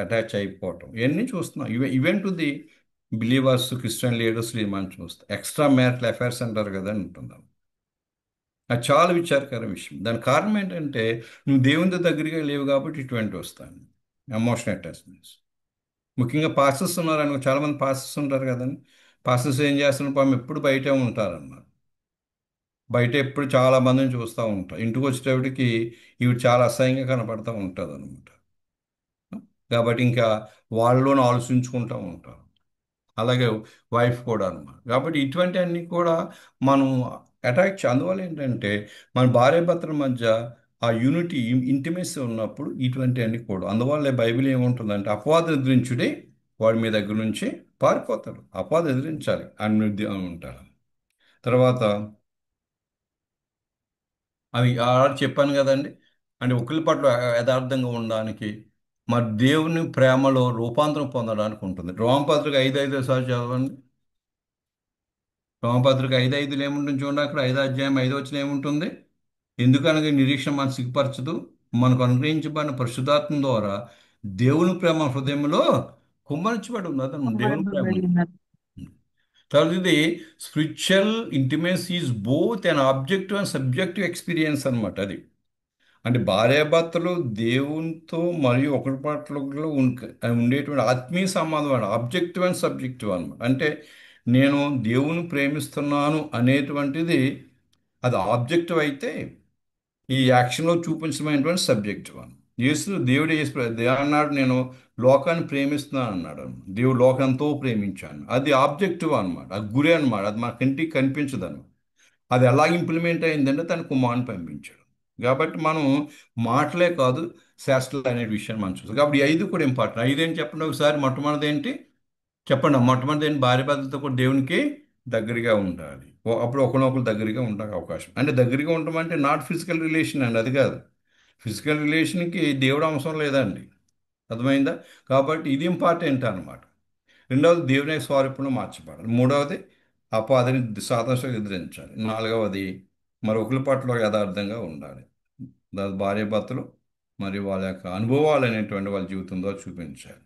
అటాచ్ అయిపోవటం, ఇవన్నీ చూస్తున్నాం. Even to the believers Christian leaders మనం చూస్తాం. ఎక్స్ట్రా మ్యారిటల్ అఫైర్స్ అంటారు కదా అని ఉంటున్నాం. అది చాలా విచారకర విషయం. దాని కారణం ఏంటంటే నువ్వు దేవునితో దగ్గరగా లేవు కాబట్టి ఇటువంటి వస్తాను ఎమోషనల్ అటాచ్మెంట్స్. ముఖ్యంగా పాస్టర్స్ ఉన్నారని చాలామంది పాస్టర్స్ ఉంటారు కదండి. పాస్టర్స్ ఏం చేస్తున్నారు పాపం ఎప్పుడు బయటే ఉంటారన్నమాట. బయట ఎప్పుడు చాలా మందిని చూస్తూ ఉంటారు. ఇంటికి వచ్చేటప్పటికి ఇవి చాలా అసహ్యంగా కనపడతా ఉంటుంది అనమాట. కాబట్టి ఇంకా వాళ్ళలోనే ఆలోచించుకుంటూ ఉంటారు. అలాగే వైఫ్ కూడా అనమాట. కాబట్టి ఇటువంటి అన్నీ కూడా మనం అందువల్ల ఏంటంటే మన భార్యాభర్తల మధ్య ఆ యూనిటీ ఇంటిమేసీ ఉన్నప్పుడు ఇటువంటి అన్నీ కూడా. అందువల్ల బైబిల్ ఏముంటుందంటే అపవాదం ఎదిరించుడే వాడి మీ దగ్గర నుంచి పారిపోతాడు. అపవాదం ఎదిరించాలి అని ఉంటాడు. తర్వాత అవి ఆల్రెడీ చెప్పాను కదండి. అంటే ఒకరి పట్ల యథార్థంగా ఉండడానికి మరి దేవుని ప్రేమలో రూపాంతరం పొందడానికి ఉంటుంది. రోమపత్రిక 5:5 సార్లు చదవండి. రోమపత్రిక 5:5 ఏముంటుంది చూడండి. అక్కడ 5వ అధ్యాయం 5వ వచనం ఏముంటుంది? ఎందుకనగా నిరీక్షణ మనం సిగ్గుపరచదు, మనకు అనుగ్రహించబడిన పరిశుద్ధాత్మ ద్వారా దేవుని ప్రేమ హృదయంలో కుమ్మరించబడి ఉంది. అతను దేవుని ప్రేమ ఉంది. తర్వాత ఇది spiritual intimacy is both an objective and subjective experience అనమాట. అది అంటే భార్యాభర్తలు దేవునితో మరియు ఒకరి పట్ల ఒకరు ఉండేటువంటి ఆత్మీయ సంబంధం ఆబ్జెక్టివ్ అండ్ సబ్జెక్టివ్ అనమాట. అంటే నేను దేవుని ప్రేమిస్తున్నాను అనేటువంటిది అది ఆబ్జెక్టివ్ అయితే ఈ యాక్షన్లో చూపించమైనటువంటి సబ్జెక్టివ్ అని. దేవుడు అన్నాడు నేను లోకాన్ని ప్రేమిస్తున్నాను అన్నాడు. దేవుడు లోకంతో ప్రేమించాను. అది ఆబ్జెక్టివ్ అనమాట. అది గురి అనమాట. అది మన కంటికి కనిపించదు అనమాట. అది ఎలా ఇంప్లిమెంట్ అయిందంటే తన కుమారుని పంపించాడు. కాబట్టి మనం మాటలే కాదు శాస్త్రాలు అనే విషయాన్ని మనం చూస్తాం. కాబట్టి ఈ 5 కూడా ఇంపార్టెంట్. 5 ఏంటి చెప్పండి ఒకసారి. మొట్టమొదటి ఏంటి చెప్పండి. మొట్టమొదటి ఏంటి? భార్యాభర్తలతో కూడా దేవునికి దగ్గరగా ఉండాలి. అప్పుడు ఒకరినొకరు దగ్గరగా ఉండడానికి అవకాశం. అంటే దగ్గరగా ఉండటం అంటే నాట్ ఫిజికల్ రిలేషన్ అండి, అది కాదు. ఫిజికల్ రిలేషన్కి దేవుడు అవసరం లేదండి. అర్థమైందా? కాబట్టి ఇది ఇంపార్టెంట్ అనమాట. రెండవది దేవుని స్వరూపంలో మార్చబడాలి. మూడవది అపాధిని సాతాను ఎదిరించాలి. నాలుగవది మరొకరి పట్ల యథార్థంగా ఉండాలి. భార్యాభర్తలు మరియు వాళ్ళ యొక్క అనుభవాలు అనేటువంటి వాళ్ళ జీవితంలో చూపించాలి.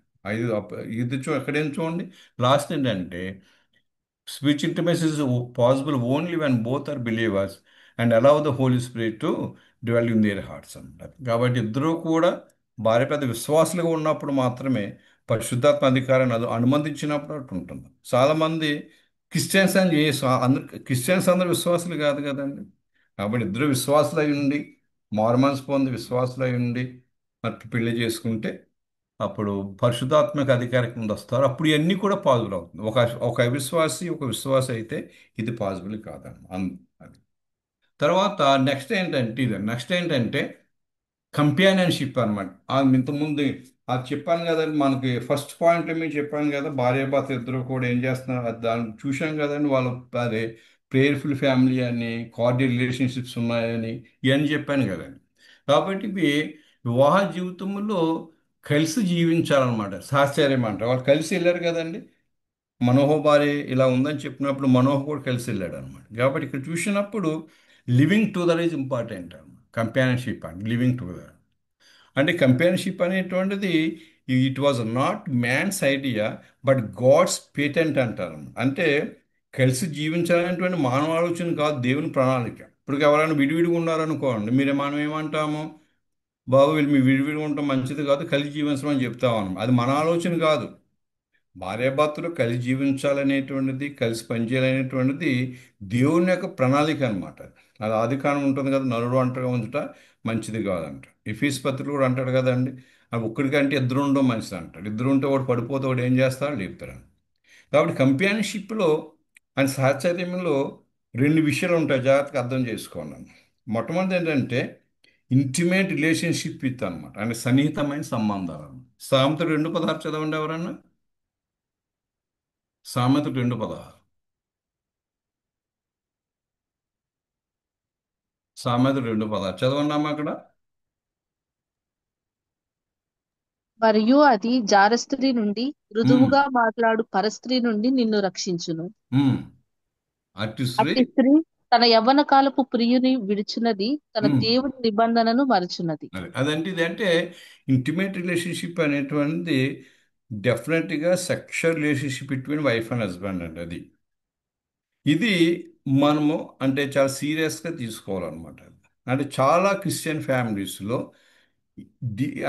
ఇది ఎక్కడేం చూడండి. లాస్ట్ ఏంటంటే spiritual intimacy is possible only when both are believers and allow the Holy Spirit to dwell in their hearts అంటారు. కాబట్టి ఇద్దరూ కూడా భార్య విశ్వాసులుగా ఉన్నప్పుడు మాత్రమే పరిశుద్ధాత్మ అధికారాన్ని అనుమతించినప్పుడు అటు ఉంటుంది. చాలామంది క్రిస్టియన్స్ అని క్రిస్టియన్స్ అందరూ విశ్వాసులు కాదు కదండి. కాబట్టి ఇద్దరు విశ్వాసులు అయి ఉండి మారుమనసు పొంది విశ్వాసులు అయి ఉండి మరి పెళ్లి చేసుకుంటే అప్పుడు పరిశుద్ధాత్మక అధికారికి ముందు వస్తారు. అప్పుడు ఇవన్నీ కూడా పాజిబుల్ అవుతుంది. ఒక విశ్వాసి అయితే ఇది పాజిబుల్ కాదండి. అది తర్వాత నెక్స్ట్ ఏంటంటే కంపానియన్షిప్ అనమాట. ఇంతకుముందు అది చెప్పాను కదండి. మనకి ఫస్ట్ పాయింట్లో మీరు చెప్పాను కదా, భార్యాభర్త ఇద్దరు కూడా ఏం చేస్తున్నారు దాన్ని చూసాం కదండి. వాళ్ళు అదే ప్రేయర్ఫుల్ ఫ్యామిలీ అని, కార్డియల్ రిలేషన్షిప్స్ ఉన్నాయని ఇవన్నీ చెప్పాను కదండి. కాబట్టి ఇవి వివాహ జీవితంలో కలిసి జీవించాలన్నమాట. సాహచర్యం అంటారు. వాళ్ళు కలిసి వెళ్ళారు కదండి. మనోహ భార్య ఇలా ఉందని చెప్పినప్పుడు మనోహ కూడా కలిసి వెళ్ళాడు అనమాట. కాబట్టి ఇక్కడ చూసినప్పుడు లివింగ్ టుగెదర్ ఈజ్ ఇంపార్టెంట్ అనమాట. కంపానియన్షిప్ అండ్ లివింగ్ టుగెదర్ అంటే కంపానియన్షిప్ అనేటువంటిది it was not man's idea but God's patent అంటారు. అంటే కలిసి జీవించాలనేటువంటి మానవ ఆలోచన కాదు, దేవుని ప్రణాళిక. ఇప్పుడు ఎవరైనా విడివిడిగా ఉన్నారనుకోండి, మనం ఏమంటాము, బాబు వీళ్ళు మీ విడివిడిగా ఉండటం మంచిది కాదు, కలిసి జీవించడం అని చెప్తామన్నాం. అది మన ఆలోచన కాదు. భార్యాభర్తలు కలిసి జీవించాలనేటువంటిది, కలిసి పనిచేయాలనేటువంటిది దేవుని యొక్క ప్రణాళిక అనమాట. అది ఆదికాండం ఉంటుంది కదా, నరుడు ఒంటరిగా ఉంచుట మంచిది కాదంట. ఎఫెసీ పత్రికలో కూడా అంటాడు కదండి, అది ఒక్కడికంటే ఇద్దరు ఉండడం మంచిది అంటాడు. ఇద్దరు ఉంటే వాడు పడిపోతే వాడు ఏం చేస్తాడు, లేపుతాడు. కాబట్టి కంపానియన్షిప్లో అండ్ సాహచర్యంలో 2 విషయాలు ఉంటాయి, జాగ్రత్తగా అర్థం చేసుకోండి. మొట్టమొదటి ఏంటంటే ఇంటిమేట్ రిలేషన్షిప్ విత్ అనమాట, అంటే సన్నిహితమైన సంబంధాలు. సామెతలు 2:16 చదవండి ఎవరన్నా. సామెతలు 2:16. సామెతలు 2:16 చదవండి అమ్మ అక్కడ. మరియు అది జారస్త్రీ నుండి మృదువుగా మాట్లాడు పరస్త్రీ నుండి నిన్ను రక్షించును. అట్టి స్త్రీ అట్టి స్త్రీ తన యవ్వన కాలపు ప్రియుని విడిచినది, తన దేవుని నిబంధనను మరచున్నది. అదంటే ఇది అంటే ఇంటిమేట్ రిలేషన్షిప్ అనేటువంటిది డెఫినెట్గా sexual relationship between wife and husband అండి అది. ఇది మనము అంటే చాలా సీరియస్గా తీసుకోవాలన్నమాట. అంటే చాలా క్రిస్టియన్ ఫ్యామిలీస్లో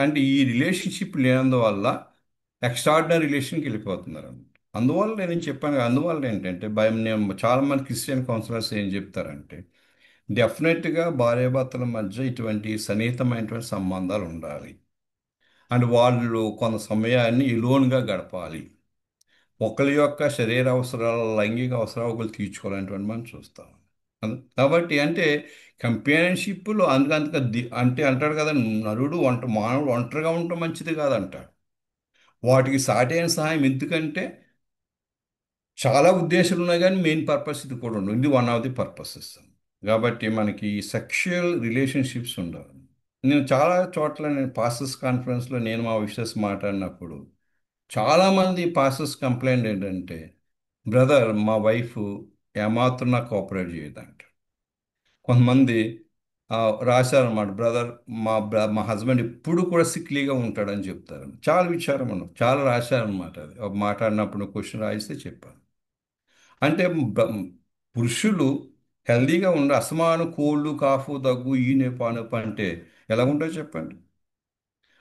అంటే ఈ రిలేషన్షిప్ లేనందువల్ల ఎక్స్ట్రాడినరీ రిలేషన్కి వెళ్ళిపోతున్నారు అన్నమాట. అందువల్ల నేను చెప్పాను కదా, అందువల్ల ఏంటంటే భయం, నేను చాలామంది క్రిస్టియన్ కౌన్సిలర్స్ ఏం చెప్తారంటే డెఫినెట్గా భార్యాభర్తల మధ్య ఇటువంటి సన్నిహితమైనటువంటి సంబంధాలు ఉండాలి. అండ్ వాళ్ళు కొంత సమయాన్ని ఎలోన్గా గడపాలి. ఒకరి యొక్క శరీర అవసరాలు, లైంగిక అవసరాలు ఒకరు తీర్చుకోవాలనేటువంటి మనం చూస్తాం. కాబట్టి అంటే కంపానియన్షిప్లో అందుకంతగా అంటే అంటాడు కదా, నరుడు మానవుడు ఒంటరిగా ఉండటం మంచిది కాదంటాడు. వాటికి సాటి అయిన సహాయం ఎందుకంటే చాలా ఉద్దేశాలు ఉన్నాయి, కానీ మెయిన్ పర్పస్ ఇది కూడా ఉండదు. ఇది వన్ ఆఫ్ ది పర్పసెస్. కాబట్టి మనకి సెక్షువల్ రిలేషన్షిప్స్ ఉండాలి. నేను చాలా చోట్ల నేను పాస్టర్స్ కాన్ఫరెన్స్లో నేను మా విషయస్ మాట్లాడినప్పుడు చాలామంది పాస్టర్స్ కంప్లైంట్ ఏంటంటే, బ్రదర్ మా వైఫ్ ఏమాత్రం నాకు కోఆపరేట్ చేయదంట. కొంతమంది రాశారన్నమాట, బ్రదర్ మా హస్బెండ్ ఎప్పుడు కూడా సిక్లీగా ఉంటాడని చెప్తారు. చాలా విచారం మనం చాలా రాశారనమాట. అది ఒక మాట్లాడినప్పుడు క్వశ్చన్ రాయిస్తే చెప్పాను. అంటే పురుషులు హెల్దీగా ఉండే అసమానం కోల్డ్ కాఫ్ దగ్గు ఈ నొప్పి ఆ నొప్పి అంటే ఎలా ఉంటాయో చెప్పండి.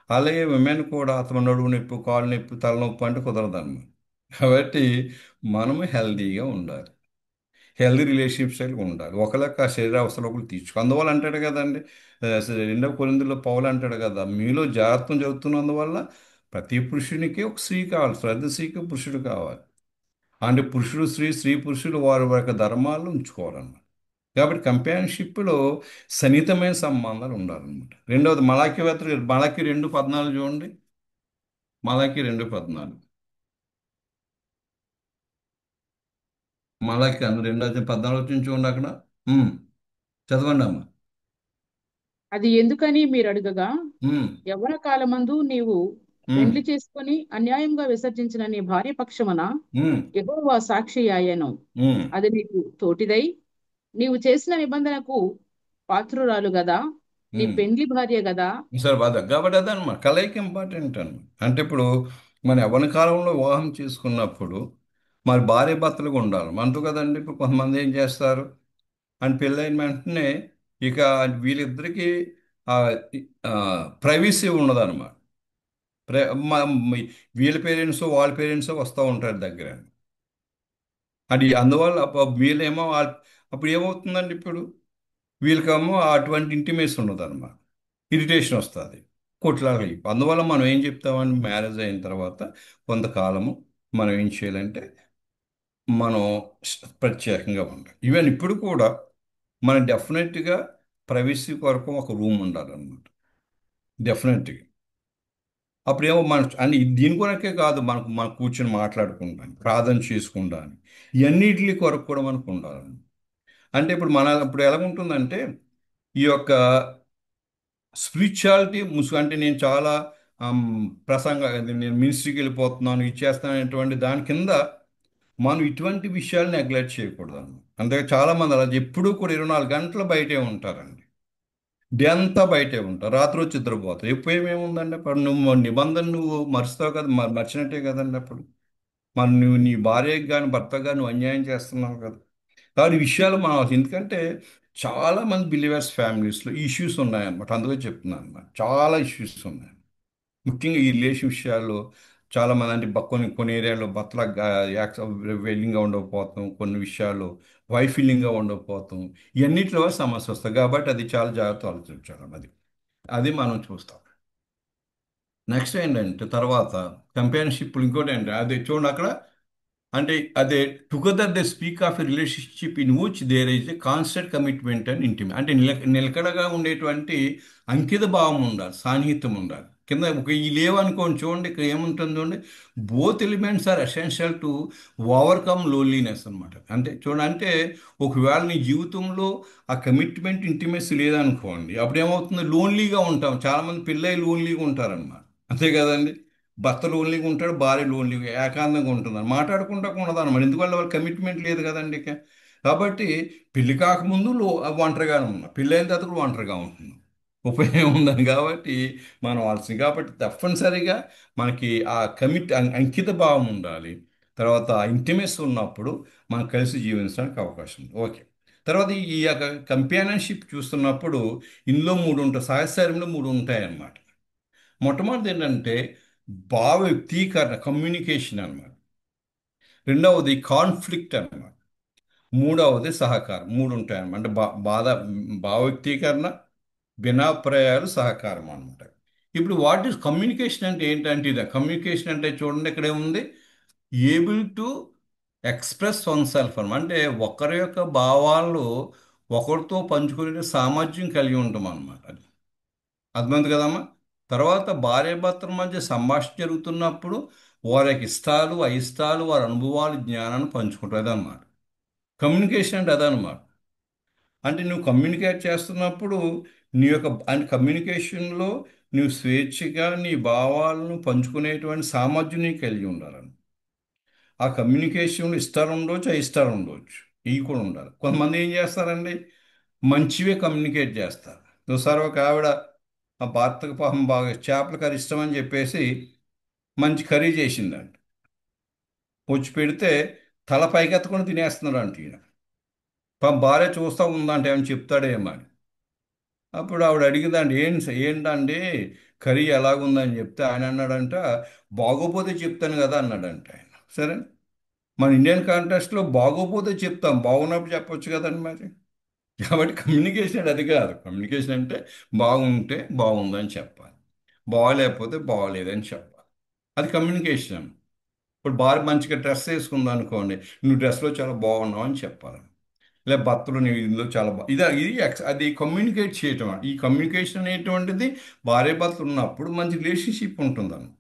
అలాగే విమెన్ కూడా అతను నడుము నొప్పి, కాలు నొప్పి, తలనొప్పి అంటే కుదరదన్నమాట. కాబట్టి మనము హెల్దీగా ఉండాలి, హెల్దీ రిలేషన్షిప్స్ కలిగి ఉండాలి. ఒకళ్ళకి ఆ శరీర అవసరం ఒకరు తీర్చుకో. అందువల్ల అంటాడు కదండి, 2 కొరింథీయుల్లో పౌలు అంటాడు కదా, మీలో జాగ్రత్తం చదువుతున్నందువల్ల ప్రతి పురుషునికి ఒక స్త్రీ కావాలి, ప్రతి స్త్రీకి పురుషుడు కావాలి. అంటే పురుషుడు స్త్రీ, స్త్రీ పురుషుడు వారి యొక్క ధర్మాలను ఉంచుకోవాలన్నమాట. కాబట్టి కంపానియన్షిప్లో సన్నిహితమైన సంబంధాలు ఉండాలన్నమాట. రెండవది మలాకి 2:14 చూడండి. మలాకి 2:14 మలాకి 2:14 వచ్చింది చూడండి అక్కడ. చదవండి అమ్మా. అది ఎందుకని మీరు అడగగా, యవ్వన కాలమందు నీవు పెండ్లి చేసుకొని అన్యాయంగా విసర్జించిన నీ భార్య పక్షమున యెహోవా సాక్షి అయ్యను. అది నీకు తోటిదై నీవు చేసిన నిబంధనకు పాత్రురాలు గదా, నీ పెండ్లి భార్య గదా. సరే బాధ కాబట్టి అదనమాట కలయిక ఇంపార్టెంట్ అనమాట. అంటే ఇప్పుడు మన యవ్వన కాలంలో వివాహం చేసుకున్నప్పుడు మరి భార్య భర్తలుగా ఉండాలి మనతో కదండి. ఇప్పుడు కొంతమంది ఏం చేస్తారు అని పెళ్ళైన వెంటనే ఇక వీళ్ళిద్దరికీ ప్రైవసీ ఉండదన్నమాట. ప్ర వీళ్ళ పేరెంట్స్ వాళ్ళ పేరెంట్స్ వస్తూ ఉంటారు దగ్గర. అది అందువల్ల వీళ్ళేమో అప్పుడు ఏమవుతుందండి, ఇప్పుడు వీళ్ళకేమో అటువంటి ఇంటిమేసి ఉండదు అనమాట, ఇరిటేషన్ వస్తుంది, కొట్లాలి. అందువల్ల మనం ఏం చెప్తామని మ్యారేజ్ అయిన తర్వాత కొంతకాలము మనం ఏం చేయాలంటే మనం ప్రత్యేకంగా ఉండాలి. ఈవెన్ ఇప్పుడు కూడా మనం డెఫినెట్గా ప్రైవసీ కొరకు ఒక రూమ్ ఉండాలన్నమాట, డెఫినెట్గా. అప్పుడేమో మన అని దీని కొరకే కాదు, మనం కూర్చొని మాట్లాడుకుంటాను, ప్రార్థన చేసుకుంటాను, ఇవన్నిటి కొరకు కూడా మనకు ఉండాలి. అంటే ఇప్పుడు ఎలాగుంటుందంటే ఈ యొక్క స్పిరిచువాలిటీ అంటే నేను చాలా నేను మినిస్ట్రీకి వెళ్ళిపోతున్నాను, ఇచ్చేస్తాను అనేటువంటి దాని కింద మనం ఇటువంటి విషయాలు నెగ్లెక్ట్ చేయకూడదు అన్నమాట. అంతే చాలామంది అలా ఎప్పుడూ కూడా 24 గంటలు బయటే ఉంటారండి, డే అంతా బయటే ఉంటారు, రాత్రి వచ్చి నిద్రపోతారు. ఎప్పుడు ఏమేముందండి, అప్పుడు నువ్వు నిబంధన నువ్వు మరుస్తావు కదా, మర్చినట్టే కదండి. అప్పుడు మరి నువ్వు నీ భార్యకి కానీ భర్తకు కానీ నువ్వు అన్యాయం చేస్తున్నావు కదా. కాబట్టి ఈ విషయాలు మనం ఎందుకంటే చాలామంది బిలీవర్స్ ఫ్యామిలీస్లో ఇష్యూస్ ఉన్నాయన్నమాట. అందుకే చెప్తున్నాను అన్నమాట, చాలా ఇష్యూస్ ఉన్నాయి ముఖ్యంగా ఈ రిలేషన్ విషయాల్లో. చాలామంది అంటే కొన్ని ఏరియాలో భర్తల వెల్లింగ్గా ఉండకపోతాం, కొన్ని విషయాల్లో వైఫ్ ఫీలింగ్గా ఉండకపోతాం, ఇవన్నిటిలో సమస్య వస్తాయి. కాబట్టి అది చాలా జాగ్రత్త ఆలోచించాలి. అది మనం చూస్తాం. నెక్స్ట్ ఏంటంటే తర్వాత కంపానియన్షిప్ ఇంకోటి ఏంటంటే అది చూడండి అక్కడ, అంటే అదే together they speak of a relationship in which there is a constant commitment and intimate. అంటే నిలకడగా ఉండేటువంటి అంకిత భావం ఉండాలి, సాన్నిహిత్యం ఉండాలి. కింద ఒక ఈ లేవనుకోండి, చూడండి ఇక్కడ ఏముంటుంది చూడండి, both elements are essential to overcome loneliness అనమాట. అంటే చూడండి, అంటే ఒకవేళ నీ జీవితంలో ఆ కమిట్మెంట్ ఇంటిమేసీ లేదనుకోండి, అప్పుడు ఏమవుతుంది, లోన్లీగా ఉంటాం. చాలామంది పిల్లలు లోన్లీగా ఉంటారన్నమాట, అంతే కదండి. భర్త లోన్లీగా ఉంటాడు, భార్య లోన్లీగా ఏకాంతంగా ఉంటుంది, మాట్లాడుకుంటా ఉండదు అనమాట. ఎందువల్ల వాళ్ళ కమిట్మెంట్ లేదు కదండి ఇక. కాబట్టి పెళ్లి కాకముందు ఒంటరిగానే ఉన్నా, పెళ్ళైన తర్వాత కూడా ఒంటరిగా ఉంటున్నాం. ఉపయోగం ఉందని కాబట్టి మనం వాళ్ళని కాబట్టి తప్పనిసరిగా మనకి ఆ అంకిత భావం ఉండాలి. తర్వాత ఇంటిమేస్ ఉన్నప్పుడు మనం కలిసి జీవించడానికి అవకాశం ఉంది. ఓకే. తర్వాత ఈ యొక్క కంపానియన్షిప్ చూస్తున్నప్పుడు ఇందులో మూడు ఉంటాయి, సహచర్యంలో మూడు ఉంటాయి అన్నమాట. మొట్టమొదటి ఏంటంటే భావ వ్యక్తీకరణ, కమ్యూనికేషన్ అన్నమాట. రెండవది కాన్ఫ్లిక్ట్ అన్నమాట. మూడవది సహకారం. మూడు ఉంటాయి అన్నమాట. అంటే భావ వ్యక్తీకరణ, భిన్నాభిప్రాయాలు, సహకారం అన్నమాట. ఇప్పుడు వాట్ ఈస్ కమ్యూనికేషన్ అంటే ఏంటంటే ఇది కమ్యూనికేషన్ అంటే చూడండి ఇక్కడ ఏముంది, able to express one self అన్నమాట. అంటే ఒకరి యొక్క భావాలు ఒకరితో పంచుకునే సామర్థ్యం కలిగి ఉంటాం అన్నమాట. అది అర్థమైంది కదమ్మా. తర్వాత భార్యాభర్తల మధ్య సంభాషణ జరుగుతున్నప్పుడు వారి యొక్క ఇష్టాలు, అయిష్టాలు, వారి అనుభవాలు, జ్ఞానాన్ని పంచుకుంటారు. అదన్నమాట కమ్యూనికేషన్ అంటే. అదనమాట. అంటే నువ్వు కమ్యూనికేట్ చేస్తున్నప్పుడు నీ యొక్క అంటే కమ్యూనికేషన్లో నువ్వు స్వేచ్ఛగా నీ భావాలను పంచుకునేటువంటి సామర్థ్యం నీకు కలిగి ఉండాలని. ఆ కమ్యూనికేషన్లో ఇష్టాలు ఉండవచ్చు, అయిష్టాలు ఉండవచ్చు, ఇవి కూడా ఉండాలి. కొంతమంది ఏం చేస్తారండి, మంచివే కమ్యూనికేట్ చేస్తారు. ఒకసారి ఒక ఆవిడ ఆ భర్తకు పాపం బాగా చేపల కర్రీ ఇష్టం అని చెప్పేసి మంచి కర్రీ చేసిందంట. వచ్చి పెడితే తల పైకెత్తకుండా తినేస్తున్నాడు అంట ఈయన. పాపం భార్య చూస్తూ ఉందంటే ఏమని చెప్తాడేమో అని. అప్పుడు ఆవిడ అడిగిందండి, ఏంటండి కర్రీ ఎలాగుందని చెప్తే ఆయన అన్నాడంట, బాగోపోతే చెప్తాను కదా అన్నాడంట ఆయన. సరే, మన ఇండియన్ కాంటెక్స్ట్లో బాగోపోతే చెప్తాం, బాగున్నప్పుడు చెప్పొచ్చు కదండి మరి. కాబట్టి కమ్యూనికేషన్ అది కాదు. కమ్యూనికేషన్ అంటే బాగుంటే బాగుందని చెప్పాలి, బాగలేకపోతే బాగలేదని చెప్పాలి. అది కమ్యూనికేషన్. ఇప్పుడు భార్య మంచిగా డ్రెస్ వేసుకుంది అనుకోండి, నువ్వు డ్రెస్లో చాలా బాగున్నావు అని చెప్పాలి. లేదా భర్తలు నీ ఇందులో చాలా అది కమ్యూనికేట్ చేయటం. ఈ కమ్యూనికేషన్ అనేటువంటిది భార్యాభర్తలు ఉన్నప్పుడు మంచి రిలేషన్షిప్ ఉంటుందన్నమాట.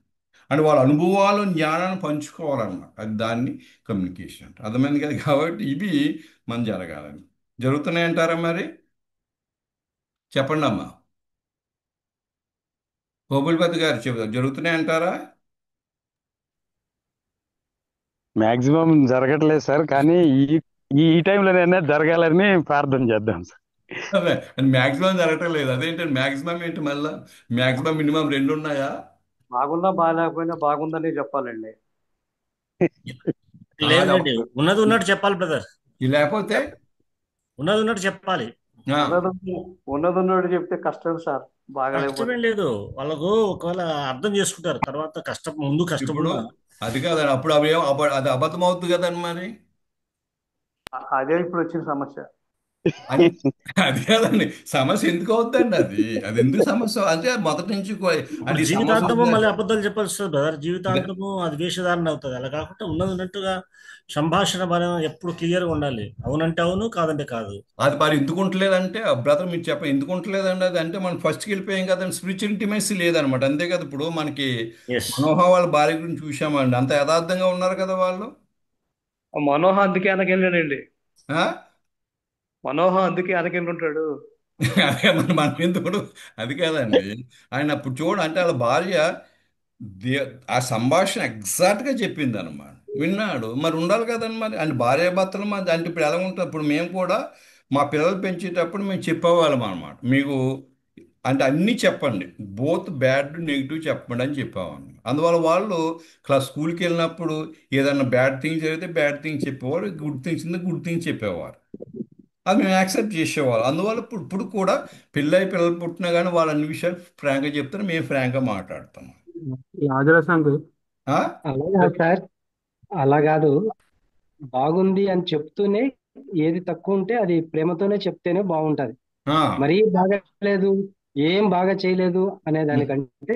అంటే వాళ్ళ అనుభవాలు, జ్ఞానాన్ని పంచుకోవాలన్నమాట. అది దాన్ని కమ్యూనికేషన్ అంటే. అర్థమైంది కదా. కాబట్టి ఇవి మనం జరగాలని జరుగుతున్నాయంటారా మరి? చెప్పండి అమ్మా. గోపులపతి గారు చెబుతారు, జరుగుతున్నాయంటారా? మాక్సిమం జరగట్లేదు సార్, కానీ ఈ ఈ టైంలోనైనా జరగాలని ప్రార్థన చేద్దాం సార్. అదే మ్యాక్సిమం జరగటం లేదు. అదేంటంటే మ్యాక్సిమం ఏంటి మళ్ళా? మ్యాక్సిమం మినిమం రెండు ఉన్నాయా? బాగున్నా బాగాలేకపోయినా బాగుందని చెప్పాలండి. లేదండి, ఉన్నది ఉన్నట్టు చెప్పాలి బ్రదర్. లేకపోతే ఉన్నది ఉన్నట్టు చెప్పాలి. ఉన్నది చెప్తే కష్టం సార్. బాగాలేకపోతే కష్టమేం లేదు, వాళ్ళకు ఒకవేళ అర్థం చేసుకుంటారు తర్వాత. ముందు ఇప్పుడు కష్టపడు. అది కాదండి. అప్పుడు అవి అది అబద్ధం అవుతుంది కదండి మరి. అదే ఇప్పుడు వచ్చిన సమస్య. అది కాదండి సమస్య. ఎందుకు అవుతుందండి అది? అది ఎందుకు సమస్య అంటే మొదటి నుంచి అది జీవితాంతము సమస్య. మళ్ళీ అబద్ధాలు చెప్పాల్సి వస్తుంది బ్రదర్. జీవితాంతము అది వేషధారణ అవుతుంది. అలా కాకుండా ఉన్నది ఉన్నట్టుగా సంభాషణ బలం ఎప్పుడు క్లియర్గా ఉండాలి. అవునంటే అవును, కాదంటే కాదు. అది మరి ఎందుకు ఉంటలేదంటే బ్రదర్ మీరు చెప్పండి, ఎందుకు ఉంటలేదండి? అది అంటే మనం ఫస్ట్కి వెళ్ళిపోయాం కదండి, స్పిరిచువల్ ఇంటిమేసీ లేదనమాట. అంతే కదా. ఇప్పుడు మనకి మనోహ వాళ్ళ భార్య గురించి చూసామండి, అంత యథార్థంగా ఉన్నారు కదా వాళ్ళు. మనోహ అందుకే వెనకెళ్ళాడండి. మనోహ అందుకే వెనకెళ్ళి ఉంటాడు. అదే మరి మనం ఎందుకు అది కాదండి. ఆయన అప్పుడు అంటే వాళ్ళ భార్య ఆ సంభాషణ ఎగ్జాక్ట్గా చెప్పింది అనమాట. విన్నాడు, మరి ఉండాలి కదండి మరి. అంటే భార్యాభర్తలు మరి అంటే ఇప్పుడు ఎలా ఉంటుంది, ఇప్పుడు మేము కూడా మా పిల్లలు పెంచేటప్పుడు మేము చెప్పేవాళ్ళం అనమాట. మీకు అంటే అన్నీ చెప్పండి, బోత్ బ్యాడ్ నెగిటివ్ చెప్పండి అని చెప్పేవాళ్ళం. అందువల్ల వాళ్ళు స్కూల్కి వెళ్ళినప్పుడు ఏదైనా బ్యాడ్ థింగ్ జరిగితే బ్యాడ్ థింగ్ చెప్పేవారు, గుడ్ థింగ్స్ గుడ్ థింగ్స్ చెప్పేవారు. అది మేము యాక్సెప్ట్ చేసేవాళ్ళం. అందువల్ల ఇప్పుడు కూడా పిల్లలు పుట్టినా కానీ వాళ్ళు అన్ని విషయాలు ఫ్రాంక్గా చెప్తారు, మేము ఫ్రాంక్గా మాట్లాడతాం. రాజరాజ్ అంకుల్, అలా కాదు సార్, అలా కాదు. బాగుంది అని చెప్తూనే ఏది తక్కువ ఉంటే అది ప్రేమతోనే చెప్తేనే బాగుంటది. మరీ బాగాలేదు, ఏం బాగా చేయలేదు అనే దానికంటే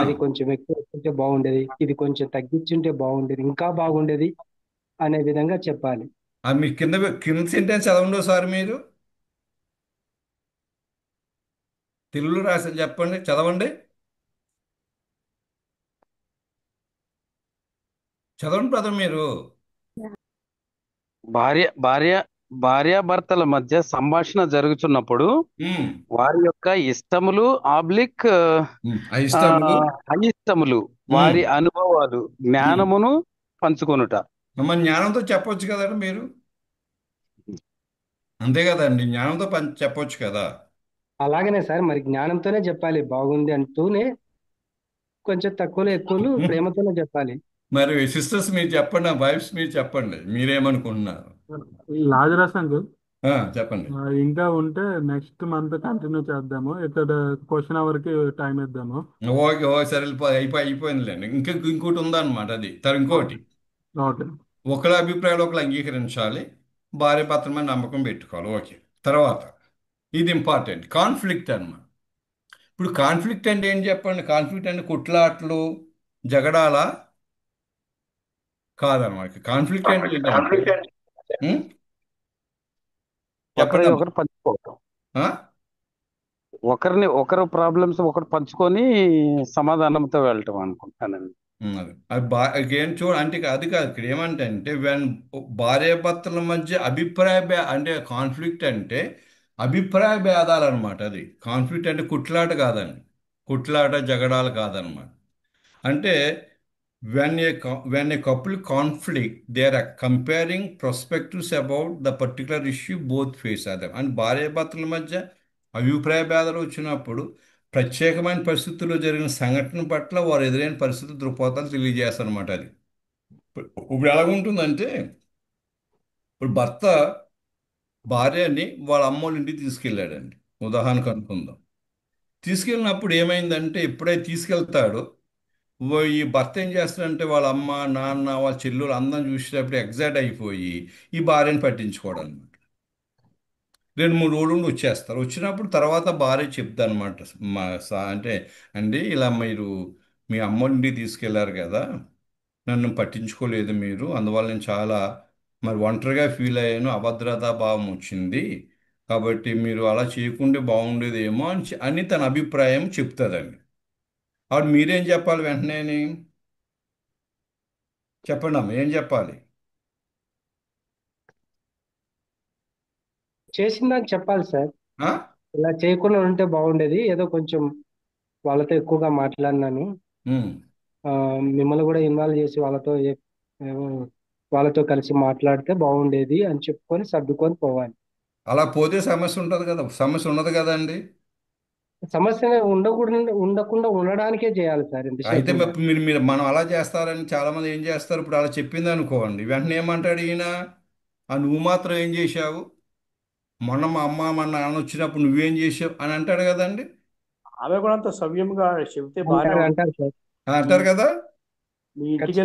అది కొంచెం ఎక్కువ ఉంటే బాగుండేది, ఇది కొంచెం తగ్గించుంటే బాగుండేది, ఇంకా బాగుండేది అనే విధంగా చెప్పాలి. మీరు కింద సెంటెన్స్ చదవండి సార్. మీరు తెలుగులో రాసి చెప్పండి, చదవండి. చదవండి బ్రదర్ మీరు. భార్యాభర్తల మధ్య సంభాషణ జరుగుతున్నప్పుడు వారి యొక్క ఇష్టములు అయిష్టములు, వారి అనుభవాలు, జ్ఞానమును పంచుకొనుట. జ్ఞానంతో చెప్పొచ్చు కదండి మీరు. అంతే కదండి, జ్ఞానంతో చెప్పొచ్చు కదా. అలాగనే సార్, మరి జ్ఞానంతోనే చెప్పాలి, బాగుంది అంటూనే కొంచెం తక్కువలో ఎక్కువలు ప్రేమతోనే చెప్పాలి. మరి సిస్టర్స్ మీరు చెప్పండి, వైఫ్స్ మీరు చెప్పండి, మీరేమనుకుంటున్నారు? లాజరస్ అంకుల్, చెప్పండి. ఇంకా ఉంటే నెక్స్ట్ మంత్ కంటిన్యూ చేద్దాము. ఇక్కడ క్వశ్చన్ అవర్ కి టైం ఇద్దాము. ఓకే ఓకే, సరే అయిపోయిందిలేండి. ఇంకోటి ఉందన్నమాట, అది ఇంకోటి. ఓకే. ఒకళ్ళ అభిప్రాయాలు ఒకళ్ళు అంగీకరించాలి, భార్య భర్తల మీద నమ్మకం పెట్టుకోవాలి. ఓకే. తర్వాత ఇది ఇంపార్టెంట్, కాన్ఫ్లిక్ట్ అన్నమాట. ఇప్పుడు కాన్ఫ్లిక్ట్ అంటే ఏం చెప్పండి? కాన్ఫ్లిక్ట్ అంటే కుట్లాట్లు, జగడాల కాదన్నమాట. కాన్ఫ్లిక్ట్ అంటే ఏంటంటే ఉం? చెప్పండి ఒకరి అమ్మా. ఒకరు పంచుకోవటం, ఆ? ఒకరు ప్రాబ్లమ్స్ ఒకరు పంచుకొని సమాధానంతో వెళ్ళటం అనుకుంటానండి. అది ఏం అంటే అది కాదు. ఇక్కడ ఏమంటే అంటే భార్యాభర్తల మధ్య అంటే కాన్ఫ్లిక్ట్ అంటే అభిప్రాయ భేదాలు అనమాట. అది కాన్ఫ్లిక్ట్ అంటే కుట్లాట కాదండి, కుట్లాట జగడాలు కాదనమాట. అంటే when a couple conflict, they are comparing perspectives about the particular issue both face are them. And భార్యాభర్తల మధ్య అభిప్రాయ భేదాలు వచ్చినప్పుడు ప్రత్యేకమైన పరిస్థితుల్లో జరిగిన సంఘటన పట్ల వారు ఎదురైన పరిస్థితుల దృక్పథాలు తెలియజేస్తారు అనమాట. అది ఇప్పుడు ఎలాగుంటుందంటే, ఇప్పుడు భర్త భార్యని వాళ్ళ అమ్మోళ్ళ ఇంటికి తీసుకెళ్ళాడండి, ఉదాహరణకు అనుకుందాం. తీసుకెళ్ళినప్పుడు ఏమైందంటే, ఎప్పుడైతే తీసుకెళ్తాడో ఈ భర్త ఏం చేస్తాడంటే వాళ్ళ అమ్మ నాన్న వాళ్ళ చెల్లెలు అందరం చూసేటప్పుడు ఎగ్జైట్ అయిపోయి ఈ భార్యను పట్టించుకోవడం అనమాట. 2-3 రోజులు ఉండి వచ్చేస్తారు. వచ్చినప్పుడు తర్వాత భార్య చెప్తా అనమాట, అంటే అండి ఇలా మీరు మీ అమ్మోళ్ళ ఇంటికి తీసుకెళ్లారు కదా, నన్ను పట్టించుకోలేదు మీరు, అందువల్ల నేను చాలా ఒంటరిగా ఫీల్ అయ్యాను, అభద్రతా భావం వచ్చింది, కాబట్టి మీరు అలా చేయకుంటే బాగుండేదేమో అని తన అభిప్రాయం చెప్తుందండి. అప్పుడు మీరేం చెప్పాలి? వెంటనే చెప్పండి అమ్మ, ఏం చెప్పాలి? చేసిందని చెప్పాలి సార్. ఇలా చేయకుండా ఉంటే బాగుండేది, ఏదో కొంచెం వాళ్ళతో ఎక్కువగా మాట్లాడినాను, మిమ్మల్ని కూడా ఇన్వాల్వ్ చేసి వాళ్ళతో కలిసి మాట్లాడితే బాగుండేది అని చెప్పుకొని సర్దుకొని పోవాలి. అలా పోతే సమస్య ఉంటుంది కదా, సమస్య ఉండదు కదండి. సమస్య ఉండకుండా ఉండడానికే చేయాలి సార్. అయితే మనం అలా చేస్తారని చాలా మంది ఏం చేస్తారు, ఇప్పుడు అలా చెప్పింది అనుకోండి, వెంటనే ఏమంటాడు ఈయన, నువ్వు మాత్రం ఏం చేశావు, మొన్న మా అమ్మ మా నాన్న వచ్చినప్పుడు నువ్వేం చేసావు అని అంటాడు కదండి. ఆమె కూడా అంత సవ్యంగా చెబితే బాగానే అంటారు కదా. మీ ఇంటికి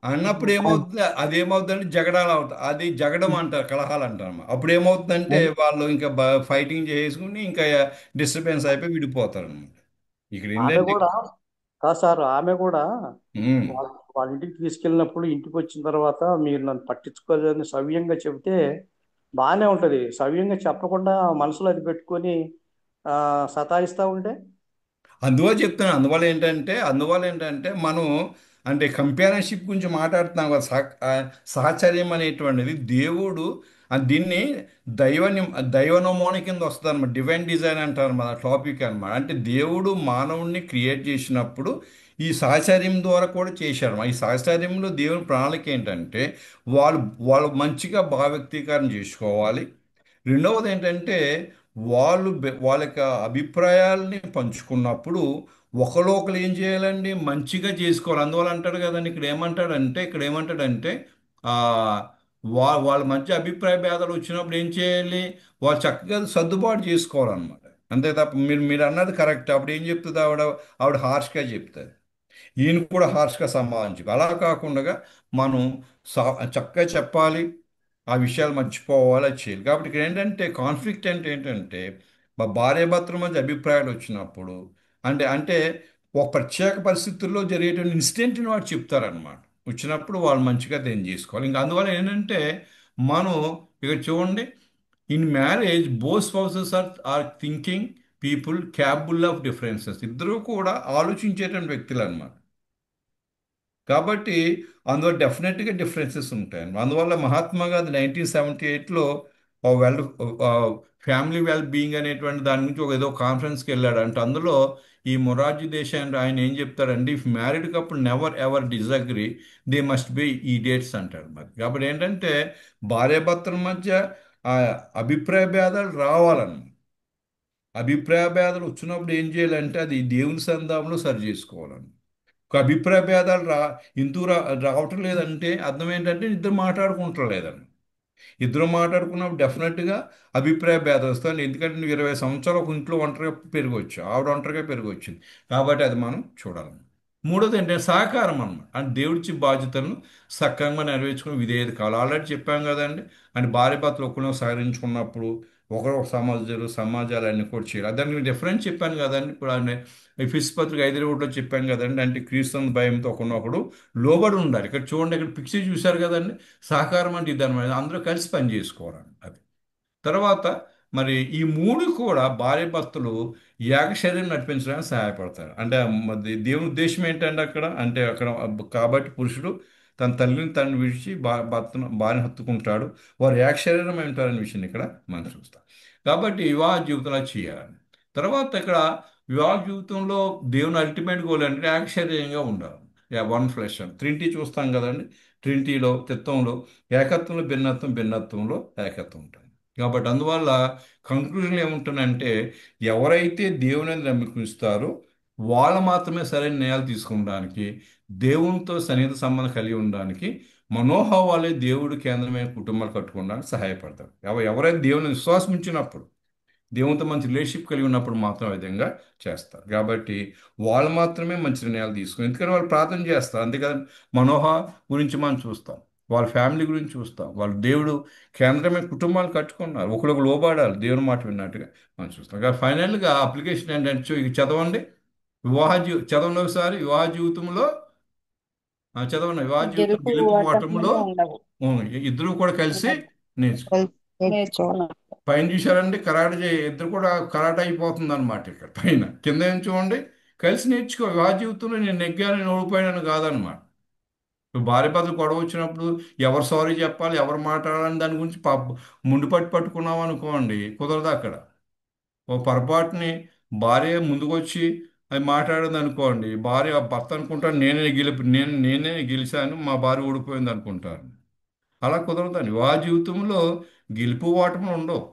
అన్నప్పుడు ఏమవుతుంది, అదేమవుతుందంటే జగడాలు అవుతాయి, అది జగడం అంటారు, కలహాలు అంటారు. అప్పుడు ఏమవుతుందంటే వాళ్ళు ఇంకా ఫైటింగ్ చేసుకుని ఇంకా డిస్టర్బెన్స్ అయిపోయి విడిపోతారు అనమాట. ఇక్కడ ఆమె ఏంటంటే కూడా కాదు సార్, ఆమె కూడా వాళ్ళ ఇంటికి తీసుకెళ్ళినప్పుడు ఇంటికి వచ్చిన తర్వాత మీరు నన్ను పట్టించుకోలేదని సవ్యంగా చెబితే బాగానే ఉంటది. సవ్యంగా చెప్పకుండా మనసులో అది పెట్టుకొని సతాయిస్తా ఉంటే అందువల్ల ఏంటంటే మనం అంటే కంపారిజన్షిప్ గురించి మాట్లాడుతున్నాం కదా. సహచర్యం అనేటువంటిది దేవుడు దీన్ని దైవనమోని కింద వస్తుంది అనమాట. డివైన్ డిజైన్ అంటారు మన టాపిక్ అనమాట. అంటే దేవుడు మానవుణ్ణి క్రియేట్ చేసినప్పుడు ఈ సహచర్యం ద్వారా కూడా చేశారు. ఈ సహచర్యంలో దేవుని ప్రణాళిక ఏంటంటే వాళ్ళు మంచిగా భావ వ్యక్తీకరణ చేసుకోవాలి. రెండవది ఏంటంటే వాళ్ళ యొక్క అభిప్రాయాల్ని పంచుకున్నప్పుడు ఒకరు ఏం చేయాలండి, మంచిగా చేసుకోవాలి. అందువల్ల అంటాడు కదండి, ఇక్కడ ఏమంటాడంటే ఆ, వాళ్ళ మధ్య అభిప్రాయ భేదాలు వచ్చినప్పుడు ఏం చేయాలి, వాళ్ళు చక్కగా సర్దుబాటు చేసుకోవాలన్నమాట. అంతే తప్ప మీరు అన్నది కరెక్ట్. అప్పుడు ఏం చెప్తుంది ఆవిడ హార్ష్గా చెప్తుంది, ఈయన కూడా హార్ష్గా సంభావించు. అలా కాకుండా మనం చక్కగా చెప్పాలి, ఆ విషయాలు మర్చిపోవాలి, అది చేయాలి. కాబట్టి ఇక్కడ ఏంటంటే కాన్ఫ్లిక్ట్ అంటే ఏంటంటే మా భార్యాభర్తల మధ్య అభిప్రాయాలు వచ్చినప్పుడు అంటే ఒక ప్రత్యేక పరిస్థితుల్లో జరిగేటువంటి ఇన్సిడెంట్ని వాడు చెప్తారనమాట. వచ్చినప్పుడు వాళ్ళు మంచిగా దేని చేసుకోవాలి. ఇంకా అందువల్ల ఏంటంటే మనం ఇక్కడ చూడండి, in marriage both spouses are thinking people capable of differences. ఇద్దరూ కూడా ఆలోచించేటువంటి వ్యక్తులు అనమాట. కాబట్టి అందువల్ల డెఫినెట్గా డిఫరెన్సెస్ ఉంటాయి. అందువల్ల మహాత్మా గాంధీ 1978లో ఫ్యామిలీ వెల్ బీయింగ్ అనేటువంటి దాని గురించి ఏదో కాన్ఫరెన్స్కి వెళ్ళాడు. అంటే అందులో ఈ మొరార్జీ దేశాయ్ అంటే ఆయన ఏం చెప్తారండి, if married couple never ever disagree they must be idiots అంటారు. మరి కాబట్టి ఏంటంటే భార్యాభర్తల మధ్య అభిప్రాయ భేదాలు రావాలన్నమాట. అభిప్రాయ భేదాలు వచ్చినప్పుడు ఏం చేయాలంటే అది దేవుని సంధానంలో సరి చేసుకోవాలని. ఒక అభిప్రాయ భేదాలు ఎందుకు రావటం లేదంటే అర్థం ఏంటంటే ఇద్దరు మాట్లాడుకుంటారు లేదని. ఇద్దరు మాట్లాడుకున్నప్పుడు డెఫినెట్గా అభిప్రాయ భేదం వస్తుంది. ఎందుకంటే నువ్వు 20 సంవత్సరాలు ఒక ఇంట్లో ఒంటరిగా పెరగవచ్చు, ఆవిడ ఒంటరిగా పెరగొచ్చింది. కాబట్టి అది మనం చూడాలి. మూడోది ఏంటంటే సహకారం అన్నమాట. అంటే దేవుడిచ్చి బాధ్యతలను సక్రమంగా నెరవేర్చుకుని విధేయత కావాలి. ఆల్రెడీ చెప్పాం కదండి. అంటే భార్య భర్తలు ఒకరిని సహకరించుకున్నప్పుడు ఒకరు సమాజాలన్నీ కూడా చేయాలి. దానికి డిఫరెన్స్ చెప్పాను కదండి. ఇప్పుడు ఆయన ఫిస్ పత్రిక 5:1 చెప్పాను కదండి. అంటే క్రీస్తు భయంతో ఒకరినొకడు లోబడి ఉండాలి. ఇక్కడ చూడండి, ఇక్కడ పిక్చర్ చూశారు కదండి. సహకారం అంటే ఇదన్నమాట, అందరూ కలిసి పని చేసుకోవాలని. అది తర్వాత మరి ఈ మూడు కూడా భార్య భర్తలు ఏక శరీరం నడిపించడానికి సహాయపడతారు. అంటే మరి దేవుని ఉద్దేశం ఏంటంటే అక్కడ కాబట్టి పురుషుడు తన తల్లిని తనని విడిచి భర్తను భార్యను హత్తుకుంటాడు, వారు ఏక శరీరం ఉంటారనే విషయం ఇక్కడ మనం చూస్తాం. కాబట్టి వివాహ జీవితంలో చేయాలని. తర్వాత ఇక్కడ వివాహ జీవితంలో దేవుని అల్టిమేట్ గోల్ అంటే ఏక శరీరంగా ఉండాలి. వన్ ఫ్లెష్ అని ట్రినిటీ చూస్తాం కదండి. ట్రినిటీలో తత్వంలో ఏకత్వంలో భిన్నత్వం, భిన్నత్వంలో ఏకత్వం ఉంటుంది. కాబట్టి అందువల్ల కంక్లూజన్ ఏముంటుందంటే ఎవరైతే దేవుని నమ్మిస్తారో వాళ్ళు మాత్రమే సరైన నిర్ణయాలు తీసుకోవడానికి, దేవునితో సన్నిహిత సంబంధం కలిగి ఉండడానికి, మనోభావాలే దేవుడు కేంద్రమైన కుటుంబాలు కట్టుకోవడానికి సహాయపడతారు. ఎవరైతే దేవుని విశ్వాసం ఉంచినప్పుడు, దేవునితో మంచి రిలేషన్షిప్ కలిగి ఉన్నప్పుడు మాత్రం ఆ విధంగా చేస్తారు. కాబట్టి వాళ్ళు మాత్రమే మంచి నిర్ణయాలు తీసుకుని, ఎందుకంటే వాళ్ళు ప్రార్థన చేస్తారు. అంతేకాదు మనోహ గురించి మనం చూస్తాం, వాళ్ళ ఫ్యామిలీ గురించి చూస్తాం. వాళ్ళు దేవుడు కేంద్రమైన కుటుంబాలు కట్టుకున్నారు, ఒకరికి లోబడాలి దేవుని మాట విన్నట్టుగా మనం చూస్తాం. కాబట్టి ఫైనల్గా అప్లికేషన్ ఏంటంటే ఇక చదవండి. చదవండి ఒకసారి. వివాహ జీవితంలో చదవండి. వివాహ జీవితం గెలుపు గెలుపు ఓటములో ఓటములు ఉండవు. ఇద్దరు కూడా కలిసి నేర్చుకో. నేర్చుకోవాలి. పైన చూశారండి, ఇద్దరు కూడా కరాటే అయిపోతుంది అనమాట. ఇక్కడ పైన కింద ఏం చూడండి, కలిసి నేర్చుకో. వివాహ జీవితంలో నేను నెగ్గాను, నేను ఓడిపోయాను కాదనమాట. ఇప్పుడు భార్య భర్తలు గొడవ వచ్చినప్పుడు ఎవరు సారీ చెప్పాలి, ఎవరు మాట్లాడాలని దాని గురించి ముందు పట్టుకున్నాం అనుకోండి, కుదరదు అక్కడ. ఓ పొరపాటుని భార్య ముందుకొచ్చి అది మాట్లాడింది అనుకోండి, భార్య భర్త అనుకుంటాను నేనే గెలిచాను, మా భార్య ఓడిపోయింది అనుకుంటారు. అలా కుదరదండి. వివాహ జీవితంలో గెలుపు ఓటములు ఉండవు,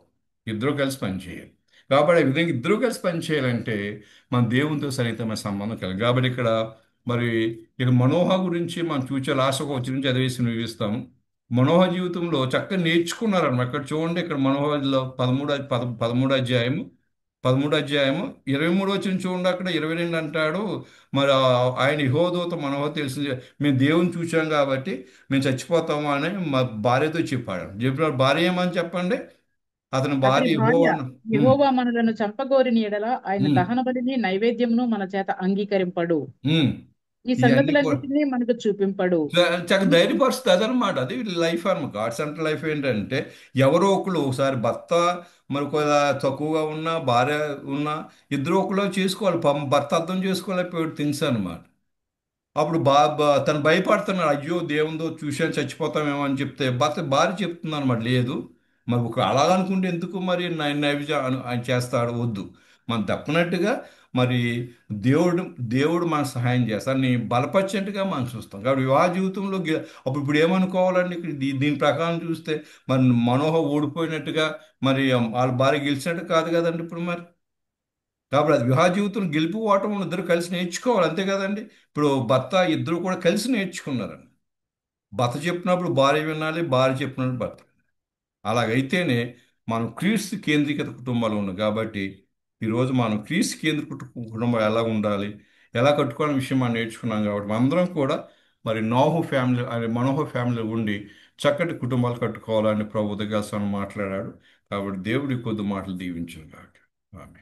ఇద్దరు కలిసి పనిచేయాలి. కాబట్టి ఈ విధంగా ఇద్దరు కలిసి పనిచేయాలంటే మన దేవునితో సన్నిహితమైన సంబంధం కలిగి. కాబట్టి మరి మనోహ గురించి మనం చూసే లాస్ట్ ఒక నుంచి చదివేసి వివరిస్తాము. మనోహ జీవితంలో చక్కగా నేర్చుకున్నారన్నమాట. ఇక్కడ చూడండి, ఇక్కడ మనోహలో 13 అధ్యాయము 23 చూడండి. అక్కడ 22 అంటాడు, మరి ఆయన యెహోవాదూత మనోహ తెలిసి మేము దేవుని చూసాం కాబట్టి మేము చచ్చిపోతాము అని మా భార్యతో చెప్పినాడు. భార్య ఏమని చెప్పండి, అతని అతని భార్య భార్య యెహోవాను యెహోవా మనలను చంపగోరిన ఎడల ఆయన ఉమ్, దహన బలిని నైవేద్యమును మన చేత అంగీకరింపడు, ఉమ్, ఈ ఇవన్నీ కూడా సంగతులన్నిటినీ మనకు చూపింపడు. చక్కగా ధైర్యపరుస్తుంది. అదనమాట అది లైఫ్ అన్నమాట. గాడ్ సెంటర్ లైఫ్ ఏంటంటే ఎవరో ఒకరు ఒకసారి భర్త మరి కొద్దిగా తక్కువగా ఉన్నా, భార్య ఉన్నా, ఇద్దరు ఒకరు చేసుకోవాలి. భర్త అర్థం చేసుకోలేకపోయాడు థింగ్స్ అనమాట. అప్పుడు తను భయపడుతున్నాడు, అయ్యో దేవుందో చూశాను చచ్చిపోతామేమో అని చెప్తే భార్య చెప్తుంది అనమాట, లేదు మరి ఒక అలాగనుకుంటే ఎందుకు మరి నైవేద్యం ఆయన చేస్తాడు, వద్దు. మనం తప్పనట్టుగా మరి దేవుడు దేవుడు మనకు సహాయం చేస్తాడు, నీ బలపరిచేట్టుగా మనం చూస్తాం. కాబట్టి వివాహ జీవితంలో ఇప్పుడు ఏమనుకోవాలండి, దీని ప్రకారం చూస్తే మరి మనోహ ఓడిపోయినట్టుగా మరి వాళ్ళ భార్య గెలిచినట్టు కాదు కదండి ఇప్పుడు మరి. కాబట్టి అది వివాహ జీవితం గెలుపు ఓటములు ఇద్దరు కలిసి నేర్చుకోవాలి, అంతే కదండి. ఇప్పుడు భర్త ఇద్దరు కూడా కలిసి నేర్చుకున్నారండి. భర్త చెప్పినప్పుడు భార్య వినాలి, భార్య చెప్పినప్పుడు భర్త. అలాగైతేనే మనం క్రీస్తు కేంద్రీకృత కుటుంబాలు ఉన్నాం. కాబట్టి ఈరోజు మనం క్రీస్తు కుటుంబం ఎలా ఉండాలి, ఎలా కట్టుకోవాలనే విషయం మనం నేర్చుకున్నాం. కాబట్టి మనందరం కూడా మరి మనోహ ఫ్యామిలీ ఉండి చక్కటి కుటుంబాలు కట్టుకోవాలని ప్రభు దగ్గర మాట్లాడాడు. కాబట్టి దేవుడి కొద్ది మాటలు దీవించారు కాక ఆమె.